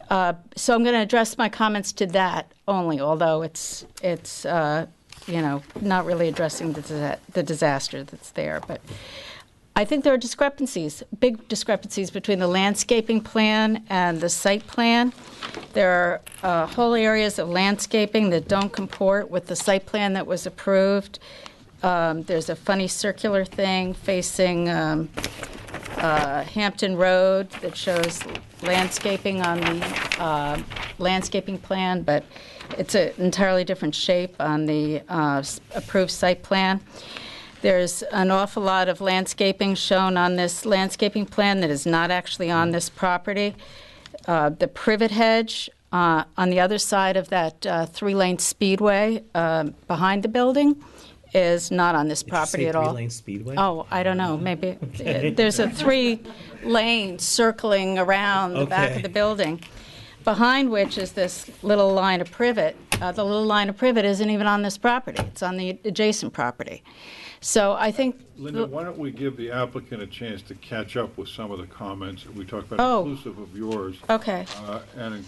Speaker 10: So I'm going to address my comments to that only, although it's not really addressing the disaster that's there. But I think there are discrepancies, big discrepancies between the landscaping plan and the site plan. There are whole areas of landscaping that don't comport with the site plan that was approved. There's a funny circular thing facing Hampton Road that shows landscaping on the landscaping plan, but it's an entirely different shape on the approved site plan. There's an awful lot of landscaping shown on this landscaping plan that is not actually on this property. The privet hedge on the other side of that three-lane speedway behind the building is not on this property at all.
Speaker 1: Three-lane speedway?
Speaker 10: Oh, I don't know. Maybe there's a three-lane circling around the back of the building, behind which is this little line of privet. The little line of privet isn't even on this property. It's on the adjacent property. So I think...
Speaker 2: Linda, why don't we give the applicant a chance to catch up with some of the comments that we talked about, inclusive of yours.
Speaker 10: Okay.
Speaker 2: And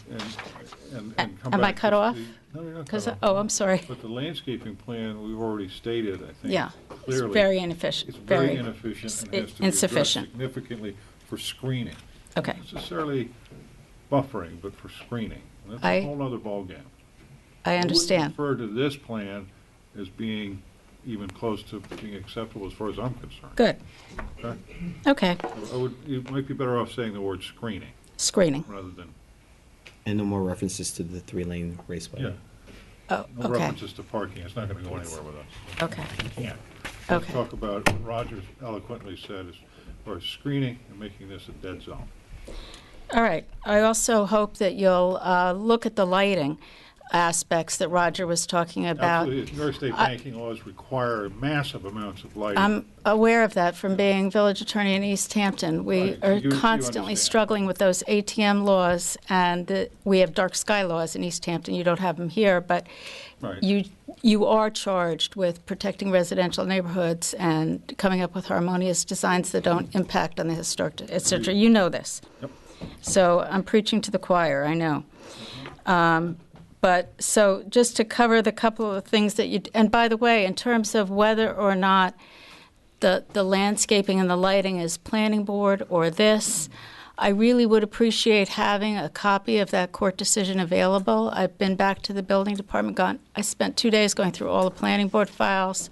Speaker 2: come back.
Speaker 10: Am I cut off?
Speaker 2: No, you're not
Speaker 10: cut
Speaker 2: off.
Speaker 10: Oh, I'm sorry.
Speaker 2: But the landscaping plan, we've already stated, I think,
Speaker 10: Yeah,
Speaker 2: clearly.
Speaker 10: it's very inefficient.
Speaker 2: It's very inefficient and has to be
Speaker 10: insufficient.
Speaker 2: addressed significantly for screening.
Speaker 10: Okay.
Speaker 2: Not necessarily buffering, but for screening. And that's
Speaker 10: I-
Speaker 2: a whole other ballgame.
Speaker 10: I understand.
Speaker 2: I would refer to this plan as being even close to being acceptable as far as I'm concerned.
Speaker 10: Good.
Speaker 2: Okay?
Speaker 10: Okay.
Speaker 2: You might be better off saying the word screening.
Speaker 10: Screening.
Speaker 2: Rather than,
Speaker 1: And no more references to the three-lane raceway.
Speaker 2: yeah.
Speaker 10: Oh,
Speaker 2: No
Speaker 10: okay.
Speaker 2: references to parking. It's not going to go anywhere with us.
Speaker 10: Okay.
Speaker 2: Yeah. Let's
Speaker 10: Okay.
Speaker 2: talk about what Roger eloquently said as far as screening and making this a dead zone.
Speaker 10: All right. I also hope that you'll look at the lighting aspects that Roger was talking about.
Speaker 2: Absolutely. New York State banking laws require massive amounts of lighting.
Speaker 10: I'm aware of that from being village attorney in East Hampton. We
Speaker 2: Right.
Speaker 10: are
Speaker 2: You
Speaker 10: constantly
Speaker 2: understand.
Speaker 10: struggling with those ATM laws, and we have dark sky laws in East Hampton. You don't have them here, but
Speaker 2: Right.
Speaker 10: you are charged with protecting residential neighborhoods and coming up with harmonious designs that don't impact on the historic, et cetera. You know this.
Speaker 2: Yep.
Speaker 10: So I'm preaching to the choir, I know. But so just to cover the couple of things that you, and by the way, in terms of whether or not the landscaping and the lighting is planning board or this, I really would appreciate having a copy of that court decision available. I've been back to the building department, I spent 2 days going through all the planning board files,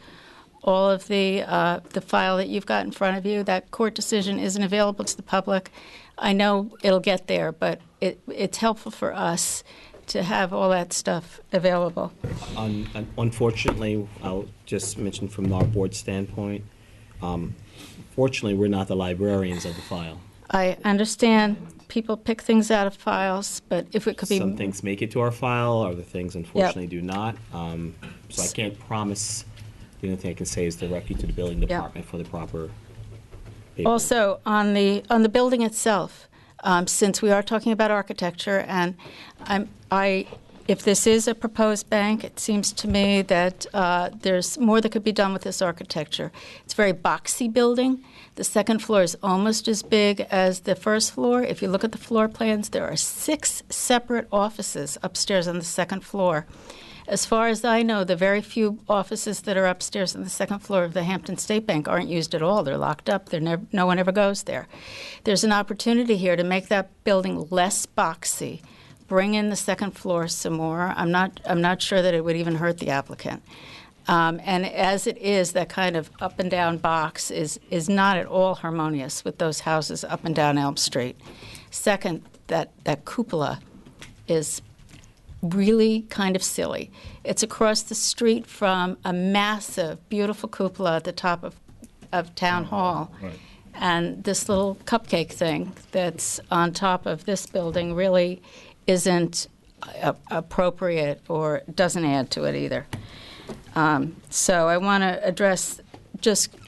Speaker 10: all of the file that you've got in front of you. That court decision isn't available to the public. I know it'll get there, but it's helpful for us to have all that stuff available.
Speaker 1: Unfortunately, I'll just mention from our board standpoint, fortunately, we're not the librarians of the file.
Speaker 10: I understand people pick things out of files, but if it could be...
Speaker 1: Some things make it to our file, other things unfortunately do not. So I can't promise. The only thing I can say is direct you to the building department for the proper paper.
Speaker 10: Also, on the building itself, since we are talking about architecture, and if this is a proposed bank, it seems to me that there's more that could be done with this architecture. It's a very boxy building. The second floor is almost as big as the first floor. If you look at the floor plans, there are 6 separate offices upstairs on the second floor. As far as I know, the very few offices that are upstairs on the second floor of the Hampton State Bank aren't used at all. They're locked up. No one ever goes there. There's an opportunity here to make that building less boxy, bring in the second floor some more. I'm not sure that it would even hurt the applicant. And as it is, that kind of up and down box is not at all harmonious with those houses up and down Elm Street. Second, that cupola is really kind of silly. It's across the street from a massive, beautiful cupola at the top of Town Hall.
Speaker 2: Right.
Speaker 10: And this little cupcake thing that's on top of this building really isn't appropriate or doesn't add to it either. So I want to address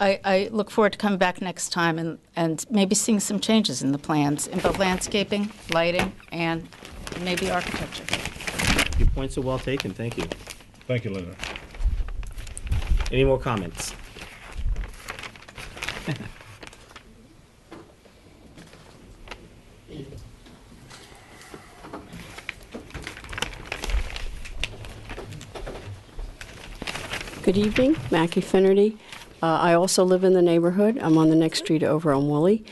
Speaker 10: I look forward to coming back next time and maybe seeing some changes in the plans in both landscaping, lighting, and maybe architecture.
Speaker 1: Your points are well taken. Thank you.
Speaker 2: Thank you, Linda.
Speaker 1: Any more comments?
Speaker 7: Good evening, Mackie Finnerty. I also live in the neighborhood. I'm on the next street over on Woolley.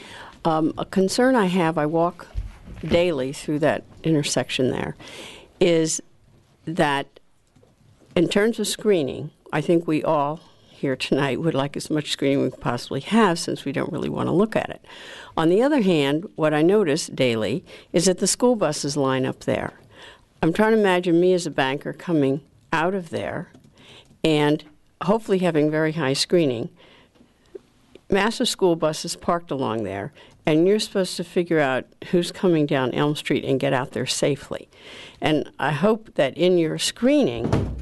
Speaker 7: A concern I have, I walk daily through that intersection there, is that in terms of screening, I think we all here tonight would like as much screening we could possibly have since we don't really want to look at it. On the other hand, what I notice daily is that the school buses line up there. I'm trying to imagine me as a banker coming out of there and hopefully having very high screening. Massive school buses parked along there, and you're supposed to figure out who's coming down Elm Street and get out there safely. And I hope that in your screening,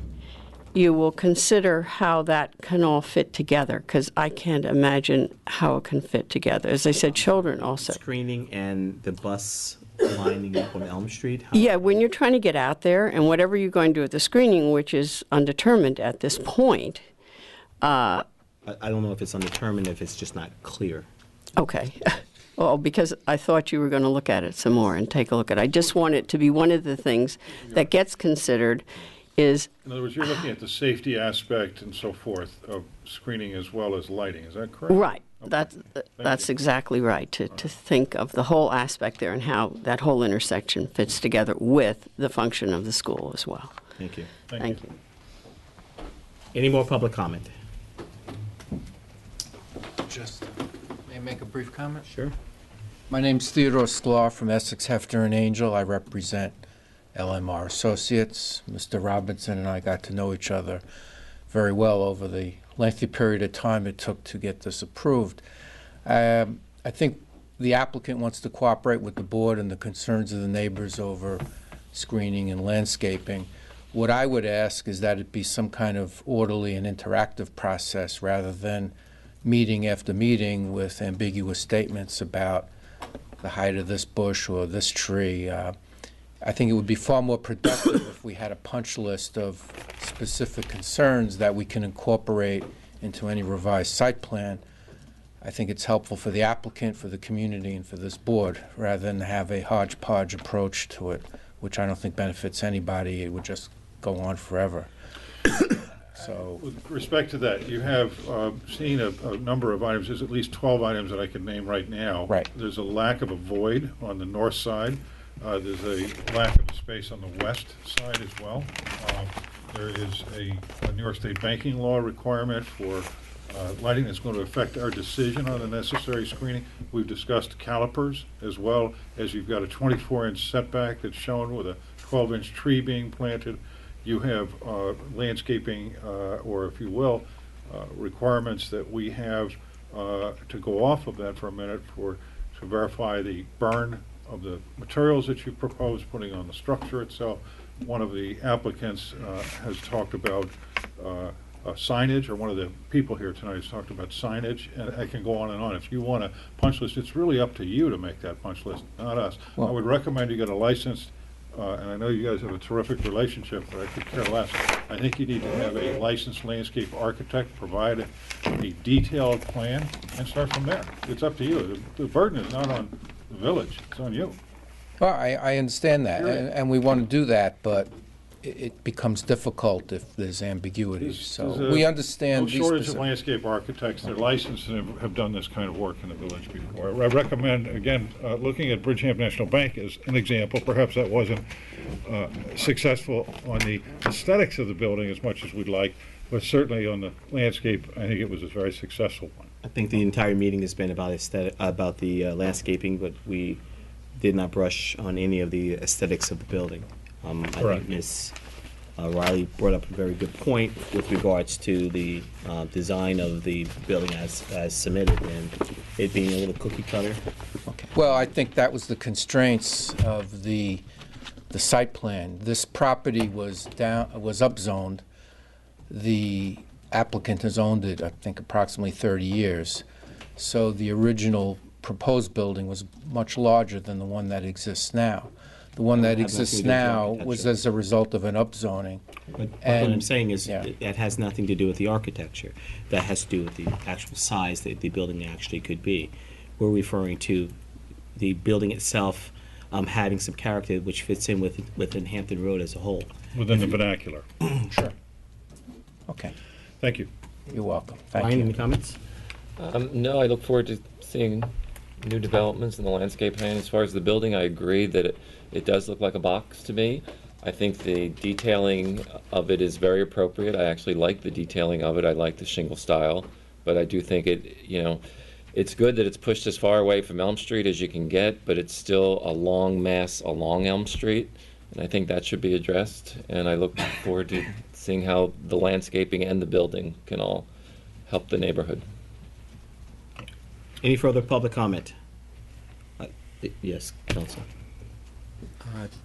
Speaker 7: you will consider how that can all fit together, because I can't imagine how it can fit together. As I said, children also.
Speaker 1: Screening and the bus lining up on Elm Street?
Speaker 7: Yeah, when you're trying to get out there, and whatever you're going to do at the screening, which is undetermined at this point.
Speaker 1: I don't know if it's undetermined, if it's just not clear.
Speaker 7: Okay. Well, because I thought you were going to look at it some more and take a look at it. I just want it to be one of the things that gets considered is...
Speaker 2: In other words, you're looking at the safety aspect and so forth of screening as well as lighting. Is that correct?
Speaker 7: Right. Okay. That's exactly right, to think of the whole aspect there and how that whole intersection fits together with the function of the school as well.
Speaker 1: Thank you.
Speaker 7: Thank you.
Speaker 1: Any more public comment?
Speaker 9: Just, may I make a brief comment?
Speaker 1: Sure.
Speaker 9: My name's Theodore Sklar from Essex, Hefner, and Angel. I represent LMR Associates. Mr. Robinson and I got to know each other very well over the lengthy period of time it took to get this approved. I think the applicant wants to cooperate with the board and the concerns of the neighbors over screening and landscaping. What I would ask is that it be some kind of orderly and interactive process rather than meeting after meeting with ambiguous statements about the height of this bush or this tree. I think it would be far more productive if we had a punch list of specific concerns that we can incorporate into any revised site plan. I think it's helpful for the applicant, for the community, and for this board, rather than have a hodgepodge approach to it, which I don't think benefits anybody. It would just go on forever. So,
Speaker 2: with respect to that, you have seen a number of items. There's at least 12 items that I can name right now.
Speaker 9: Right.
Speaker 2: There's a lack of a void on the north side. There's a lack of space on the west side as well. There is a New York State banking law requirement for lighting that's going to affect our decision on the necessary screening. We've discussed calipers as well as you've got a 24-inch setback that's shown with a 12-inch tree being planted. You have landscaping, or if you will, requirements that we have to go off of that for a minute to verify the burn of the materials that you propose putting on the structure itself. One of the applicants has talked about signage, or one of the people here tonight has talked about signage, and I can go on and on. If you want a punch list, it's really up to you to make that punch list, not us. I would recommend you get a licensed, and I know you guys have a terrific relationship, but I could care less. I think you need to have a licensed landscape architect provide a detailed plan and start from there. It's up to you. The burden is not on the village, it's on you.
Speaker 9: Well, I understand that,
Speaker 2: Sure.
Speaker 9: and we want to do that, but it becomes difficult if there's ambiguity. So
Speaker 2: There's
Speaker 9: we understand
Speaker 2: no
Speaker 9: these
Speaker 2: shortage of
Speaker 9: specific.
Speaker 2: landscape architects. They're licensed and have done this kind of work in the village before. I recommend, again, looking at Bridgehampton National Bank as an example. Perhaps that wasn't successful on the aesthetics of the building as much as we'd like, but certainly on the landscape, I think it was a very successful one.
Speaker 1: I think the entire meeting has been about the landscaping, but we did not brush on any of the aesthetics of the building. I
Speaker 2: Correct.
Speaker 1: think Ms. Riley brought up a very good point with regards to the design of the building as submitted, and it being a little cookie cutter.
Speaker 9: Well, I think that was the constraints of the site plan. This property was upzoned. The applicant has owned it, I think, approximately 30 years. So the original proposed building was much larger than the one that exists now. The one that exists now was as a result of an upzoning.
Speaker 1: But what I'm saying is that has nothing to do with the architecture. That has to do with the actual size that the building actually could be. We're referring to the building itself having some character which fits in within Hampton Road as a whole.
Speaker 2: Within the vernacular.
Speaker 9: Sure. Okay.
Speaker 2: Thank you.
Speaker 9: You're welcome. Thank
Speaker 1: Ryan,
Speaker 9: you.
Speaker 1: any comments?
Speaker 4: No, I look forward to seeing new developments in the landscape plan. As far as the building, I agree that it does look like a box to me. I think the detailing of it is very appropriate. I actually like the detailing of it. I like the shingle style, but I do think it's good that it's pushed as far away from Elm Street as you can get, but it's still a long mass along Elm Street, and I think that should be addressed. And I look forward to seeing how the landscaping and the building can all help the neighborhood.
Speaker 1: Any further public comment? Yes, Council.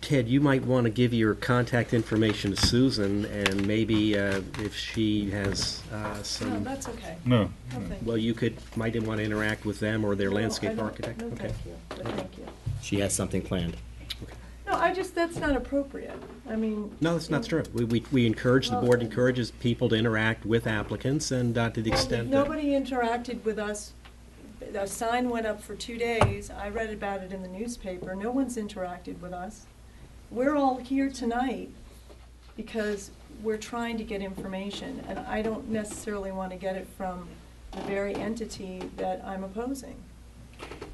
Speaker 11: Ted, you might want to give your contact information to Susan, and maybe if she has some...
Speaker 5: No, that's okay.
Speaker 2: No.
Speaker 11: Well, you might want to interact with them or their
Speaker 5: No,
Speaker 11: landscape
Speaker 5: I don't-
Speaker 11: architect.
Speaker 5: No,
Speaker 11: Okay.
Speaker 5: thank you, but thank you.
Speaker 1: She has something planned.
Speaker 5: No, that's not appropriate. I mean.
Speaker 11: No, that's not true. We encourage, the board encourages people to interact with applicants, and to the extent that...
Speaker 5: Nobody interacted with us. The sign went up for 2 days. I read about it in the newspaper. No one's interacted with us. We're all here tonight because we're trying to get information, and I don't necessarily want to get it from the very entity that I'm opposing.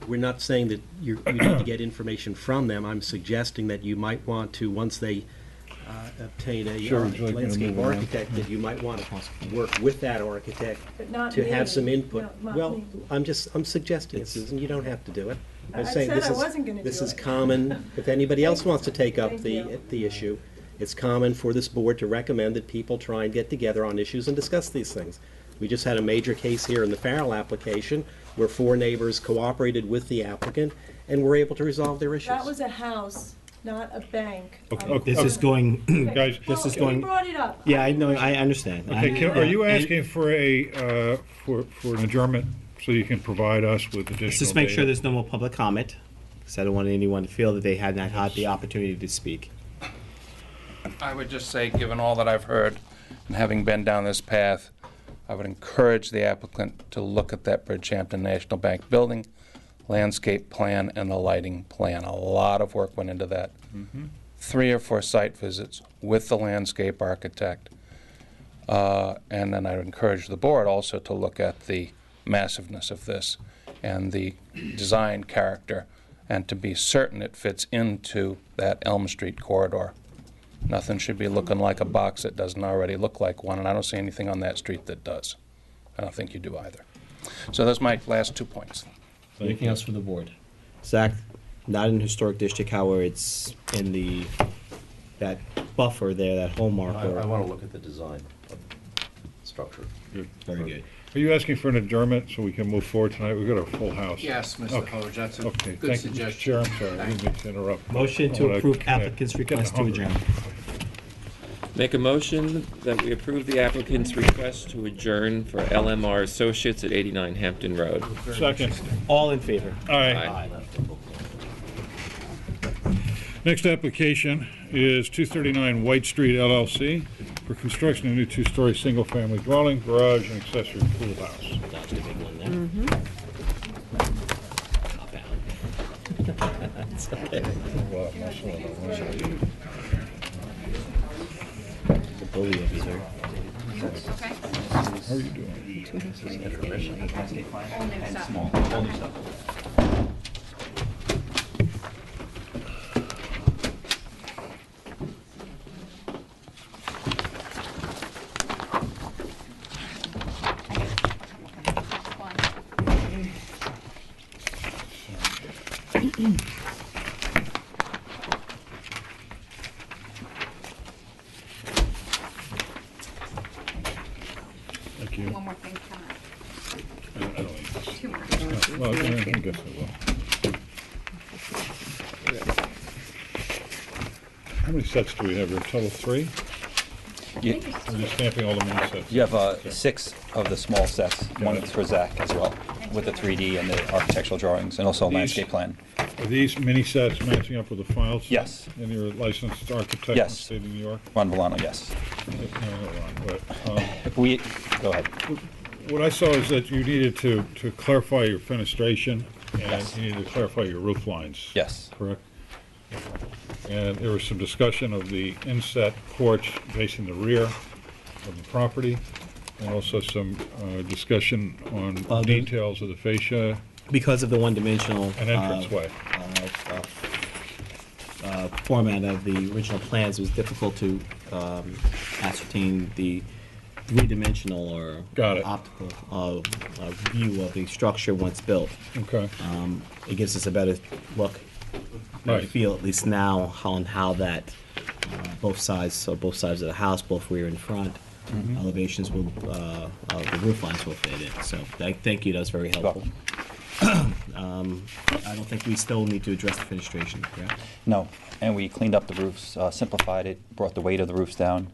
Speaker 11: We're not saying that you need to get information from them. I'm suggesting that you might want to, once they obtain a
Speaker 2: Sure, would you like me to
Speaker 11: landscape
Speaker 2: move around?
Speaker 11: architect, that you might want to work with that architect
Speaker 5: But not
Speaker 11: to
Speaker 5: me.
Speaker 11: have some input.
Speaker 5: No, not
Speaker 11: Well,
Speaker 5: me.
Speaker 11: I'm suggesting it, Susan. You don't have to do it. I'm
Speaker 5: I
Speaker 11: saying
Speaker 5: said
Speaker 11: this
Speaker 5: I
Speaker 11: is-
Speaker 5: wasn't gonna
Speaker 11: This
Speaker 5: do
Speaker 11: is
Speaker 5: it.
Speaker 11: common. If anybody else wants to take up
Speaker 5: Thank
Speaker 11: the
Speaker 5: you.
Speaker 11: issue, it's common for this board to recommend that people try and get together on issues and discuss these things. We just had a major case here in the Farrell application where 4 neighbors cooperated with the applicant and were able to resolve their issues.
Speaker 5: That was a house, not a bank.
Speaker 1: This is going,
Speaker 2: Guys,
Speaker 1: this is
Speaker 5: Well,
Speaker 1: going.
Speaker 5: you brought it up.
Speaker 1: Yeah, I know, I understand.
Speaker 2: Okay, are you asking for for an adjournment so you can provide us with additional
Speaker 1: Let's just make sure
Speaker 2: data?
Speaker 1: there's no more public comment, because I don't want anyone to feel that they had not had the opportunity to speak.
Speaker 16: I would just say, given all that I've heard, and having been down this path, I would encourage the applicant to look at that Bridgehampton National Bank building, landscape plan, and the lighting plan. A lot of work went into that. 3 or 4 site visits with the landscape architect. And then I would encourage the board also to look at the massiveness of this and the design character, and to be certain it fits into that Elm Street corridor. Nothing should be looking like a box that doesn't already look like one, and I don't see anything on that street that does. I don't think you do either. So those are my last 2 points.
Speaker 1: Anything else from the board? Zach, not in historic district, however, it's in the that buffer there, that hole marker.
Speaker 14: I want to look at the design of the structure.
Speaker 1: Very good.
Speaker 2: Are you asking for an adjournment so we can move forward tonight? We've got a full house.
Speaker 9: Yes, Mr.
Speaker 2: Okay.
Speaker 9: Hodge, that's a
Speaker 2: Okay,
Speaker 9: good
Speaker 2: thank you, Mr.
Speaker 9: suggestion.
Speaker 2: Chair, I'm sorry, I didn't mean to interrupt.
Speaker 1: Motion
Speaker 2: I
Speaker 1: to
Speaker 2: wanna
Speaker 1: approve
Speaker 2: kinda
Speaker 1: applicant's
Speaker 2: get
Speaker 1: request to
Speaker 2: hungry.
Speaker 1: adjourn.
Speaker 4: Make a motion that we approve the applicant's request to adjourn for LMR Associates at 89 Hampton Road.
Speaker 2: Second.
Speaker 1: All in favor?
Speaker 2: Aye. Next application is 239 White Street LLC for construction of a new two-story single-family dwelling, garage, and accessory pool house.
Speaker 1: That's the big one there. It's okay. The bully of you, sir.
Speaker 2: How are you doing? Thank you.
Speaker 3: One more thing coming.
Speaker 2: I don't need this.
Speaker 3: Two more.
Speaker 2: Well, yeah, I guess I will. How many sets do we have here? A total of 3?
Speaker 12: You,
Speaker 2: Or are you stamping all the mini sets?
Speaker 12: you have 6 of the small sets. One is for Zach as well, with the 3D and the architectural drawings, and also a
Speaker 2: These-
Speaker 12: landscape plan.
Speaker 2: Are these mini sets matching up with the files?
Speaker 12: Yes.
Speaker 2: And you're a licensed architect in the
Speaker 12: Yes.
Speaker 2: state of New York?
Speaker 12: Ron Volano, yes.
Speaker 2: No, Ron, but,
Speaker 12: We, go ahead.
Speaker 2: what I saw is that you needed to clarify your fenestration, and
Speaker 12: Yes.
Speaker 2: you needed to clarify your roof lines.
Speaker 12: Yes.
Speaker 2: Correct? And there was some discussion of the inset porch facing the rear of the property, and also some discussion on
Speaker 1: the-
Speaker 2: details of the fascia.
Speaker 1: Because of the one-dimensional
Speaker 2: An entranceway.
Speaker 1: Format of the original plans, it was difficult to ascertain the three-dimensional or optical view of the structure once built.
Speaker 2: Okay.
Speaker 1: It gives us a better look,
Speaker 2: Right.
Speaker 1: feel at least now on how that both sides of the house, both rear and front, elevations will, the roof lines will fit in. So thank you, that's very helpful. I don't think we still need to address the fenestration, correct?
Speaker 12: No, and we cleaned up the roofs, simplified it, brought the weight of the roofs down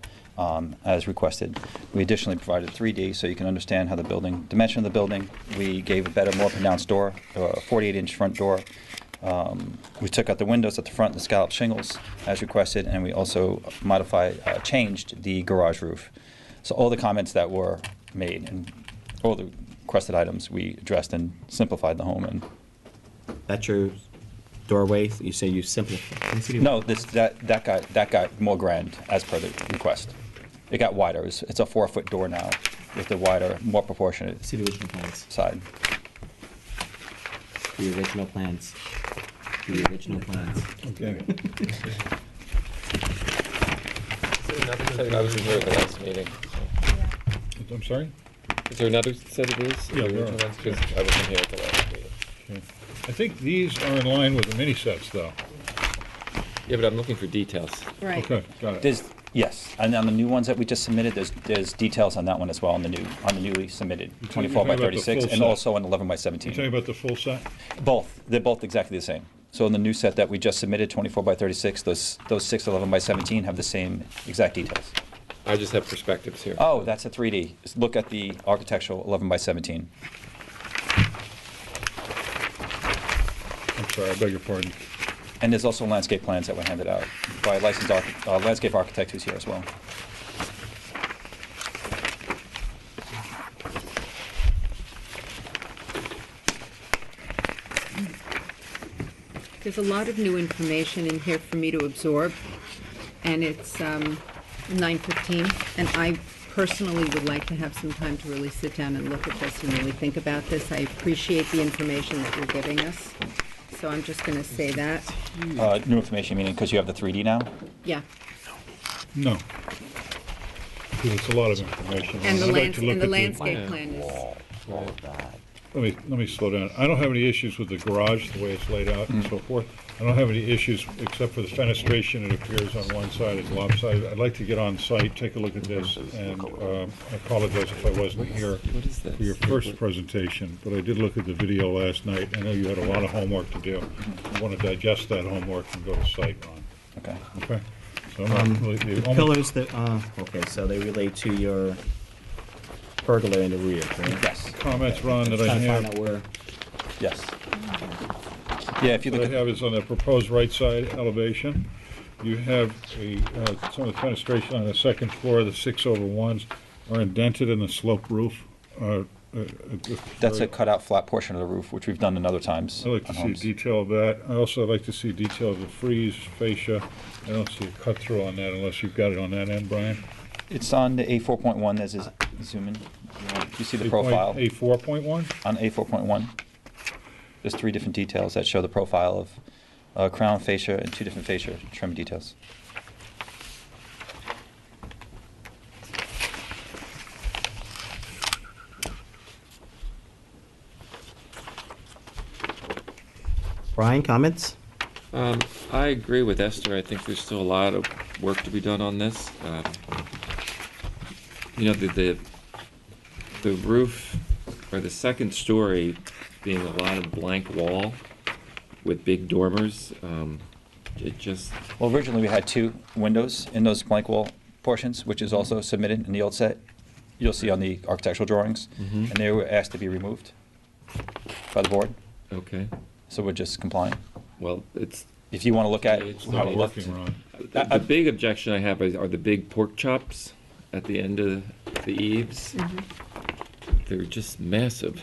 Speaker 12: as requested. We additionally provided 3D so you can understand how the building, dimension of the building. We gave a better, more pronounced door, a 48-inch front door. We took out the windows at the front, the scallop shingles as requested, and we also changed the garage roof. So all the comments that were made and all the requested items we addressed and simplified the home. And
Speaker 1: That's your doorway, you say you simplified?
Speaker 12: no, that got more grand as per the request. It got wider. It's a 4-foot door now with the wider, more proportionate
Speaker 1: See the original plans.
Speaker 12: side.
Speaker 1: The original plans. The original plans.
Speaker 2: Okay.
Speaker 4: I was in here at the last meeting.
Speaker 2: I'm sorry?
Speaker 4: Is there another set of these?
Speaker 2: Yeah,
Speaker 4: The
Speaker 2: there
Speaker 4: original
Speaker 2: are.
Speaker 4: ones? 'Cause I wasn't here at the last meeting.
Speaker 2: Okay. I think these are in line with the mini sets, though.
Speaker 4: Yeah, but I'm looking for details.
Speaker 3: Right.
Speaker 2: Okay, got it.
Speaker 12: Yes, and on the new ones that we just submitted, there's details on that one as well on the newly submitted,
Speaker 2: You're
Speaker 12: 24 by
Speaker 2: talking about the
Speaker 12: 36,
Speaker 2: full
Speaker 12: and
Speaker 2: set.
Speaker 12: also an 11 by
Speaker 2: You
Speaker 12: 17.
Speaker 2: talking about the full set?
Speaker 12: Both. They're both exactly the same. So in the new set that we just submitted, 24 by 36, those 6 11 by 17 have the same exact details.
Speaker 4: I just have perspectives here.
Speaker 12: Oh, that's a 3D. Just look at the architectural 11 by 17.
Speaker 2: I'm sorry, I beg your pardon.
Speaker 12: And there's also landscape plans that were handed out by a licensed landscape architect who's here as well.
Speaker 3: There's a lot of new information in here for me to absorb, and it's 9:15, and I personally would like to have some time to really sit down and look at this and really think about this. I appreciate the information that you're giving us, so I'm just going to say that.
Speaker 12: New information meaning because you have the 3D now?
Speaker 3: Yeah.
Speaker 2: No. Because it's a lot of information.
Speaker 3: And the
Speaker 2: I'd like to look at
Speaker 3: landscape plan is,
Speaker 2: let me slow down. I don't have any issues with the garage, the way it's laid out and so forth. I don't have any issues except for the fenestration. It appears on one side is lopsided. I'd like to get on site, take a look at this, and I apologize if I wasn't here for your first presentation, but I did look at the video last night. I know you had a lot of homework to do. I want to digest that homework and go to site, Ron.
Speaker 12: Okay.
Speaker 2: Okay? So I'm not really-
Speaker 1: The pillars that, okay, so they relate to your pergola in the rear, right?
Speaker 12: Yes.
Speaker 2: Comments, Ron, that I
Speaker 1: Trying to
Speaker 2: have.
Speaker 1: find out where.
Speaker 12: Yes. Yeah, if you look
Speaker 2: What I have is on the proposed right side elevation. You have some of the fenestration on the second floor, the 6/1s are indented in the sloped roof.
Speaker 12: That's a cutout flat portion of the roof, which we've done in other times.
Speaker 2: I'd like to
Speaker 12: on
Speaker 2: see
Speaker 12: homes.
Speaker 2: detail of that. I also like to see detail of the frieze, fascia. I don't see a cut through on that unless you've got it on that end, Brian.
Speaker 12: It's on the A4.1 as is zoom in. You see the profile.
Speaker 2: A4.1?
Speaker 12: On A4.1. There's 3 different details that show the profile of crown fascia and 2 different fascia trim details.
Speaker 1: Brian, comments?
Speaker 4: I agree with Esther. I think there's still a lot of work to be done on this. You know, the roof, or the second story being a lot of blank wall with big dormers, it just...
Speaker 12: Well, originally we had 2 windows in those blank wall portions, which is also submitted in the old set. You'll see on the architectural drawings, and they were asked to be removed by the board.
Speaker 4: Okay.
Speaker 12: So we're just complying.
Speaker 4: Well, it's...
Speaker 12: If you want to look at
Speaker 4: It's
Speaker 12: how
Speaker 4: not
Speaker 12: it looked.
Speaker 2: working, Ron.
Speaker 4: The big objection I have are the big pork chops at the end of the eaves. They're just massive.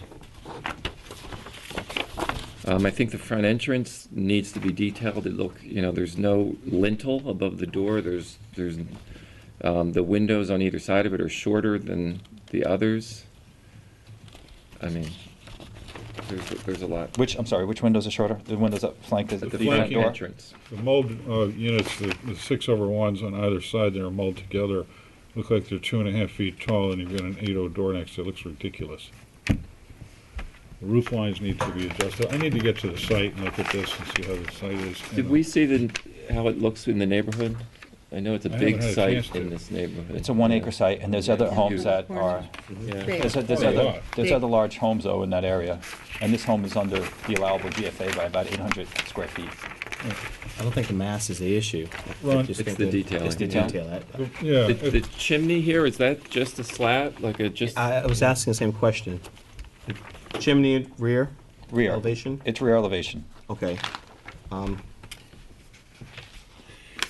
Speaker 4: I think the front entrance needs to be detailed. There's no lintel above the door. There's the windows on either side of it are shorter than the others. I mean, there's a lot.
Speaker 12: I'm sorry, which windows are shorter? The windows that flank the front
Speaker 4: flanking
Speaker 12: door?
Speaker 4: entrance.
Speaker 2: The mold units, the 6/1s on either side, they're molded together. Look like they're 2.5 feet tall, and you've got an 8/0 door next to it. It looks ridiculous. The roof lines need to be adjusted. I need to get to the site and look at this and see how the site is.
Speaker 4: Did we see how it looks in the neighborhood? I know it's a
Speaker 2: I
Speaker 4: big
Speaker 2: haven't had a
Speaker 4: site
Speaker 2: chance to.
Speaker 4: in this neighborhood.
Speaker 12: It's a 1-acre site, and there's other homes that are,
Speaker 4: Yeah.
Speaker 12: there's
Speaker 2: Big.
Speaker 12: other large homes, though, in that area. And this home is under the allowable GFA by about 800 square feet.
Speaker 1: I don't think the mass is the issue. I
Speaker 2: Ron,
Speaker 1: just
Speaker 4: It's
Speaker 1: think
Speaker 4: the
Speaker 1: that-
Speaker 4: detailing.
Speaker 1: It's the
Speaker 12: Detail.
Speaker 1: detail.
Speaker 2: Yeah.
Speaker 4: The chimney here, is that just a slat, like a just?
Speaker 1: I was asking the same question. Chimney rear
Speaker 12: Rear.
Speaker 1: elevation?
Speaker 12: It's rear elevation.
Speaker 1: Okay.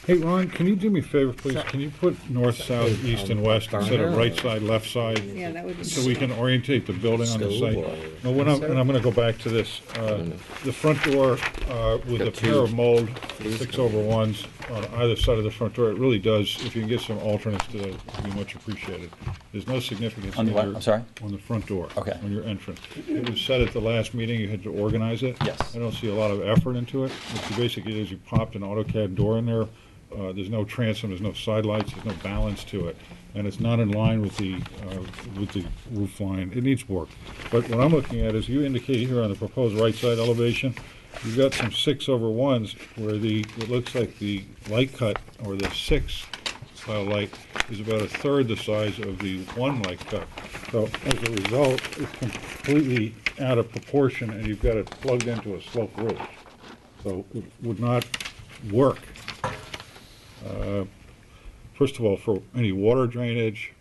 Speaker 2: Hey, Ron, can you do me a favor, please? Can you put north, south, east, and west instead of right side, left side?
Speaker 3: Yeah, that would be.
Speaker 2: So we can orientate the building on the
Speaker 1: Stove
Speaker 2: site.
Speaker 1: or-
Speaker 2: No, and I'm gonna go back to this. The front door with a
Speaker 4: Got
Speaker 2: pair
Speaker 4: two.
Speaker 2: of mold 6/1s on either side of the front door, it really does, if you can get some alternates to that, it'd be much appreciated. There's no significance
Speaker 12: On the what?
Speaker 2: here
Speaker 12: I'm sorry?
Speaker 2: on the front door.
Speaker 12: Okay.
Speaker 2: On your entrance. It was said at the last meeting you had to organize it.
Speaker 12: Yes.
Speaker 2: I don't see a lot of effort into it. What you basically is you popped an AutoCAD door in there. There's no transom, there's no side lights, there's no balance to it, and it's not in line with the roof line. It needs work. But what I'm looking at is you indicate here on the proposed right side elevation, you've got some 6/1s where it looks like the light cut or the 6 style light is about a third the size of the 1 light cut. So as a result, it's completely out of proportion, and you've got it plugged into a sloped roof. So it would not work. First of all, for any water drainage,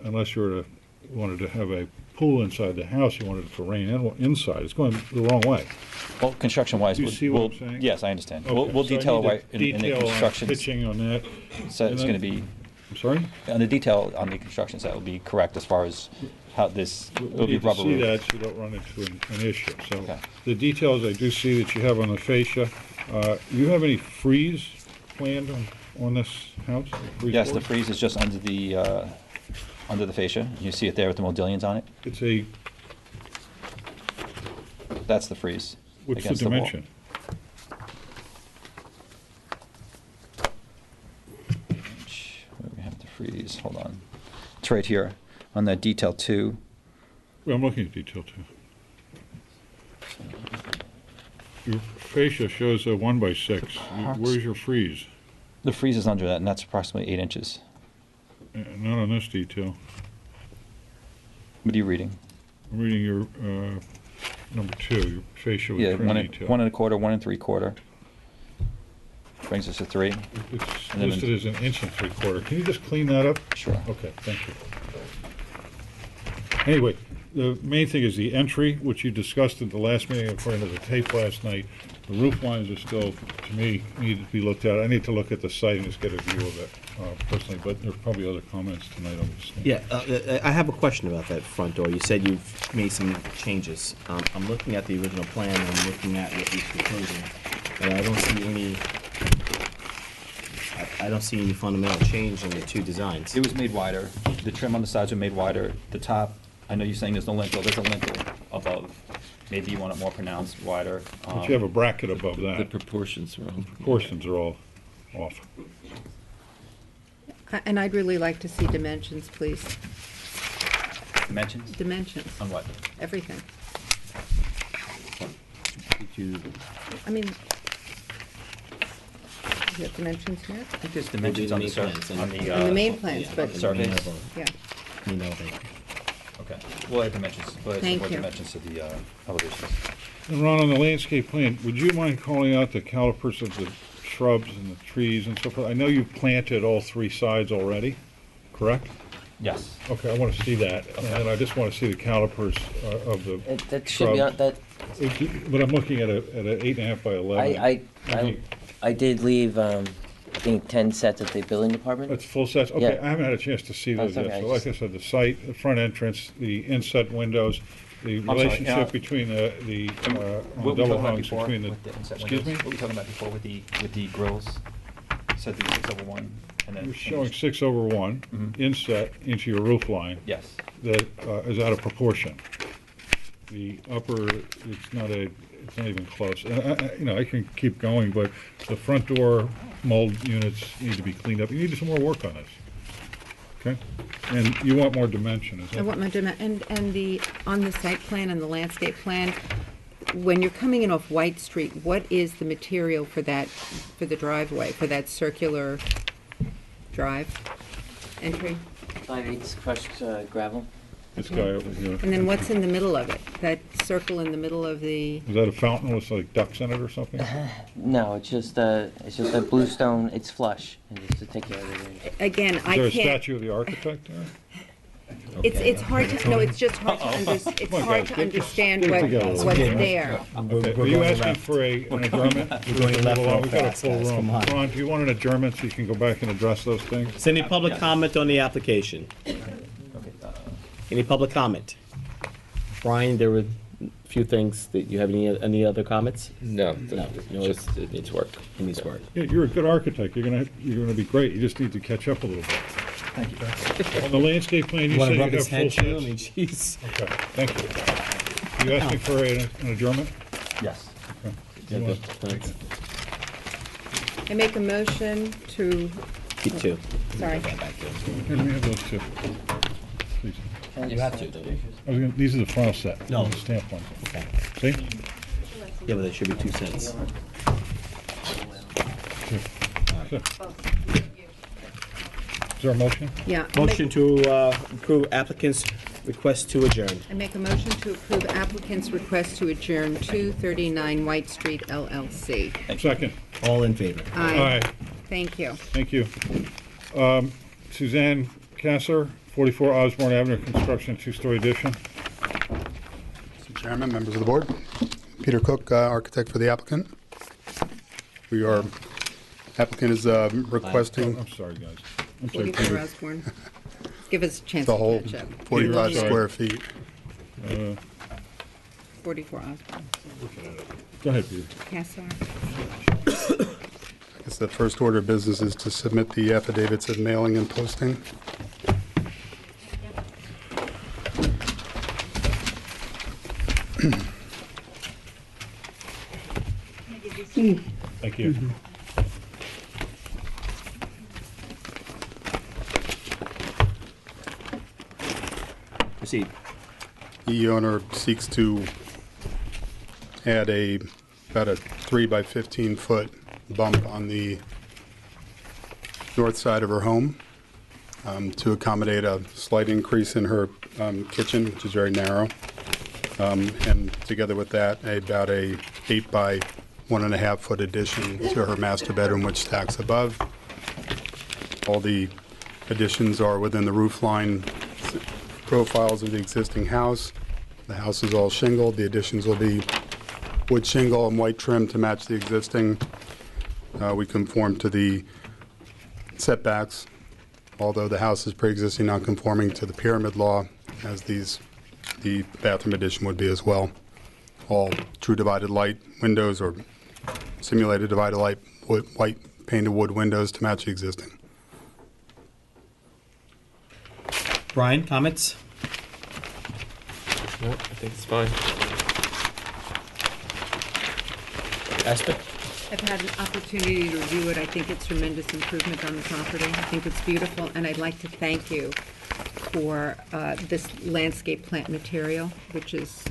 Speaker 2: unless you wanted to have a pool inside the house, you wanted it to rain inside, it's going the wrong way.
Speaker 12: Well, construction-wise,
Speaker 2: Do you see what I'm saying?
Speaker 12: Yes, I understand.
Speaker 2: Okay,
Speaker 12: We'll
Speaker 2: so I
Speaker 12: detail
Speaker 2: need
Speaker 12: right
Speaker 2: to
Speaker 12: in the
Speaker 2: detail on
Speaker 12: construction.
Speaker 2: pitching on that.
Speaker 12: Set is
Speaker 2: And
Speaker 12: going to
Speaker 2: then-
Speaker 12: be,
Speaker 2: I'm sorry?
Speaker 12: on the detail on the construction set will be correct as far as how this,
Speaker 2: We
Speaker 12: it'll be
Speaker 2: need to
Speaker 12: rubber
Speaker 2: see
Speaker 12: roof.
Speaker 2: that so you don't run into an issue. So
Speaker 12: Okay.
Speaker 2: the details I do see that you have on the fascia, you have any frieze planned on this house?
Speaker 12: Yes, the
Speaker 2: board?
Speaker 12: frieze is just under the fascia. You see it there with the modillions on it.
Speaker 2: It's a,
Speaker 12: That's the frieze.
Speaker 2: what's the
Speaker 12: against wall.
Speaker 2: dimension?
Speaker 12: Where do we have the frieze? Hold on. It's right here on that detail 2.
Speaker 2: Well, I'm looking at detail too. Your fascia shows a 1x6. Where's your frieze?
Speaker 12: The frieze is under that, and that's approximately 8 inches.
Speaker 2: Not on this detail.
Speaker 12: What are you reading?
Speaker 2: I'm reading your number 2, your fascia with
Speaker 12: Yeah,
Speaker 2: trim
Speaker 12: 1
Speaker 2: detail.
Speaker 12: 1 1/4, 1 3/4. Brings us to 3.
Speaker 2: It's
Speaker 12: And then-
Speaker 2: listed as an inch and 3/4. Can you just clean that up?
Speaker 12: Sure.
Speaker 2: Okay, thank you. Anyway, the main thing is the entry, which you discussed at the last meeting according to the tape last night. The roof lines are still, to me, need to be looked at. I need to look at the site and just get a view of it personally, but there's probably other comments tonight on this.
Speaker 1: Yeah, I have a question about that front door. You said you've made some changes. I'm looking at the original plan, and I'm looking at what you're proposing, and I don't see any, I don't see any fundamental change in the two designs.
Speaker 12: It was made wider. The trim on the sides were made wider. The top, I know you're saying there's no lintel. There's a lintel above. Maybe you want it more pronounced, wider.
Speaker 2: But you have a bracket above that.
Speaker 4: The proportions are all.
Speaker 2: Proportions are all off.
Speaker 3: And I'd really like to see dimensions, please.
Speaker 12: Dimensions?
Speaker 3: Dimensions.
Speaker 12: On what?
Speaker 3: Everything.
Speaker 1: Did you,
Speaker 3: I mean, you have dimensions here?
Speaker 12: I think there's dimensions on the surface. On the,
Speaker 3: On the main plans,
Speaker 1: yeah,
Speaker 3: but.
Speaker 12: surface?
Speaker 3: Yeah.
Speaker 1: you know, they,
Speaker 12: Okay. We'll add dimensions. We'll add some
Speaker 3: Thank
Speaker 12: more
Speaker 3: you.
Speaker 12: dimensions to the elevations.
Speaker 2: And Ron, on the landscape plan, would you mind calling out the calipers of the shrubs and the trees and so forth? I know you've planted all 3 sides already, correct?
Speaker 12: Yes.
Speaker 2: Okay, I want to see that, and then I just want to see the calipers of the
Speaker 8: That should be on,
Speaker 2: shrubs.
Speaker 8: that,
Speaker 2: But I'm looking at an 8.5 by 11.
Speaker 8: I did leave, I think 10 sets at the building department.
Speaker 2: That's full sets? Okay,
Speaker 8: Yeah.
Speaker 2: I haven't had a chance to see those
Speaker 8: That's
Speaker 2: yet.
Speaker 8: okay,
Speaker 2: So like I said, the site, the front entrance, the inset windows, the
Speaker 12: sorry,
Speaker 2: relationship between the
Speaker 12: What were we
Speaker 2: double
Speaker 12: talking about
Speaker 2: hungs
Speaker 12: before
Speaker 2: between the,
Speaker 12: with the inset
Speaker 2: excuse me?
Speaker 12: windows? What were we talking about before with the grills? Said the 6/1 and then.
Speaker 2: You're showing 6/1 inset into your roof line.
Speaker 12: Yes.
Speaker 2: That is out of proportion. The upper, it's not even close. And I can keep going, but the front door mold units need to be cleaned up. You need some more work on this. Okay? And you want more dimension, is that?
Speaker 3: I want my and the, on the site plan and the landscape plan, when you're coming in off White Street, what is the material for that, for the driveway, for that circular drive entry?
Speaker 8: 5/8 crushed gravel.
Speaker 2: This guy over here.
Speaker 3: And then what's in the middle of it? That circle in the middle of the,
Speaker 2: Is that a fountain with like ducks in it or something?
Speaker 8: No, it's just a bluestone. It's flush, and just to take care of it.
Speaker 3: again,
Speaker 2: Is
Speaker 3: I
Speaker 2: there a
Speaker 3: can't.
Speaker 2: statue of the architect there?
Speaker 3: It's hard to, no, it's just hard to
Speaker 2: Come on, guys, get
Speaker 3: understand
Speaker 2: your-
Speaker 3: what,
Speaker 2: get it together.
Speaker 3: what's there.
Speaker 2: Okay, are you asking for an adjournment?
Speaker 1: We're going left real
Speaker 2: We've got a
Speaker 1: fast,
Speaker 2: full
Speaker 1: guys,
Speaker 2: room.
Speaker 1: come on.
Speaker 2: Ron, do you want an adjournment so you can go back and address those things?
Speaker 1: is any public comment on the application? Any public comment? Brian, there were a few things that, you have any other comments?
Speaker 4: No,
Speaker 1: No,
Speaker 4: just it needs work.
Speaker 1: It needs work.
Speaker 2: Yeah, you're a good architect. You're gonna be great. You just need to catch up a little bit.
Speaker 12: Thank you.
Speaker 2: On the landscape plan, you
Speaker 1: Wanna
Speaker 2: say you
Speaker 1: rub
Speaker 2: have
Speaker 1: his
Speaker 2: full
Speaker 1: head too? I
Speaker 2: sets.
Speaker 1: mean, jeez.
Speaker 2: Okay, thank you. You asking for an adjournment?
Speaker 12: Yes.
Speaker 2: Okay.
Speaker 1: Yeah,
Speaker 2: You want-
Speaker 1: thanks.
Speaker 3: I make a motion to,
Speaker 1: Keep two.
Speaker 3: sorry.
Speaker 2: Here, let me have those two. Please.
Speaker 1: You have to, don't you?
Speaker 2: These are the final set.
Speaker 1: No.
Speaker 2: The stamp ones.
Speaker 1: Okay.
Speaker 2: See?
Speaker 1: Yeah, but there should be 2 cents.
Speaker 2: Sure. Is there a motion?
Speaker 3: Yeah.
Speaker 1: Motion to approve applicant's request to adjourn.
Speaker 3: I make a motion to approve applicant's request to adjourn 239 White Street LLC.
Speaker 2: Second.
Speaker 1: All in favor?
Speaker 3: Aye. Thank you.
Speaker 2: Thank you. Suzanne Kasser, 44 Osborne Avenue, construction, 2-story addition.
Speaker 15: Mr. Chairman, members of the board, Peter Cook, architect for the applicant. Applicant is requesting
Speaker 2: I'm sorry, guys. I'm sorry,
Speaker 3: 44
Speaker 2: Peter.
Speaker 3: Osborne. Give us a chance
Speaker 15: the
Speaker 3: to
Speaker 15: whole
Speaker 3: catch up.
Speaker 15: 45 square feet.
Speaker 3: 44 Osborne.
Speaker 2: Go ahead, Peter.
Speaker 3: Cassar.
Speaker 15: I guess the first order of business is to submit the affidavits of mailing and posting.
Speaker 2: Thank you.
Speaker 1: Proceed.
Speaker 15: The owner seeks to add about a 3 by 15 foot bump on the north side of her home to accommodate a slight increase in her kitchen, which is very narrow. And together with that, about a 8 by 1.5 foot addition to her master bedroom, which stacks above. All the additions are within the roof line profiles of the existing house. The house is all shingled. The additions will be wood shingle and white trim to match the existing. We conform to the setbacks, although the house is pre-existing non-conforming to the pyramid law, as the bathroom addition would be as well. All true divided light windows or simulated divided light white painted wood windows to match the existing.
Speaker 1: Brian, comments?
Speaker 4: No, I think it's fine.
Speaker 1: Esther?
Speaker 3: I've had an opportunity to review it. I think it's tremendous improvement on the property. I think it's beautiful, and I'd like to thank you for this landscape plant material, which is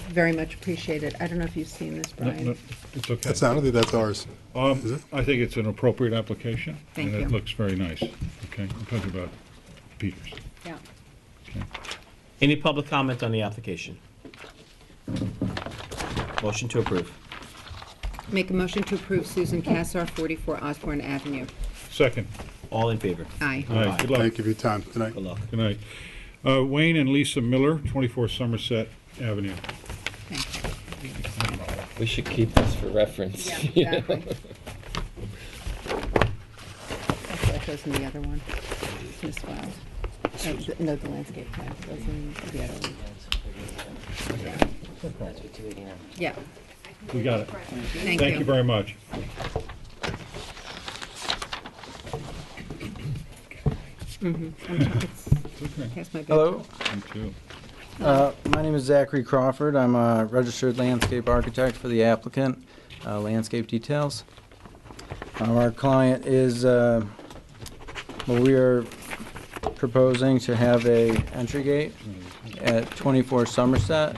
Speaker 3: very much appreciated. I don't know if you've seen this, Brian.
Speaker 2: No, it's okay.
Speaker 15: That's not, that's ours. Is it?
Speaker 2: I think it's an appropriate application.
Speaker 3: Thank
Speaker 2: and
Speaker 3: you.
Speaker 2: it looks very nice. Okay, I'm talking about Peters.
Speaker 3: Yeah.
Speaker 1: Any public comment on the application? Motion to approve.
Speaker 3: Make a motion to approve Susan Cassar, 44 Osborne Avenue.
Speaker 2: Second.
Speaker 1: All in favor?
Speaker 3: Aye.
Speaker 2: All right, good luck.
Speaker 15: Thank you for your time. Good night.
Speaker 1: Good luck.
Speaker 2: Good night. Wayne and Lisa Miller, 24 Somerset Avenue.
Speaker 4: We should keep this for reference.
Speaker 3: Yeah, exactly. That goes in the other one. This file. No, the landscape plan goes in the other one.
Speaker 8: That's what 289.
Speaker 3: Yeah.
Speaker 2: We got it.
Speaker 3: Thank
Speaker 2: Thank you very much.
Speaker 17: Hello.
Speaker 2: You too.
Speaker 17: My name is Zachary Crawford. I'm a registered landscape architect for the applicant, Landscape Details. Our client is, we are proposing to have a entry gate at 24 Somerset.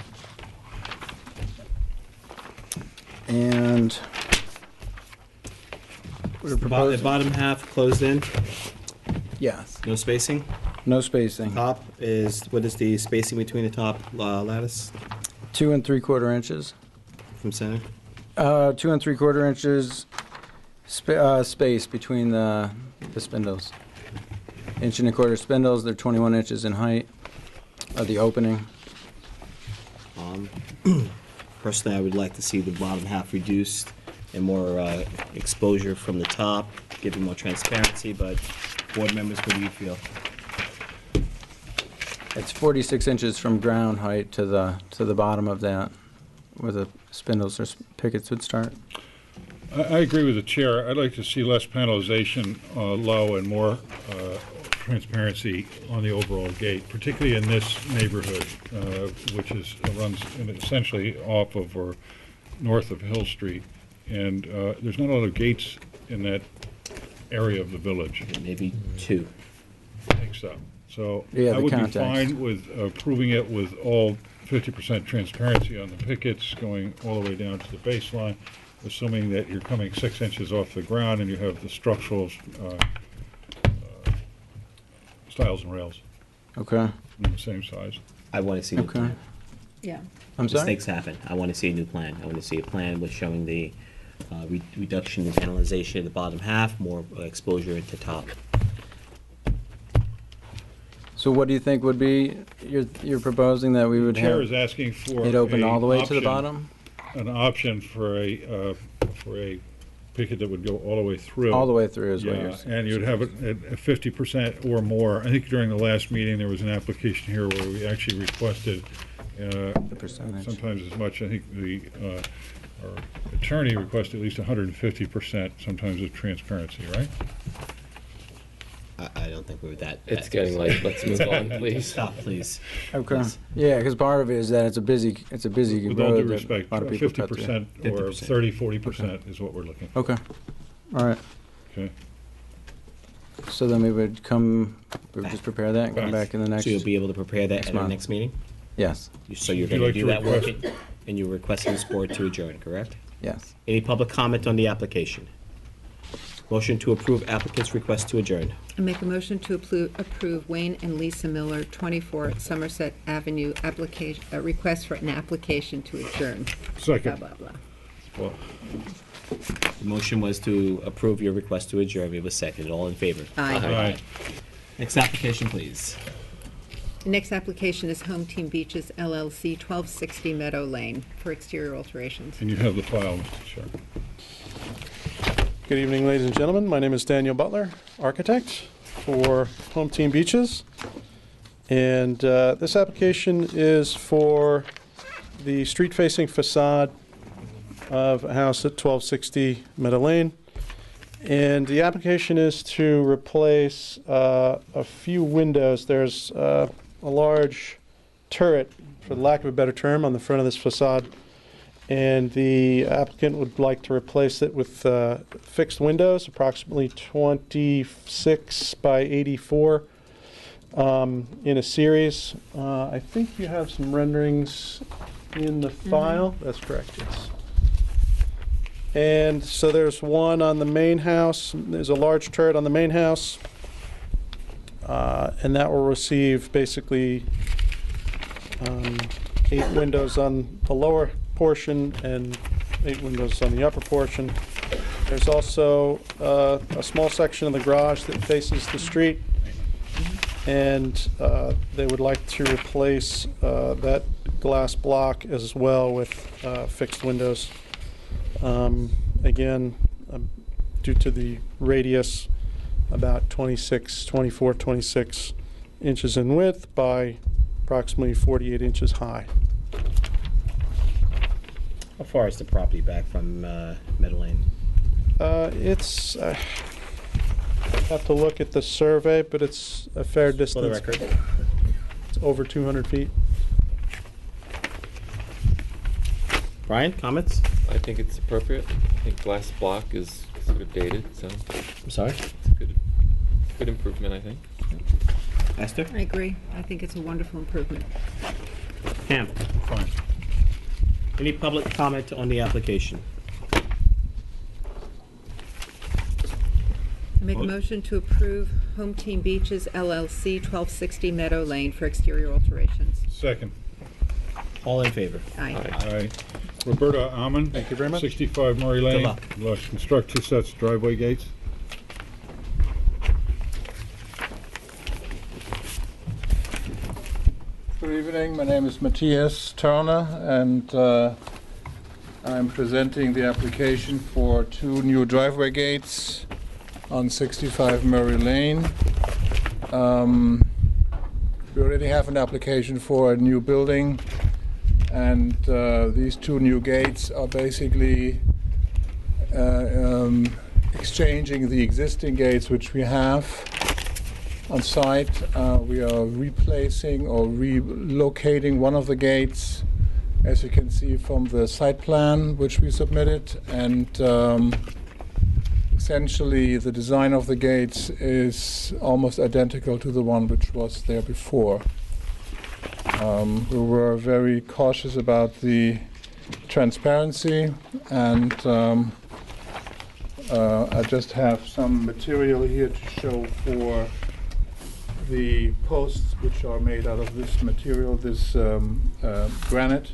Speaker 17: And we're
Speaker 1: The
Speaker 17: proposing...
Speaker 1: bottom half closed in?
Speaker 17: Yes.
Speaker 1: No spacing?
Speaker 17: No spacing.
Speaker 1: Top is, what is the spacing between the top lattice
Speaker 17: 2 3/4 inches.
Speaker 1: from center?
Speaker 17: 2 3/4 inches space between the spindles. 1 1/4 spindles, they're 21 inches in height of the opening.
Speaker 1: Personally, I would like to see the bottom half reduced and more exposure from the top, giving more transparency, but board members, what do you feel?
Speaker 17: It's 46 inches from ground height to the bottom of that, where the spindles or pickets would start.
Speaker 2: I agree with the chair. I'd like to see less panelization low and more transparency on the overall gate, particularly in this neighborhood, which runs essentially off of or north of Hill Street. And there's not a lot of gates in that area of the village.
Speaker 1: Maybe 2.
Speaker 2: I think so. So
Speaker 17: Yeah,
Speaker 2: I
Speaker 17: the
Speaker 2: would
Speaker 17: context.
Speaker 2: be fine with approving it with all 50% transparency on the pickets going all the way down to the baseline, assuming that you're coming 6 inches off the ground and you have the structural stiles and rails
Speaker 17: Okay.
Speaker 2: in the same size.
Speaker 1: I want to see a new
Speaker 17: Okay.
Speaker 1: plan.
Speaker 3: Yeah.
Speaker 17: I'm sorry?
Speaker 1: Mistakes happen. I want to see a new plan. I want to see a plan with showing the reduction in panelization in the bottom half, more exposure into top.
Speaker 17: So what do you think would be, you're proposing that we would
Speaker 2: The chair
Speaker 17: have
Speaker 2: is asking for
Speaker 17: it open
Speaker 2: a
Speaker 17: all the way to the
Speaker 2: option-
Speaker 17: bottom?
Speaker 2: An option for a picket that would go all the way through.
Speaker 17: All the way through is what you're
Speaker 2: Yeah,
Speaker 17: saying.
Speaker 2: and you'd have it at 50% or more. I think during the last meeting, there was an application here where we actually requested
Speaker 17: The percentage.
Speaker 2: sometimes as much, I think our attorney requested at least 150% sometimes of transparency, right?
Speaker 1: I don't think we're that.
Speaker 4: It's getting late. Let's move on, please.
Speaker 1: Stop, please.
Speaker 17: Okay.
Speaker 1: Please.
Speaker 17: Yeah, because part of it is that it's a busy
Speaker 2: With all due
Speaker 17: road that
Speaker 2: respect,
Speaker 17: a lot of people cut through.
Speaker 2: 50% or 30, 40% is what we're looking for.
Speaker 17: Okay. All right.
Speaker 2: Okay.
Speaker 17: So then we would just prepare that and come back in the next.
Speaker 1: So you'll be able to prepare that
Speaker 17: next
Speaker 1: at our
Speaker 17: month.
Speaker 1: next meeting?
Speaker 17: Yes.
Speaker 1: So you're
Speaker 2: Would you
Speaker 1: going to
Speaker 2: like
Speaker 1: do
Speaker 2: to
Speaker 1: that work?
Speaker 2: request-
Speaker 1: And you're requesting this board to adjourn, correct?
Speaker 17: Yes.
Speaker 1: Any public comment on the application? Motion to approve applicant's request to adjourn.
Speaker 3: I make a motion to approve Wayne and Lisa Miller, 24 Somerset Avenue, request for an application to adjourn.
Speaker 2: Second.
Speaker 3: Blah, blah, blah.
Speaker 1: The motion was to approve your request to adjourn. We have a second. All in favor?
Speaker 3: Aye.
Speaker 2: Aye.
Speaker 1: Next application, please.
Speaker 3: The next application is Home Team Beaches LLC, 1260 Meadow Lane, for exterior alterations.
Speaker 2: And you have the file, Mr. Chair.
Speaker 18: Good evening, ladies and gentlemen. My name is Daniel Butler, architect for Home Team Beaches. And this application is for the street-facing facade of a house at 1260 Meadow Lane. And the application is to replace a few windows. There's a large turret, for the lack of a better term, on the front of this facade. And the applicant would like to replace it with fixed windows, approximately 26 by 84 in a series. I think you have some renderings in the file. That's correct, yes. And so there's one on the main house. There's a large turret on the main house. And that will receive basically 8 windows on the lower portion and 8 windows on the upper portion. There's also a small section of the garage that faces the street, and they would like to replace that glass block as well with fixed windows. Again, due to the radius, about 24, 26 inches in width by approximately 48 inches high.
Speaker 1: How far is the property back from Meadow Lane?
Speaker 18: It's, I have to look at the survey, but it's a fair distance.
Speaker 1: For the record.
Speaker 18: It's over 200 feet.
Speaker 1: Brian, comments?
Speaker 4: I think it's appropriate. I think glass block is sort of dated, so.
Speaker 1: I'm sorry?
Speaker 4: It's a good improvement, I think.
Speaker 1: Esther?
Speaker 3: I agree. I think it's a wonderful improvement.
Speaker 1: Pam?
Speaker 2: Fine.
Speaker 1: Any public comment on the application?
Speaker 3: I make a motion to approve Home Team Beaches LLC, 1260 Meadow Lane, for exterior alterations.
Speaker 2: Second.
Speaker 1: All in favor?
Speaker 3: Aye.
Speaker 2: Aye. Roberta Amon.
Speaker 18: Thank you very much.
Speaker 2: 65 Murray
Speaker 1: Good
Speaker 2: Lane.
Speaker 1: luck.
Speaker 2: Construct 2 sets of driveway gates.
Speaker 22: Good evening, my name is Matthias Turner, and I'm presenting the application for 2 new driveway gates on 65 Murray Lane. We already have an application for a new building, and these 2 new gates are basically exchanging the existing gates which we have on site. We are replacing or relocating one of the gates, as you can see from the site plan which we submitted, and essentially the design of the gates is almost identical to the one which was there before. We were very cautious about the transparency, and I just have some material here to show for the posts, which are made out of this material, this granite,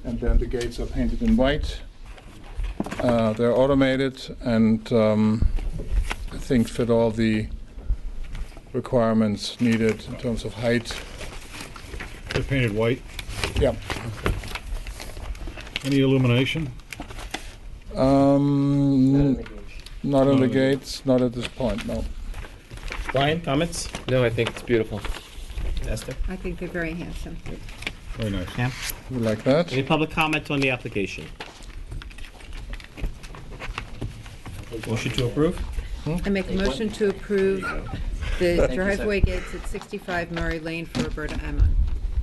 Speaker 22: and then the gates are painted in white. They're automated and I think fit all the requirements needed in terms of height.
Speaker 2: They're painted white.
Speaker 22: Yeah.
Speaker 2: Any illumination?
Speaker 22: Not in the gates, not at this point, no.
Speaker 1: Brian, comments?
Speaker 4: No, I think it's beautiful.
Speaker 1: Esther?
Speaker 3: I think they're very handsome.
Speaker 2: Very nice.
Speaker 1: Pam?
Speaker 22: You like that?
Speaker 1: Any public comment on the application? Motion to approve?
Speaker 3: I make a motion to approve the driveway gates at 65 Murray Lane for Roberta Amon.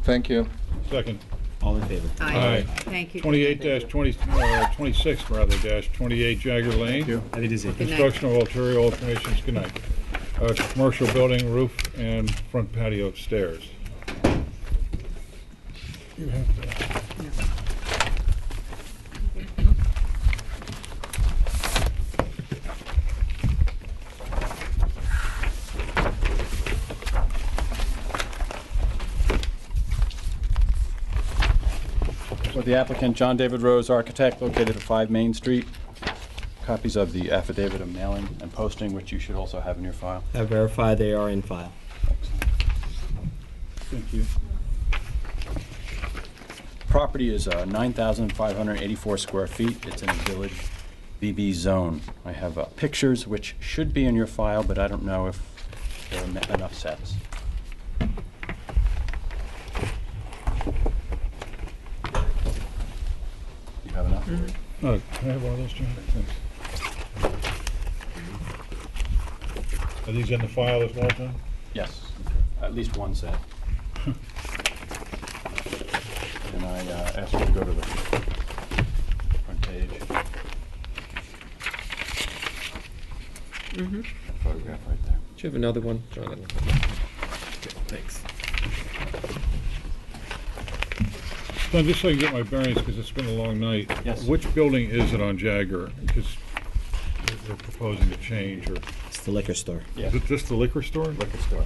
Speaker 22: Thank you.
Speaker 2: Second.
Speaker 1: All in favor?
Speaker 3: Aye. Thank you.
Speaker 2: 26 rather, dash 28 Jagger Lane.
Speaker 1: Have a good night.
Speaker 2: Construction of ulterior alterations, good night. Commercial building, roof, and front patio stairs. You have that.
Speaker 21: The applicant, John David Rose, architect, located at 5 Main Street. Copies of the affidavit of mailing and posting, which you should also have in your file.
Speaker 1: I verify they are in file.
Speaker 21: Thank you. Property is 9,584 square feet. It's in a village BB zone. I have pictures which should be in your file, but I don't know if there are enough sets. You have enough?
Speaker 2: Oh, can I have one of those, John? Thanks. Are these in the file as well, John?
Speaker 21: Yes, at least one set. And I asked you to go to the front page. Photograph right there.
Speaker 4: Do you have another one, John?
Speaker 1: Okay, thanks.
Speaker 2: John, just so I can get my bearings, because it's been a long night.
Speaker 21: Yes.
Speaker 2: Which building is it on Jagger? Because we're proposing to change, or
Speaker 1: It's the liquor store.
Speaker 2: is it just the liquor store?
Speaker 21: Liquor store.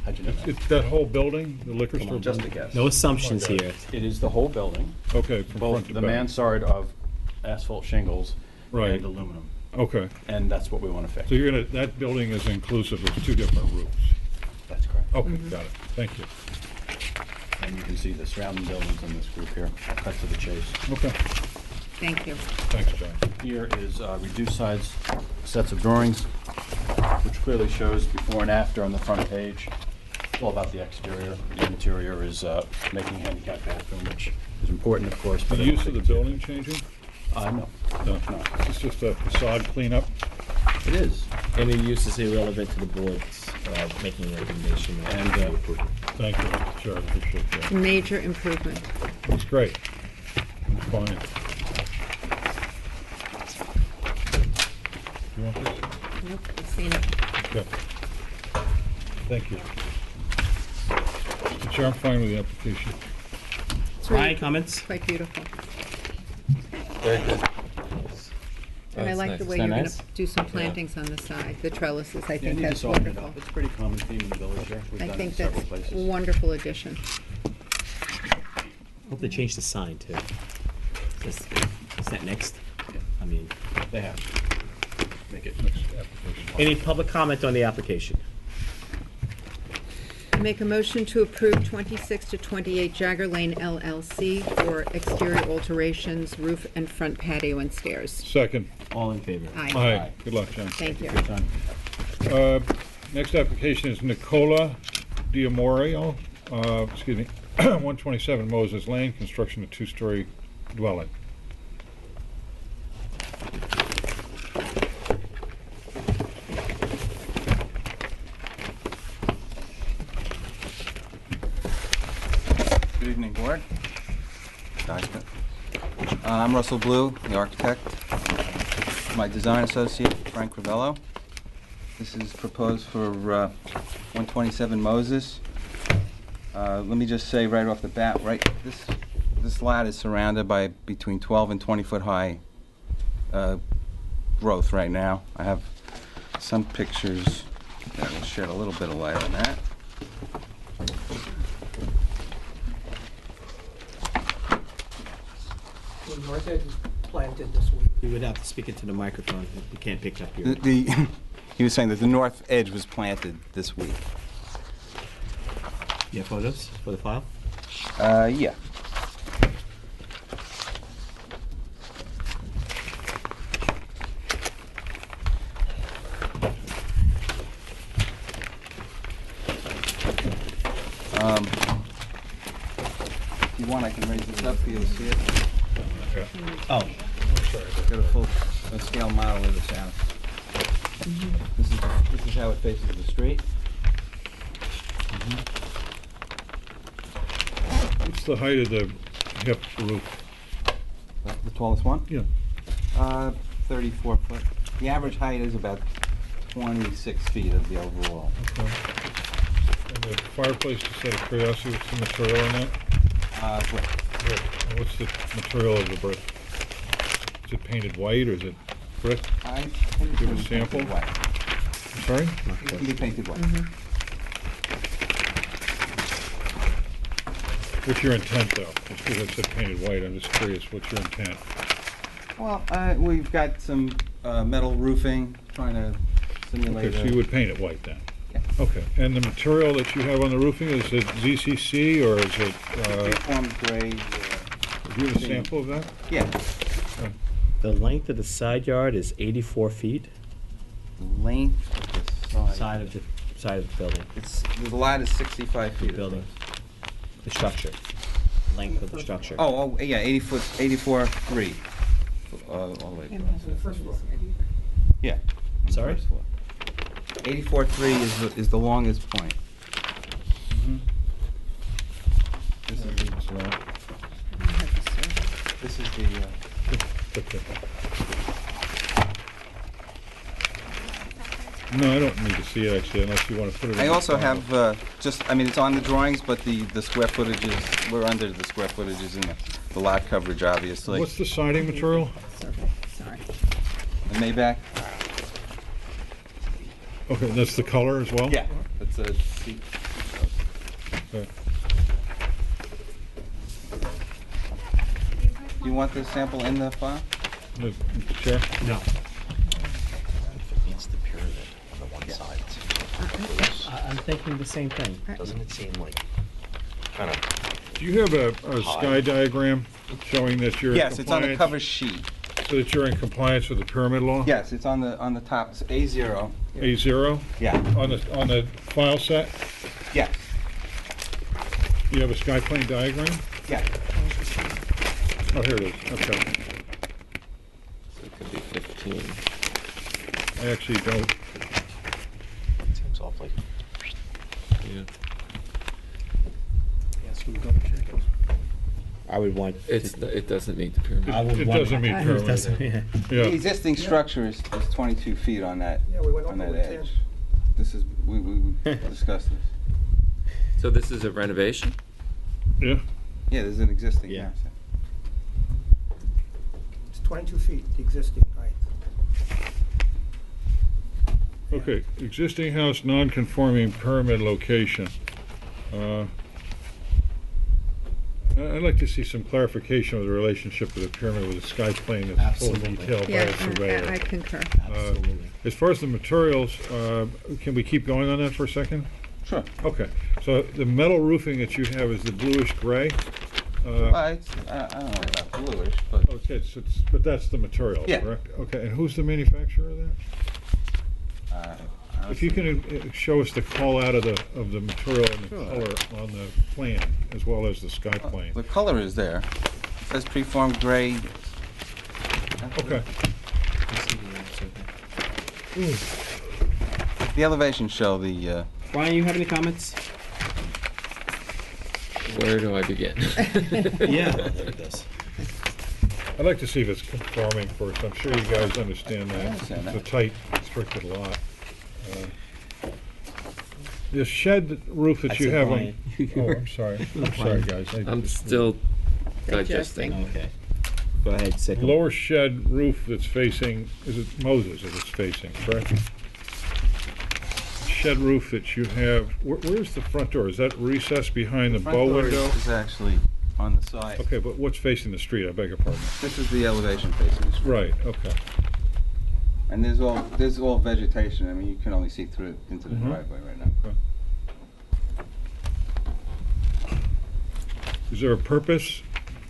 Speaker 21: How'd you know that?
Speaker 2: It's that whole building, the liquor store?
Speaker 21: Just a
Speaker 2: building?
Speaker 21: guess.
Speaker 1: No assumptions
Speaker 2: Okay.
Speaker 1: here.
Speaker 21: It is the whole building,
Speaker 2: Okay, from
Speaker 21: both
Speaker 2: front to
Speaker 21: the
Speaker 2: back.
Speaker 21: mansard of asphalt shingles
Speaker 2: Right.
Speaker 21: and aluminum.
Speaker 2: Okay,
Speaker 21: And that's what we want to fix.
Speaker 2: so you're gonna, that building is inclusive of 2 different roofs?
Speaker 21: That's correct.
Speaker 2: Okay, got it, thank you.
Speaker 21: And you can see the surrounding buildings in this group here. I'll cut to the chase.
Speaker 2: Okay,
Speaker 3: Thank you.
Speaker 2: thanks, John.
Speaker 21: Here is reduced size sets of drawings, which clearly shows before and after on the front page. It's all about the exterior. The interior is making a handicap bathroom, which is important, of course.
Speaker 2: The
Speaker 21: but
Speaker 2: use of the building changing?
Speaker 21: No.
Speaker 2: No, it's just a facade cleanup?
Speaker 21: It is.
Speaker 1: Any use is irrelevant to the board's making a recommendation.
Speaker 21: And
Speaker 2: Thank you, Mr. Chair, I appreciate that.
Speaker 3: Major improvement.
Speaker 2: It's great. It's fine. You want this?
Speaker 3: Nope, I've seen it.
Speaker 2: Okay. Thank you. Mr. Chair, I'm fine with the application.
Speaker 3: It's really
Speaker 1: Ryan, comments?
Speaker 3: Quite beautiful.
Speaker 4: Very good.
Speaker 3: And I
Speaker 4: that's
Speaker 3: like
Speaker 4: nice.
Speaker 3: the way
Speaker 21: Isn't
Speaker 3: you're
Speaker 21: that
Speaker 3: going to
Speaker 21: nice?
Speaker 3: do some plantings on the side, the trellises. I
Speaker 21: Yeah,
Speaker 3: think
Speaker 21: need to
Speaker 3: that's
Speaker 21: soften it
Speaker 3: wonderful.
Speaker 21: up. It's a pretty common theme in the village here. We've
Speaker 3: I
Speaker 21: done it
Speaker 3: think
Speaker 21: in several
Speaker 3: that's
Speaker 21: places.
Speaker 3: a wonderful addition.
Speaker 1: Hope they change the sign too. Is that next? I mean,
Speaker 21: They have. Make it.
Speaker 2: Next application.
Speaker 1: any public comment on the application?
Speaker 3: Make a motion to approve 26 to 28 Jagger Lane LLC for exterior alterations, roof and front patio and stairs.
Speaker 2: Second.
Speaker 1: All in favor?
Speaker 3: Aye.
Speaker 2: Aye. Good luck, John.
Speaker 3: Thank you.
Speaker 21: Good time.
Speaker 2: Next application is Nicola Diamorio, 127 Moses Lane, construction of 2-story dwelling.
Speaker 13: Good evening, Board. I'm Russell Blue, the architect. My design associate, Frank Ravello. This is proposed for 127 Moses. Let me just say right off the bat, this lot is surrounded by between 12 and 20 foot high growth right now. I have some pictures that will shed a little bit of light on that.
Speaker 19: The north edge is planted this week.
Speaker 1: You would have to speak into the microphone. You can't pick up your.
Speaker 13: He was saying that the north edge was planted this week.
Speaker 1: You have photos for the file?
Speaker 13: Yeah. If you want, I can raise this up for you to see it.
Speaker 1: Oh.
Speaker 13: Got a full scale model of this house. This is how it faces the street.
Speaker 2: What's the height of the hip roof?
Speaker 13: The tallest one?
Speaker 2: Yeah.
Speaker 13: 34 foot. The average height is about 26 feet of the overall.
Speaker 2: Okay. And the fireplace, just out of curiosity, what's the material on that?
Speaker 13: Brick.
Speaker 2: Brick. And what's the material of the brick? Is it painted white or is it brick?
Speaker 13: I
Speaker 2: Give a sample.
Speaker 13: white.
Speaker 2: I'm sorry?
Speaker 13: It can be painted white.
Speaker 2: What's your intent, though? Just because it said painted white, I'm just curious, what's your intent?
Speaker 13: Well, we've got some metal roofing, trying to simulate.
Speaker 2: Okay, so you would paint it white then? Yeah. Okay, and the material that you have on the roofing, is it ZCC or is it?
Speaker 13: Preformed gray.
Speaker 2: Do you have a sample of that?
Speaker 13: Yeah.
Speaker 1: The length of the side yard is 84 feet.
Speaker 13: Length of the
Speaker 1: Side of the building.
Speaker 13: The lot is 65 feet.
Speaker 1: The building. The structure. Length of the structure.
Speaker 13: Oh, yeah, 84.3. All the way across.
Speaker 19: The first floor.
Speaker 13: Yeah.
Speaker 1: Sorry?
Speaker 13: 84.3 is the longest point. This is the.
Speaker 2: No, I don't need to see it actually, unless you want to put it in.
Speaker 13: I
Speaker 2: the
Speaker 13: also
Speaker 2: file.
Speaker 13: have I mean, it's on the drawings, but the square footages, we're under the square footages in the lot coverage, obviously.
Speaker 2: What's the siding material?
Speaker 3: Sorry.
Speaker 13: The Maybach?
Speaker 2: Okay, that's the color as well?
Speaker 13: Yeah. That's a.
Speaker 2: Okay.
Speaker 13: Do you want the sample in the file?
Speaker 2: Mr. Chair?
Speaker 1: No.
Speaker 6: If it meets the pyramid on the one side.
Speaker 1: I'm thinking the same thing.
Speaker 6: Doesn't it seem like kind of?
Speaker 2: Do you have a sky diagram showing that you're in
Speaker 13: Yes, it's on the
Speaker 2: compliance-
Speaker 13: cover sheet.
Speaker 2: So that you're in compliance with the pyramid law?
Speaker 13: Yes, it's on the top. It's A0.
Speaker 2: A0?
Speaker 13: Yeah.
Speaker 2: On the file set?
Speaker 13: Yes.
Speaker 2: Do you have a sky plane diagram?
Speaker 13: Yeah.
Speaker 2: Oh, here it is, okay.
Speaker 4: So it could be 15.
Speaker 2: I actually don't.
Speaker 6: Seems awfully.
Speaker 4: Yeah.
Speaker 1: Yes, we double check it. I would want.
Speaker 4: It doesn't meet the pyramid.
Speaker 1: I would
Speaker 2: It
Speaker 1: want-
Speaker 2: doesn't meet
Speaker 1: It
Speaker 2: pyramid.
Speaker 1: doesn't, yeah.
Speaker 2: Yeah.
Speaker 13: The existing structure is 22 feet on that
Speaker 19: Yeah, we went
Speaker 13: on
Speaker 19: over
Speaker 13: that
Speaker 19: with
Speaker 13: edge. This is we discussed this.
Speaker 4: So this is a renovation?
Speaker 2: Yeah?
Speaker 13: Yeah, there's an existing
Speaker 1: Yeah.
Speaker 13: house.
Speaker 19: It's 22 feet, the existing height.
Speaker 2: Okay, existing house, non-conforming pyramid location. I'd like to see some clarification of the relationship of the pyramid with the sky plane that's fully
Speaker 1: Absolutely.
Speaker 2: detailed by
Speaker 3: Yeah,
Speaker 2: a surveyor.
Speaker 3: I concur.
Speaker 1: Absolutely.
Speaker 2: As far as the materials, can we keep going on that for a second?
Speaker 13: Sure.
Speaker 2: Okay, so the metal roofing that you have is the bluish gray?
Speaker 13: Well, it's, I don't know about bluish, but
Speaker 2: Okay, but that's the material,
Speaker 13: Yeah.
Speaker 2: correct? Okay, and who's the manufacturer of that? If you can show us the call out of the material and the color on the plan, as well as the sky plane.
Speaker 13: the color is there. It says preformed gray.
Speaker 2: Okay.
Speaker 13: The elevations show the.
Speaker 1: Brian, you have any comments?
Speaker 4: Where do I begin?
Speaker 1: Yeah. There it is.
Speaker 2: I'd like to see if it's conforming first. I'm sure you guys understand that.
Speaker 13: understand
Speaker 2: It's
Speaker 13: that.
Speaker 2: a tight, restricted lot. The shed roof that
Speaker 1: That's
Speaker 2: you
Speaker 1: a
Speaker 2: have on...
Speaker 1: Brian.
Speaker 2: Oh, I'm sorry. I'm sorry, guys.
Speaker 4: I'm still digesting.
Speaker 1: Okay. Go ahead, Sickle.
Speaker 2: Lower shed roof that's facing, is it Moses that it's facing, correct? Shed roof that you have, where's the front door? Is that recessed behind the
Speaker 13: front
Speaker 2: bow
Speaker 13: door
Speaker 2: window?
Speaker 13: is actually on the side.
Speaker 2: Okay, but what's facing the street? I beg your pardon.
Speaker 13: This is the elevation facing the street.
Speaker 2: Right, okay.
Speaker 13: And there's all vegetation. I mean, you can only see through it into the
Speaker 2: Mhm.
Speaker 13: driveway right now.
Speaker 2: Is there a purpose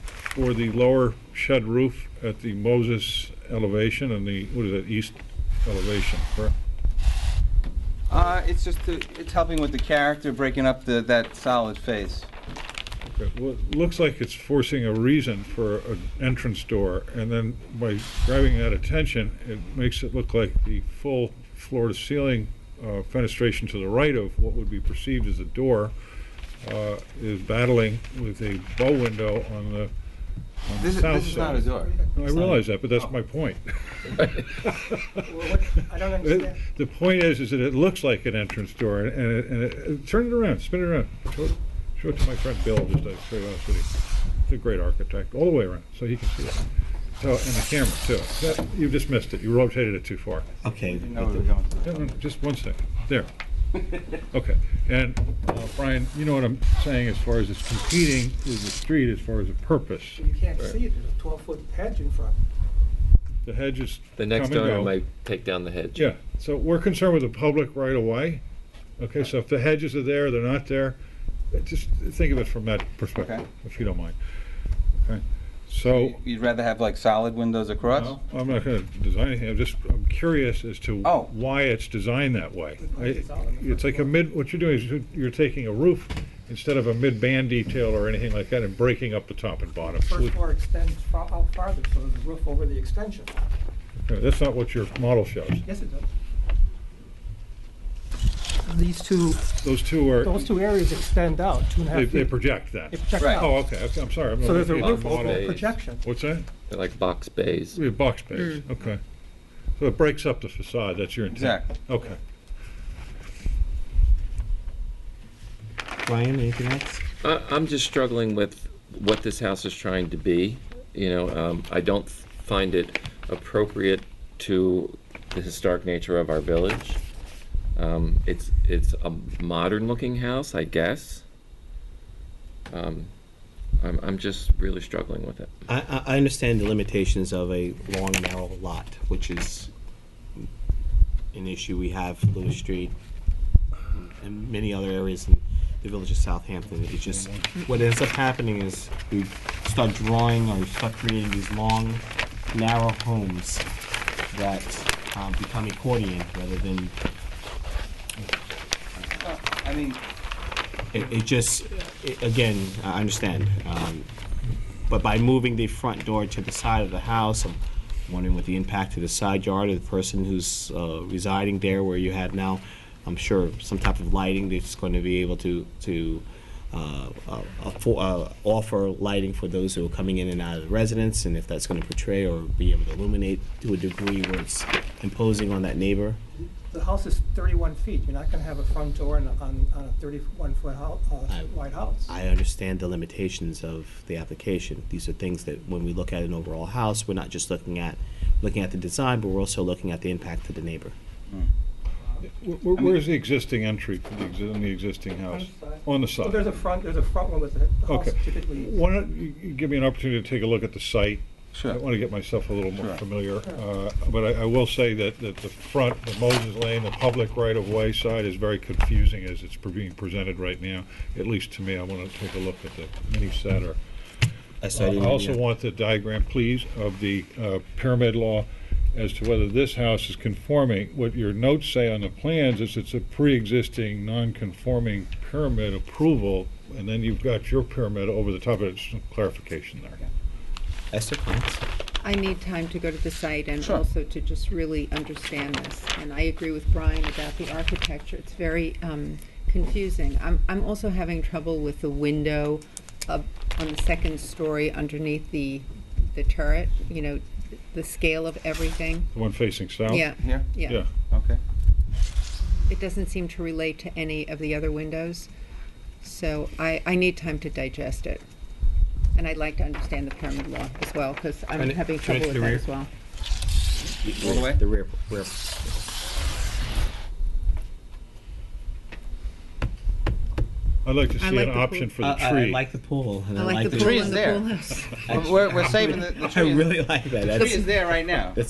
Speaker 2: for the lower shed roof at the Moses elevation and the, what is it, east elevation, correct?
Speaker 13: It's just it's helping with the character, breaking up that solid face.
Speaker 2: Okay, well, it looks like it's forcing a reason for an entrance door, and then by grabbing that attention, it makes it look like the full floor-to-ceiling fenestration to the right of what would be perceived as a door is battling with a bow window on the
Speaker 13: This
Speaker 2: south
Speaker 13: is not
Speaker 2: side.
Speaker 13: a door.
Speaker 2: I realize that, but that's my point.
Speaker 19: I don't understand.
Speaker 2: The point is that it looks like an entrance door, and it turn it around, spin it around. Show it to my friend Bill, just to show you honest with you. He's a great architect, all the way around, so he can see it. So, and the camera, too. You just missed it. You rotated it too far.
Speaker 1: Okay.
Speaker 13: No, we're going to
Speaker 2: No, no, just one second. There. Okay, and Brian, you know what I'm saying as far as it's competing with the street as far as a purpose.
Speaker 19: You can't
Speaker 2: Right.
Speaker 19: see it, there's a 12-foot hedge in front.
Speaker 2: The hedges
Speaker 4: The next
Speaker 2: come and
Speaker 4: owner
Speaker 2: go.
Speaker 4: might take down the hedge.
Speaker 2: Yeah, so we're concerned with the public right away. Okay, so if the hedges are there, they're not there, just think of it from that perspective,
Speaker 13: Okay.
Speaker 2: if you don't mind. Okay, so.
Speaker 13: You'd rather have like solid windows across?
Speaker 2: No, I'm not gonna design anything, I'm curious as to why it's designed that way. It's like what you're doing is you're taking a roof instead of a mid-band detail or anything like that and breaking up the top and bottom.
Speaker 19: The first floor extends out farther, so there's a roof over the extension.
Speaker 2: Okay, that's not what your model shows.
Speaker 19: Yes, it does. These two.
Speaker 2: Those two are.
Speaker 19: Those two areas extend out 2.5 feet.
Speaker 2: They project that.
Speaker 19: They project
Speaker 2: Right.
Speaker 19: out.
Speaker 2: Oh, okay, I'm sorry. I'm
Speaker 19: So
Speaker 2: not
Speaker 19: there's a
Speaker 2: looking at
Speaker 19: roof
Speaker 2: the
Speaker 19: over
Speaker 2: model.
Speaker 19: the projection.
Speaker 2: What's that?
Speaker 4: They're like box bays.
Speaker 2: Yeah, box bays, okay. So it breaks up the facade, that's your intent?
Speaker 13: Exactly.
Speaker 2: Okay.
Speaker 1: Brian, anything else?
Speaker 4: I'm just struggling with what this house is trying to be. I don't find it appropriate to the historic nature of our village. It's a modern-looking house, I guess. I'm just really struggling with it.
Speaker 1: I understand the limitations of a long, narrow lot, which is an issue we have Lewis Street and many other areas in the village of Southampton. It's just, what ends up happening is we start drawing or start creating these long, narrow homes that become accordion rather than.
Speaker 13: I mean,
Speaker 1: again, I understand. But by moving the front door to the side of the house, I'm wondering what the impact to the side yard of the person who's residing there, where you have now, I'm sure, some type of lighting that's going to be able to offer lighting for those who are coming in and out of the residence, and if that's going to portray or be able to illuminate to a degree where it's imposing on that neighbor.
Speaker 19: The house is 31 feet. You're not going to have a front door on a 31-foot wide house.
Speaker 1: I understand the limitations of the application. These are things that when we look at an overall house, we're not just looking at the design, but we're also looking at the impact to the neighbor.
Speaker 2: Where's the existing entry for the existing house? On the side?
Speaker 19: Well, there's a front one with the house
Speaker 2: Okay.
Speaker 19: typically.
Speaker 2: Why don't you give me an opportunity to take a look at the site?
Speaker 13: Sure.
Speaker 2: I want to get myself a little more familiar. But I will say that the front, the Moses Lane, the public right-of-way side is very confusing as it's being presented right now, at least to me. I want to take a look at the mini set. I also want the diagram, please, of the pyramid law as to whether this house is conforming. What your notes say on the plans is it's a pre-existing, non-conforming pyramid approval, and then you've got your pyramid over the top of it. Some clarification there.
Speaker 1: Esther, comments?
Speaker 3: I need time to go to the site and also to just really understand this. And I agree with Brian about the architecture. It's very confusing. I'm also having trouble with the window up on the second story underneath the turret, the scale of everything.
Speaker 2: The one facing south?
Speaker 3: Yeah.
Speaker 13: Here?
Speaker 3: Yeah.
Speaker 13: Okay.
Speaker 3: It doesn't seem to relate to any of the other windows. So I need time to digest it. And I'd like to understand the pyramid law as well, because I'm having trouble with that as well.
Speaker 13: All the way?
Speaker 1: The rear.
Speaker 2: I'd like to see
Speaker 3: like
Speaker 2: an
Speaker 3: the
Speaker 2: option
Speaker 3: pool.
Speaker 2: for the tree.
Speaker 1: I like the pool. And
Speaker 3: I like the
Speaker 13: The
Speaker 3: pool
Speaker 13: tree
Speaker 3: in
Speaker 13: is
Speaker 3: the
Speaker 13: there.
Speaker 3: pool house.
Speaker 13: We're saving the tree.
Speaker 1: I really like that.
Speaker 13: The tree is there right now.
Speaker 3: The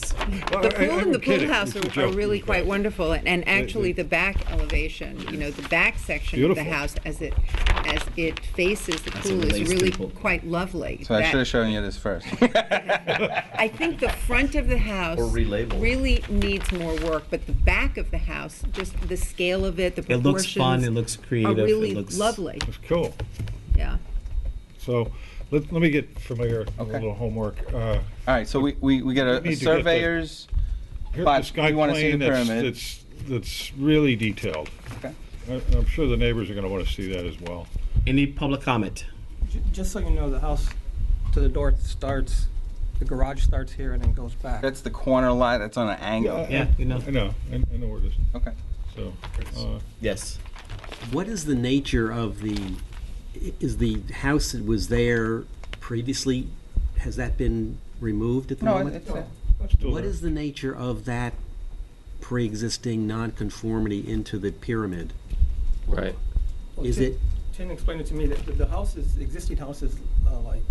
Speaker 3: pool and the pool house are really quite wonderful, and actually the back elevation, the back section of the
Speaker 2: Beautiful.
Speaker 3: house as it faces the pool is
Speaker 1: relates
Speaker 3: really
Speaker 1: to the pool.
Speaker 3: quite lovely.
Speaker 13: So I
Speaker 3: That-
Speaker 13: should have shown you this first.
Speaker 3: I think the front of the house
Speaker 14: Or relabel.
Speaker 3: really needs more work, but the back of the house, just the scale of it, the
Speaker 1: It
Speaker 3: proportions.
Speaker 1: looks fun. It looks creative.
Speaker 3: Are really
Speaker 1: it looks
Speaker 3: lovely.
Speaker 2: It's cool.
Speaker 3: Yeah.
Speaker 2: So let me get familiar with a
Speaker 13: Okay.
Speaker 2: little homework.
Speaker 13: All right, so we get
Speaker 2: We need
Speaker 13: a
Speaker 2: to get the-
Speaker 13: surveyor's,
Speaker 2: Here's
Speaker 13: but
Speaker 2: the sky
Speaker 13: we want to see the
Speaker 2: plane
Speaker 13: pyramid.
Speaker 2: that's really detailed.
Speaker 13: Okay.
Speaker 2: I'm sure the neighbors are going to want to see that as well.
Speaker 1: Any public comment?
Speaker 19: Just so you know, the house to the door starts, the garage starts here and then goes back.
Speaker 13: That's the corner lot, that's on an angle.
Speaker 1: Yeah,
Speaker 2: I know where it is.
Speaker 13: Okay.
Speaker 2: So,
Speaker 1: Yes.
Speaker 11: What is the nature of is the house that was there previously, has that been removed at the
Speaker 13: No,
Speaker 11: moment?
Speaker 13: it's there.
Speaker 2: still
Speaker 11: What
Speaker 2: there.
Speaker 11: is the nature of that pre-existing nonconformity into the pyramid?
Speaker 4: Right.
Speaker 19: Well,
Speaker 11: Is it,
Speaker 19: Tim explained it to me that the house is, existing house is like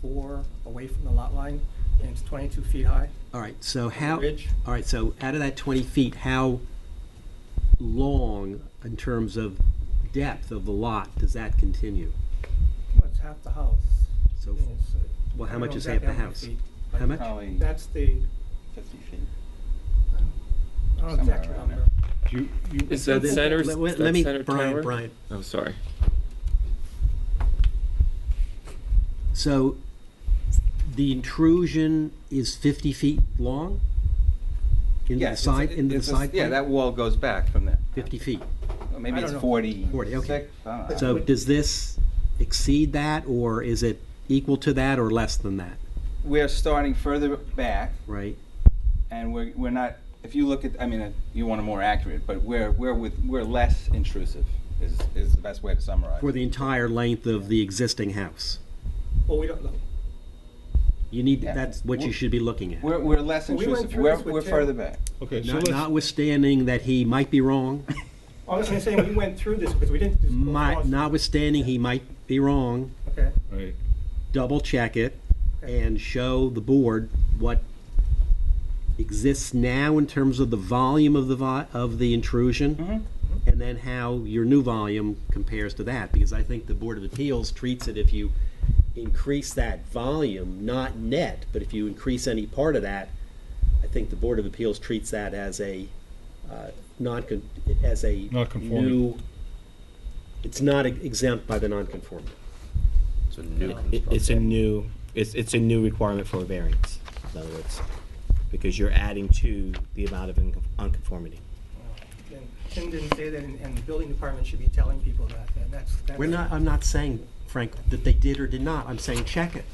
Speaker 19: 8'4" away from the lot line, and it's 22 feet high.
Speaker 11: all right, so how,
Speaker 19: Ridge.
Speaker 11: all right, so out of that 20 feet, how long in terms of depth of the lot does that continue?
Speaker 19: Well, it's half the house.
Speaker 11: So,
Speaker 19: And it's,
Speaker 11: well,
Speaker 19: I
Speaker 11: how
Speaker 19: don't
Speaker 11: much
Speaker 19: know
Speaker 11: is half
Speaker 19: exactly
Speaker 11: the
Speaker 19: how many
Speaker 11: house?
Speaker 19: feet,
Speaker 11: How
Speaker 19: but
Speaker 11: much?
Speaker 13: Probably
Speaker 19: That's the,
Speaker 13: 50 feet.
Speaker 19: I don't know
Speaker 13: Somewhere
Speaker 19: exact
Speaker 13: around
Speaker 19: number.
Speaker 4: Is that center,
Speaker 11: let
Speaker 4: that
Speaker 11: me,
Speaker 4: center
Speaker 11: Brian,
Speaker 4: tower?
Speaker 11: Brian.
Speaker 4: Oh, sorry.
Speaker 11: So the intrusion is 50 feet long? Into the
Speaker 13: Yes,
Speaker 11: side, into the
Speaker 13: it's a-
Speaker 11: side
Speaker 13: Yeah,
Speaker 11: plan?
Speaker 13: that wall goes back from there.
Speaker 11: 50 feet.
Speaker 13: Well, maybe
Speaker 19: I
Speaker 13: it's
Speaker 19: don't know.
Speaker 13: 40.
Speaker 11: 40, okay.
Speaker 13: I don't know.
Speaker 11: So does this exceed that, or is it equal to that, or less than that?
Speaker 13: We're starting further back,
Speaker 11: Right?
Speaker 13: and we're not, if you look at, I mean, you want it more accurate, but we're less intrusive, is the best way to summarize.
Speaker 11: For the entire length of the existing house?
Speaker 19: Well, we don't know.
Speaker 11: You need,
Speaker 13: Yeah.
Speaker 11: that's what you should be looking at.
Speaker 13: We're less
Speaker 19: Well, we went
Speaker 13: intrusive,
Speaker 19: through
Speaker 13: we're
Speaker 19: this with
Speaker 13: we're
Speaker 19: Tim.
Speaker 13: further back.
Speaker 2: Okay, so
Speaker 11: Not-
Speaker 2: let's,
Speaker 11: Notwithstanding that he might be wrong,
Speaker 19: Honestly, I'm saying we went through this because we didn't. just go across-
Speaker 11: notwithstanding he might be wrong,
Speaker 19: Okay.
Speaker 2: right,
Speaker 11: double check it
Speaker 19: Okay.
Speaker 11: and show the board what exists now in terms of the volume of the intrusion,
Speaker 13: Mhm.
Speaker 11: and then how your new volume compares to that, because I think the Board of Appeals treats it, if you increase that volume, not net, but if you increase any part of that, I think the Board of Appeals treats that as a
Speaker 2: Non-conformity.
Speaker 11: new, it's not exempt by the nonconformity.
Speaker 6: It's a new
Speaker 1: It's a new requirement for a variance, in other words, because you're adding to the amount of unconformity.
Speaker 19: And Tim didn't say that, and the building department should be telling people that, and that's.
Speaker 11: I'm not saying, Frank, that they did or did not, I'm saying check it.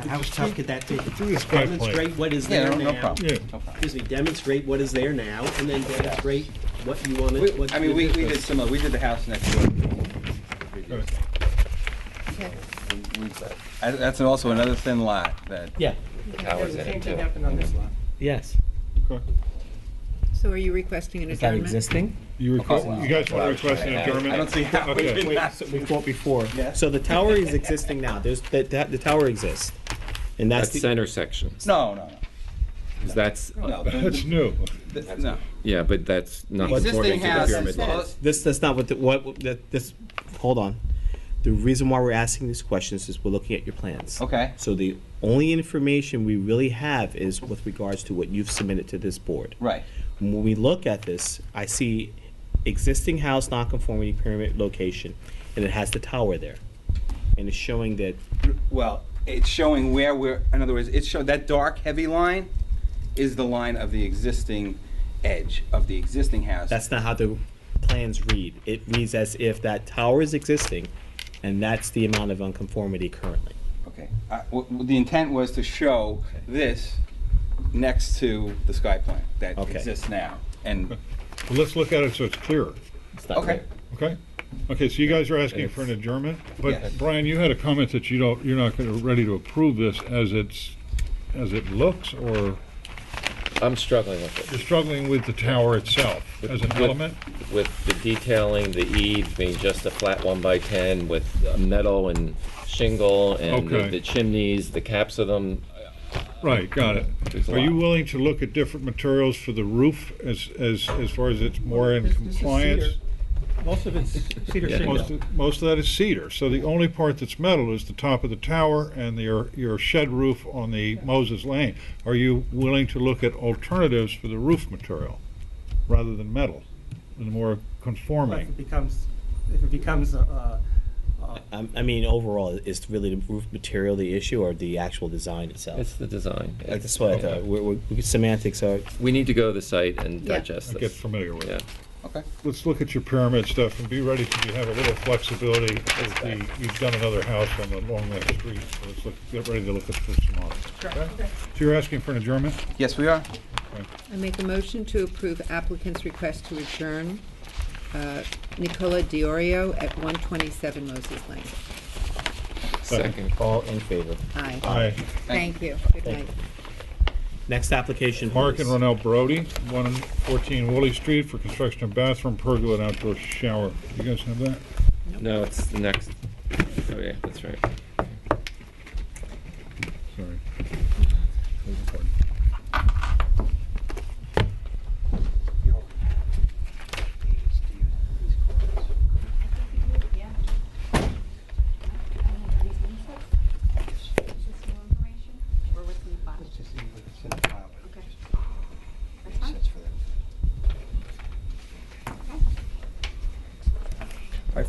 Speaker 11: How tough could that be?
Speaker 2: do the sky plan.
Speaker 11: Demonstrate what is
Speaker 13: Yeah,
Speaker 11: there
Speaker 13: no
Speaker 11: now.
Speaker 13: problem.
Speaker 2: Yeah.
Speaker 13: No problem.
Speaker 11: Excuse me, demonstrate what is there now, and then demonstrate what you want
Speaker 13: We-
Speaker 11: to.
Speaker 13: I mean, we did similar, we did the house next door.
Speaker 3: Okay.
Speaker 13: That's also another thin lot that.
Speaker 1: Yeah.
Speaker 4: Towers
Speaker 19: The
Speaker 4: in
Speaker 19: same
Speaker 4: it
Speaker 19: thing
Speaker 4: too.
Speaker 19: happened on this lot.
Speaker 1: Yes.
Speaker 2: okay.
Speaker 3: So are you requesting an
Speaker 1: Is that
Speaker 3: adjournment?
Speaker 1: existing?
Speaker 2: You request, you guys want to request an
Speaker 4: I
Speaker 2: adjournment?
Speaker 13: don't see how we
Speaker 2: Okay.
Speaker 13: did
Speaker 1: Wait,
Speaker 13: that.
Speaker 1: so we fought before.
Speaker 13: Yeah.
Speaker 1: So the tower is existing now. There's, the tower exists. And that's
Speaker 4: That
Speaker 1: the,
Speaker 4: center section.
Speaker 13: No.
Speaker 4: 'Cause that's,
Speaker 13: No,
Speaker 2: That's new.
Speaker 13: no.
Speaker 4: yeah, but that's not
Speaker 13: Existing
Speaker 4: according to the
Speaker 13: house
Speaker 4: pyramid
Speaker 13: is-
Speaker 4: law.
Speaker 1: that's not what hold on. The reason why we're asking these questions is we're looking at your plans.
Speaker 13: Okay.
Speaker 1: So the only information we really have is with regards to what you've submitted to this board.
Speaker 13: Right.
Speaker 1: When we look at this, I see existing house nonconformity pyramid location, and it has the tower there. And it's showing that,
Speaker 13: Well, it's showing where in other words, that dark, heavy line is the line of the existing edge of the existing house.
Speaker 1: that's not how the plans read. It reads as if that tower is existing, and that's the amount of unconformity currently.
Speaker 13: Okay. The intent was to show this next to the sky plan that
Speaker 1: Okay.
Speaker 13: exists now. And,
Speaker 2: Well, let's look at it so it's clearer,
Speaker 1: It's not
Speaker 13: okay.
Speaker 1: clear.
Speaker 2: okay? Okay, so you guys are asking for an adjournment? But
Speaker 13: Yes.
Speaker 2: Brian, you had a comment that you're not ready to approve this as it looks, or
Speaker 4: I'm struggling with it.
Speaker 2: you're struggling with the tower itself as an element?
Speaker 4: With the detailing, the eaves being just a flat 1x10 with metal and shingle and
Speaker 2: Okay.
Speaker 4: the chimneys, the caps of them.
Speaker 2: Right, got it.
Speaker 4: There's a
Speaker 2: Are you
Speaker 4: lot.
Speaker 2: willing to look at different materials for the roof as far as it's more in
Speaker 19: This is
Speaker 2: compliance?
Speaker 19: cedar. Most of it's cedar
Speaker 4: Yeah.
Speaker 19: shingle.
Speaker 2: Most of that is cedar, so the only part that's metal is the top of the tower and your shed roof on the Moses Lane. Are you willing to look at alternatives for the roof material, rather than metal, and more
Speaker 19: If
Speaker 2: conforming?
Speaker 19: it becomes,
Speaker 1: I mean, overall, is really the roof material the issue, or the actual design itself?
Speaker 4: It's the design.
Speaker 1: That's what I thought. Semantics are.
Speaker 4: We need to go to the site and
Speaker 3: Yeah.
Speaker 4: digest
Speaker 2: Get
Speaker 4: this.
Speaker 2: familiar with
Speaker 4: Yeah.
Speaker 2: it.
Speaker 13: Okay.
Speaker 2: Let's look at your pyramid stuff and be ready to have a little flexibility. You've done another house along that street, so get ready to look at this tomorrow. Okay? So you're asking for an adjournment?
Speaker 13: Yes, we are.
Speaker 3: I make a motion to approve applicant's request to adjourn Nicola Diorio at 127 Moses Lane.
Speaker 4: Second.
Speaker 1: All in favor?
Speaker 3: Aye.
Speaker 2: Aye.
Speaker 3: Thank you. Good night.
Speaker 1: Next application,
Speaker 2: Mark
Speaker 1: please.
Speaker 2: and Ronell Brody, 114 Woolley Street for construction of bathroom, pergola, and outdoor shower. You guys have that?
Speaker 4: No, it's the next. Oh, yeah, that's right.
Speaker 2: Sorry.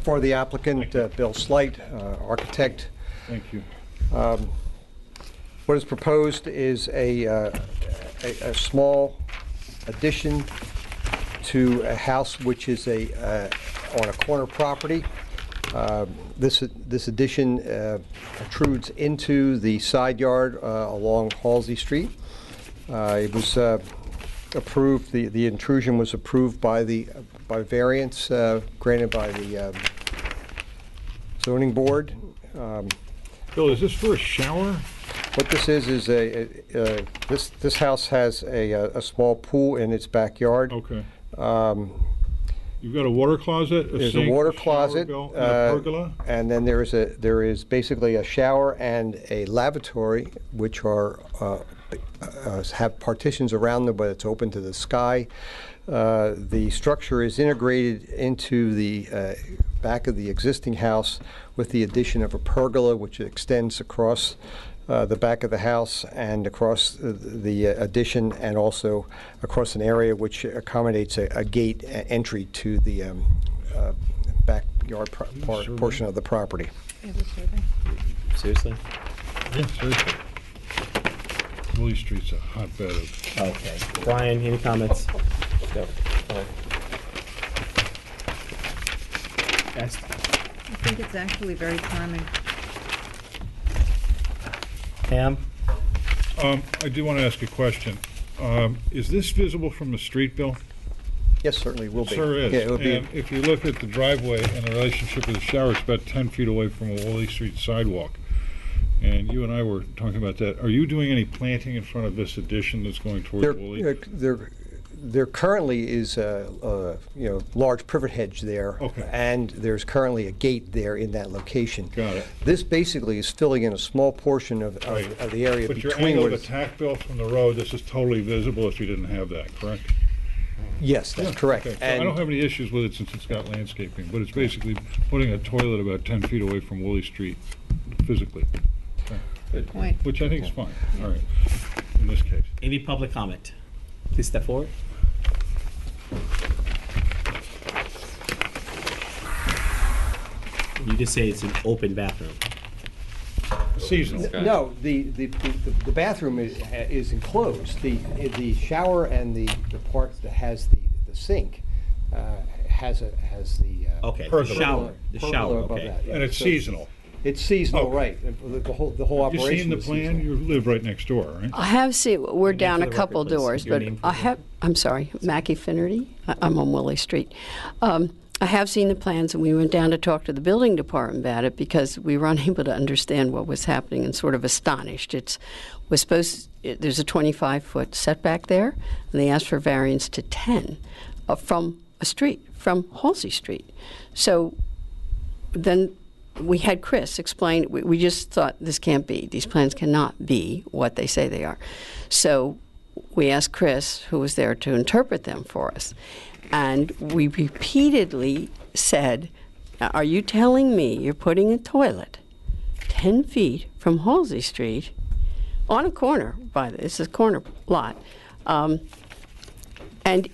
Speaker 10: For the applicant, Bill Slight, architect.
Speaker 2: Thank you.
Speaker 10: What is proposed is a small addition to a house which is on a corner property. This addition protrudes into the side yard along Halsey Street. It was approved. The intrusion was approved by variance granted by the zoning board.
Speaker 2: Bill, is this for a shower?
Speaker 10: What this is this house has a small pool in its backyard.
Speaker 2: Okay. You've got a water closet,
Speaker 10: There's
Speaker 2: sink,
Speaker 10: a water
Speaker 2: shower
Speaker 10: closet,
Speaker 2: bill, and a pergola?
Speaker 10: and then there is basically a shower and a lavatory, which are have partitions around them, but it's open to the sky. The structure is integrated into the back of the existing house with the addition of a pergola, which extends across the back of the house and across the addition, and also across an area which accommodates a gate entry to the backyard portion of the property.
Speaker 1: Seriously?
Speaker 2: Yeah, seriously. Woolley Street's a hotbed of...
Speaker 1: Okay. Brian, any comments?
Speaker 4: No.
Speaker 1: Yes.
Speaker 3: I think it's actually very charming.
Speaker 1: Pam?
Speaker 2: I do want to ask a question. Is this visible from the street, Bill?
Speaker 10: Yes, certainly will be.
Speaker 2: Sure is.
Speaker 10: Yeah, it would be.
Speaker 2: And if you look at the driveway and the relationship with the shower, it's about 10 feet away from a Woolley Street sidewalk. And you and I were talking about that. Are you doing any planting in front of this addition that's going towards Woolley?
Speaker 10: There currently is a large privet hedge there,
Speaker 2: Okay.
Speaker 10: and there's currently a gate there in that location.
Speaker 2: Got it.
Speaker 10: This basically is filling in a small portion of the area
Speaker 2: But your
Speaker 10: between
Speaker 2: angle
Speaker 10: what
Speaker 2: of
Speaker 10: is.
Speaker 2: attack, Bill, from the road, this is totally visible if you didn't have that, correct?
Speaker 10: Yes, that's correct.
Speaker 2: Okay. So I don't have any issues with it since it's got landscaping, but it's basically putting a toilet about 10 feet away from Woolley Street physically.
Speaker 3: Good point.
Speaker 2: Which I think is fine, all right, in this case.
Speaker 1: Any public comment? Please step forward. You just say it's an open bathroom.
Speaker 2: Seasonal.
Speaker 10: No, the bathroom is enclosed. The shower and the part that has the sink has the
Speaker 1: Okay, the
Speaker 10: pergola-
Speaker 1: shower, the
Speaker 10: pergola
Speaker 1: shower,
Speaker 10: above
Speaker 1: okay.
Speaker 10: that, yeah.
Speaker 2: And it's
Speaker 10: So
Speaker 2: seasonal.
Speaker 10: It's seasonal,
Speaker 2: Okay.
Speaker 10: right. And the whole
Speaker 2: Have you
Speaker 10: operation
Speaker 2: seen the
Speaker 10: is
Speaker 2: plan?
Speaker 10: seasonal.
Speaker 2: You live right next door, right?
Speaker 7: I have seen, we're down
Speaker 1: for
Speaker 7: a
Speaker 1: the
Speaker 7: couple
Speaker 1: record, please.
Speaker 7: doors,
Speaker 1: Your
Speaker 7: but
Speaker 1: name for
Speaker 7: I
Speaker 1: the-
Speaker 7: have, I'm sorry, Mackie Finnerty. I'm on Woolley Street. I have seen the plans, and we went down to talk to the building department about it because we were unable to understand what was happening and sort of astonished. There's a 25-foot setback there, and they asked for variance to 10 from a street, from Halsey Street. So then we had Chris explain, we just thought this can't be, these plans cannot be what they say they are. So we asked Chris, who was there to interpret them for us, and we repeatedly said, are you telling me you're putting a toilet 10 feet from Halsey Street on a corner, this is a corner lot, and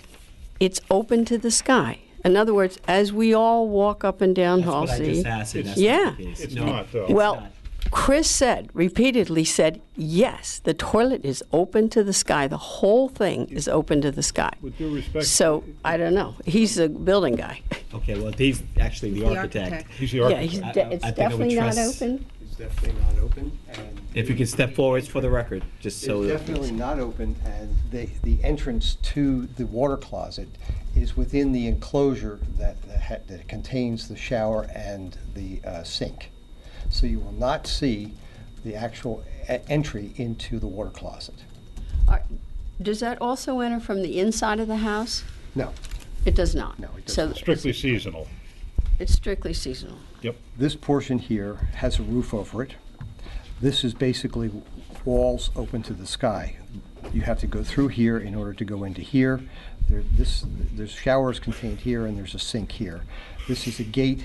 Speaker 7: it's open to the sky? In other words, as we all walk up and down
Speaker 1: That's what I
Speaker 7: Halsey,
Speaker 1: just asked, and that's
Speaker 7: yeah.
Speaker 1: not the case.
Speaker 2: It's
Speaker 1: No,
Speaker 2: not, though.
Speaker 1: it's
Speaker 7: Well,
Speaker 1: not.
Speaker 7: Chris repeatedly said, yes, the toilet is open to the sky. The whole thing is open to the sky.
Speaker 2: With due respect.
Speaker 7: So, I don't know. He's a building guy.
Speaker 1: Okay, well, he's actually the
Speaker 3: The
Speaker 1: architect.
Speaker 3: architect.
Speaker 2: He's the
Speaker 7: Yeah,
Speaker 2: architect.
Speaker 7: it's
Speaker 1: I think I would
Speaker 7: definitely not
Speaker 1: trust-
Speaker 7: open.
Speaker 10: It's definitely not open, and
Speaker 1: If you can step forward for the record, just so.
Speaker 10: it's definitely not open, and the entrance to the water closet is within the enclosure that contains the shower and the sink. So you will not see the actual entry into the water closet.
Speaker 7: Does that also enter from the inside of the house?
Speaker 10: No.
Speaker 7: It does not?
Speaker 10: No, it does
Speaker 7: So
Speaker 10: not.
Speaker 2: Strictly seasonal.
Speaker 7: it's strictly seasonal.
Speaker 2: Yep.
Speaker 10: This portion here has a roof over it. This is basically walls open to the sky. You have to go through here in order to go into here. There's showers contained here, and there's a sink here. This is a gate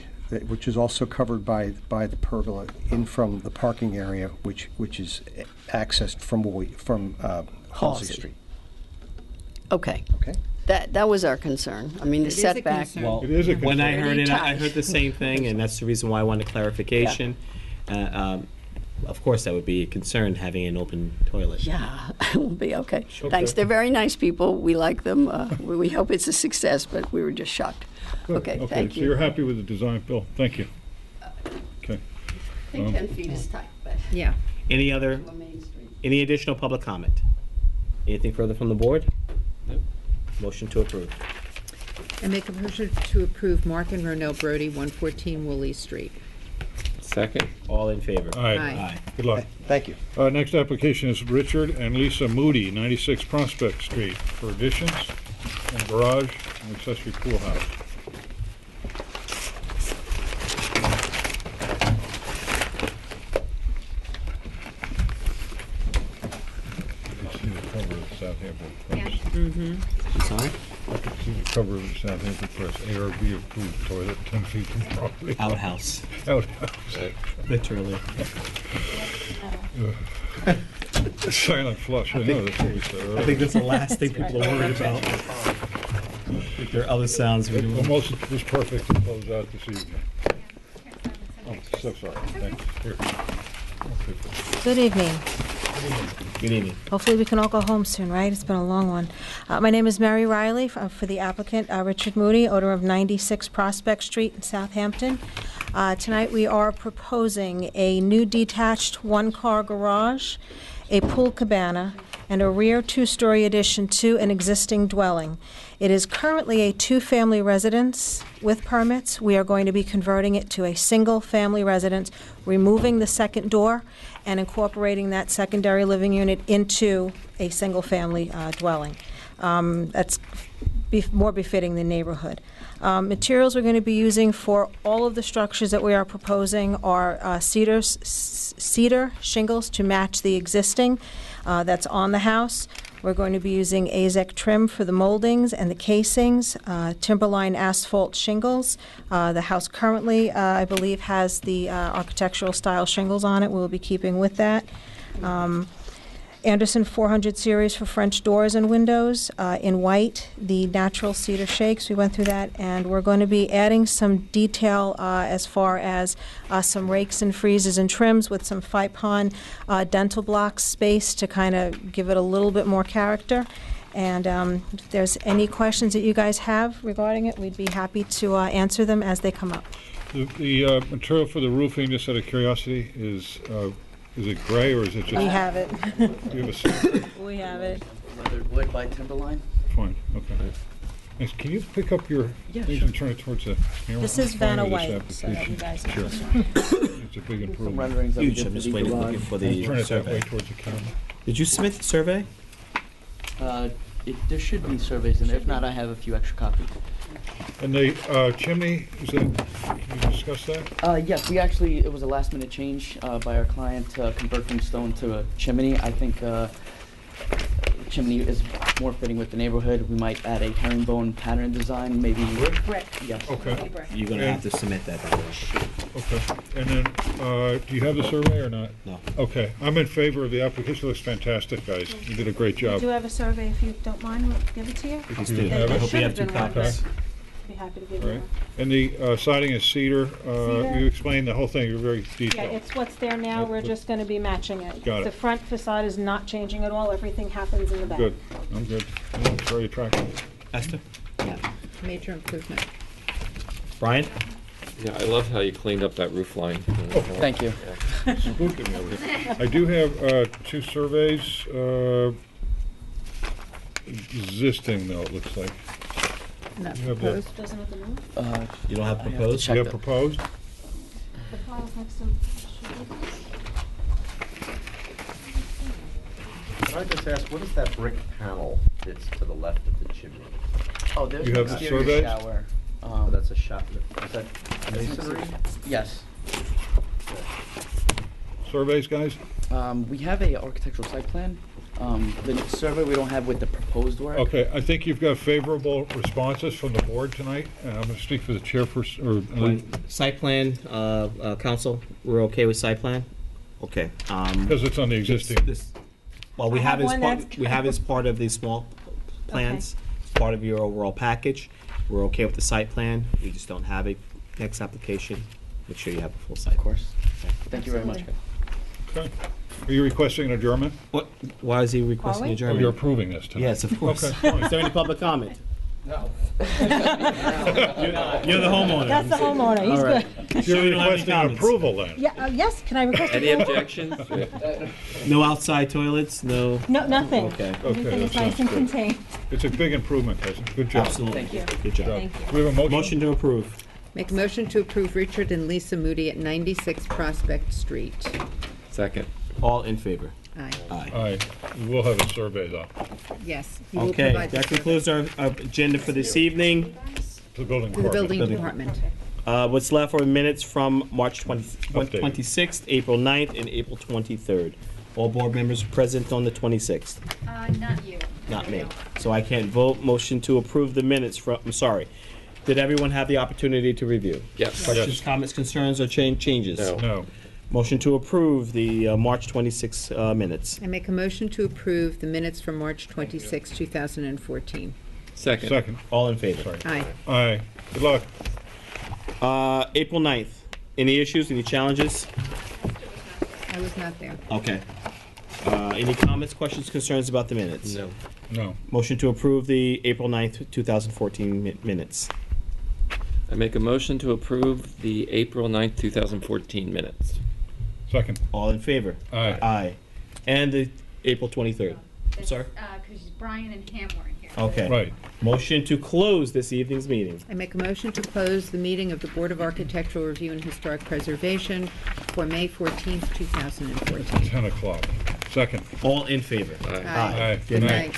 Speaker 10: which is also covered by the pergola in from the parking area, which is accessed from Halsey Street.
Speaker 7: Okay.
Speaker 10: Okay.
Speaker 7: That was our concern. I mean, the
Speaker 3: It is a
Speaker 7: setback.
Speaker 3: concern.
Speaker 1: Well,
Speaker 2: It is a
Speaker 1: when I
Speaker 2: concern.
Speaker 1: heard it, I
Speaker 7: Pretty
Speaker 1: heard the same thing, and that's the reason why I wanted clarification. Of course, that would be a concern, having an open toilet.
Speaker 7: Yeah, it will be okay.
Speaker 2: Okay.
Speaker 7: Thanks. They're very nice people. We like them. We hope it's a success, but we were just shocked.
Speaker 2: Good.
Speaker 7: Okay, thank
Speaker 2: So
Speaker 7: you.
Speaker 2: you're happy with the design, Bill? Thank you. Okay.
Speaker 7: I think 10 feet is tight, but
Speaker 3: Yeah.
Speaker 1: Any additional public comment? Anything further from the board? No. Motion to approve.
Speaker 3: I make a motion to approve Mark and Ronell Brody, 114 Woolly Street.
Speaker 4: Second.
Speaker 1: All in favor?
Speaker 2: Aye.
Speaker 3: Aye.
Speaker 2: Good luck.
Speaker 10: Thank you.
Speaker 2: Next application is Richard and Lisa Moody, 96 Prospect Street, for additions and garage and accessory pool house. You can see the cover of the Southampton Press.
Speaker 1: Sorry?
Speaker 2: I can see the cover of the Southampton Press, ARB approved toilet, 10 feet from property.
Speaker 1: Outhouse.
Speaker 2: Outhouse.
Speaker 1: Literally.
Speaker 2: Silent flush, I know, that's what we said earlier.
Speaker 1: I think that's the last thing people are worried about. If there are other sounds we do.
Speaker 2: Almost was perfect to close out this evening. Oh, so sorry, thank you. Here. Okay.
Speaker 5: Good evening.
Speaker 1: Good evening.
Speaker 5: Hopefully we can all go home soon, right? It's been a long one. My name is Mary Riley for the applicant, Richard Moody, owner of 96 Prospect Street in Southampton. Tonight we are proposing a new detached one-car garage, a pool cabana, and a rear two-story addition to an existing dwelling. It is currently a two-family residence with permits. We are going to be converting it to a single-family residence, removing the second door and incorporating that secondary living unit into a single-family dwelling. That's more befitting the neighborhood. Materials we're going to be using for all of the structures that we are proposing are cedar shingles to match the existing that's on the house. We're going to be using AZEK trim for the moldings and the casings, Timberline asphalt shingles. The house currently, I believe, has the architectural style shingles on it. We'll be keeping with that. Anderson 400 series for French doors and windows in white, the natural cedar shakes. We went through that, and we're going to be adding some detail as far as some rakes and freezes and trims with some Fipon dental block space to kind of give it a little bit more character. And if there's any questions that you guys have regarding it, we'd be happy to answer them as they come up.
Speaker 2: The material for the roofing, just out of curiosity, is it gray or is it just?
Speaker 5: We have it.
Speaker 2: Do you have a sample?
Speaker 5: We have it.
Speaker 13: Weathered wood by Timberline.
Speaker 2: Fine, okay. Thanks. Can you pick up your
Speaker 5: Yeah,
Speaker 2: things
Speaker 5: sure.
Speaker 2: and turn it towards the camera?
Speaker 5: This is
Speaker 2: I'm fine
Speaker 5: Vanna
Speaker 2: with
Speaker 5: White,
Speaker 2: this
Speaker 5: so that you
Speaker 2: application.
Speaker 5: guys
Speaker 2: Sure.
Speaker 5: can
Speaker 2: It's a big improvement.
Speaker 13: renderings of
Speaker 1: Huge.
Speaker 13: the
Speaker 1: I'm just
Speaker 13: different
Speaker 1: looking
Speaker 13: garage.
Speaker 1: for
Speaker 2: Turn
Speaker 1: the
Speaker 2: it that way
Speaker 1: survey.
Speaker 2: towards the camera.
Speaker 1: Did you submit the survey?
Speaker 13: There should be surveys in there. If not, I have a few extra copies.
Speaker 2: And the chimney, can you discuss that?
Speaker 13: Yes, it was a last minute change by our client to convert from stone to a chimney. I think chimney is more fitting with the neighborhood. We might add a herringbone pattern design, maybe.
Speaker 5: Brick.
Speaker 13: Yes.
Speaker 2: Okay.
Speaker 1: You're going to have to submit that, by the way.
Speaker 2: Okay. And then, do you have the survey or not?
Speaker 1: No.
Speaker 2: Okay. I'm in favor of the application. It looks fantastic, guys. You did a great
Speaker 5: We
Speaker 2: job.
Speaker 5: do have a survey, if you don't mind, we'll give it to you.
Speaker 1: Please
Speaker 2: You
Speaker 1: do.
Speaker 2: have
Speaker 1: I
Speaker 2: it?
Speaker 1: hope you have two
Speaker 5: Should have been one,
Speaker 1: copies.
Speaker 5: Be happy to give
Speaker 2: All
Speaker 5: you
Speaker 2: right.
Speaker 5: one.
Speaker 2: And the siding is cedar.
Speaker 5: Cedar.
Speaker 2: You explained the whole thing. You're very
Speaker 5: Yeah,
Speaker 2: detailed.
Speaker 5: it's what's there now, we're just gonna be matching it.
Speaker 2: Got it.
Speaker 5: The front facade is not changing at all, everything happens in the back.
Speaker 2: Good. I'm good. It's very attractive.
Speaker 1: Esther?
Speaker 3: Yeah, major improvement.
Speaker 1: Brian?
Speaker 4: Yeah, I love how you cleaned up that roof line.
Speaker 13: Thank you.
Speaker 2: Spooking me over here. I do have two surveys. Existing, though, it looks like.
Speaker 3: Not
Speaker 2: You have the-
Speaker 3: proposed.
Speaker 5: Doesn't have the roof?
Speaker 1: You don't have
Speaker 13: I have to
Speaker 1: proposed?
Speaker 13: check
Speaker 2: You have
Speaker 13: the-
Speaker 2: proposed?
Speaker 5: The file's next to.
Speaker 14: Can I just ask, what is that brick panel that's to the left of the chimney?
Speaker 13: Oh, there's
Speaker 2: You
Speaker 13: an
Speaker 2: have the
Speaker 13: exterior
Speaker 2: surveys?
Speaker 13: shower.
Speaker 14: Oh, that's a shot, is that masonry?
Speaker 13: Yes.
Speaker 2: Surveys, guys?
Speaker 13: We have a architectural site plan. The survey we don't have with the proposed work.
Speaker 2: Okay, I think you've got favorable responses from the board tonight, and I'm going to speak for the chairperson, or,
Speaker 1: Site plan, council, we're okay with site plan? Okay.
Speaker 2: because it's on the existing.
Speaker 1: Well, we
Speaker 5: I
Speaker 1: have
Speaker 5: have
Speaker 1: as
Speaker 5: one
Speaker 1: part,
Speaker 5: that's-
Speaker 1: we have as part of the small plans, as part of your overall package. We're okay with the site plan, we just don't have it. Next application, make sure you have a full site.
Speaker 13: Of course. Thank you very much.
Speaker 2: Okay. Are you requesting an adjournment?
Speaker 1: What, why is he requesting
Speaker 5: we?
Speaker 2: Oh,
Speaker 1: adjournment?
Speaker 2: you're approving this tonight?
Speaker 1: Yes, of course.
Speaker 2: Okay, fine.
Speaker 1: Is there any public comment?
Speaker 2: No.
Speaker 1: You're the homeowner.
Speaker 5: That's the homeowner, he's
Speaker 1: All right.
Speaker 5: good.
Speaker 1: Sure you
Speaker 2: You're
Speaker 1: don't have any
Speaker 2: requesting
Speaker 1: comments?
Speaker 2: approval then?
Speaker 5: Yeah, yes, can I request?
Speaker 4: Any
Speaker 5: approval?
Speaker 4: objections?
Speaker 1: No outside toilets, no?
Speaker 5: No, nothing.
Speaker 1: Okay.
Speaker 5: Everything
Speaker 2: that
Speaker 5: is nice and
Speaker 2: sounds good.
Speaker 5: contained.
Speaker 2: It's a big improvement, Cousin. Good job.
Speaker 1: Absolutely.
Speaker 5: Thank you.
Speaker 1: Good job.
Speaker 5: Thank you.
Speaker 2: We have a motion?
Speaker 1: Motion to approve.
Speaker 3: Make a motion to approve Richard and Lisa Moody at 96 Prospect Street.
Speaker 4: Second.
Speaker 1: All in favor?
Speaker 3: Aye.
Speaker 1: Aye.
Speaker 2: Aye. We will have a survey though.
Speaker 3: Yes. you will
Speaker 1: Okay,
Speaker 3: provide the
Speaker 1: that
Speaker 3: survey.
Speaker 1: concludes our agenda for this evening.
Speaker 2: The building
Speaker 3: To the
Speaker 2: department.
Speaker 3: building department.
Speaker 1: What's left are minutes from March
Speaker 2: Update.
Speaker 1: 26th, April 9th, and April 23rd. All board members present on the 26th.
Speaker 16: Not you.
Speaker 1: Not me. So I can't vote. Motion to approve the minutes from, I'm sorry. Did everyone have the opportunity to review?
Speaker 4: Yes.
Speaker 1: Questions, comments, concerns, or changes?
Speaker 4: No.
Speaker 2: No.
Speaker 1: Motion to approve the March 26 minutes.
Speaker 3: I make a motion to approve the minutes from March 26, 2014.
Speaker 4: Second.
Speaker 2: Second.
Speaker 1: All in favor?
Speaker 2: Sorry.
Speaker 3: Aye.
Speaker 2: Aye. Good luck.
Speaker 1: April 9th. Any issues, any challenges?
Speaker 3: I was not there.
Speaker 1: Okay. Any comments, questions, concerns about the minutes?
Speaker 4: No.
Speaker 2: No.
Speaker 1: Motion to approve the April 9th, 2014 minutes.
Speaker 4: I make a motion to approve the April 9th, 2014 minutes.
Speaker 2: Second.
Speaker 1: All in favor?
Speaker 2: Aye.
Speaker 1: Aye. And the April 23rd. I'm sorry?
Speaker 16: Because Brian and Pam weren't here.
Speaker 1: Okay.
Speaker 2: Right.
Speaker 1: Motion to close this evening's meeting.
Speaker 3: I make a motion to close the meeting of the Board of Architectural Review and Historic Preservation for May 14th, 2014.
Speaker 2: 10 o'clock. Second.
Speaker 1: All in favor?
Speaker 3: Aye.
Speaker 2: Aye.
Speaker 3: Good night.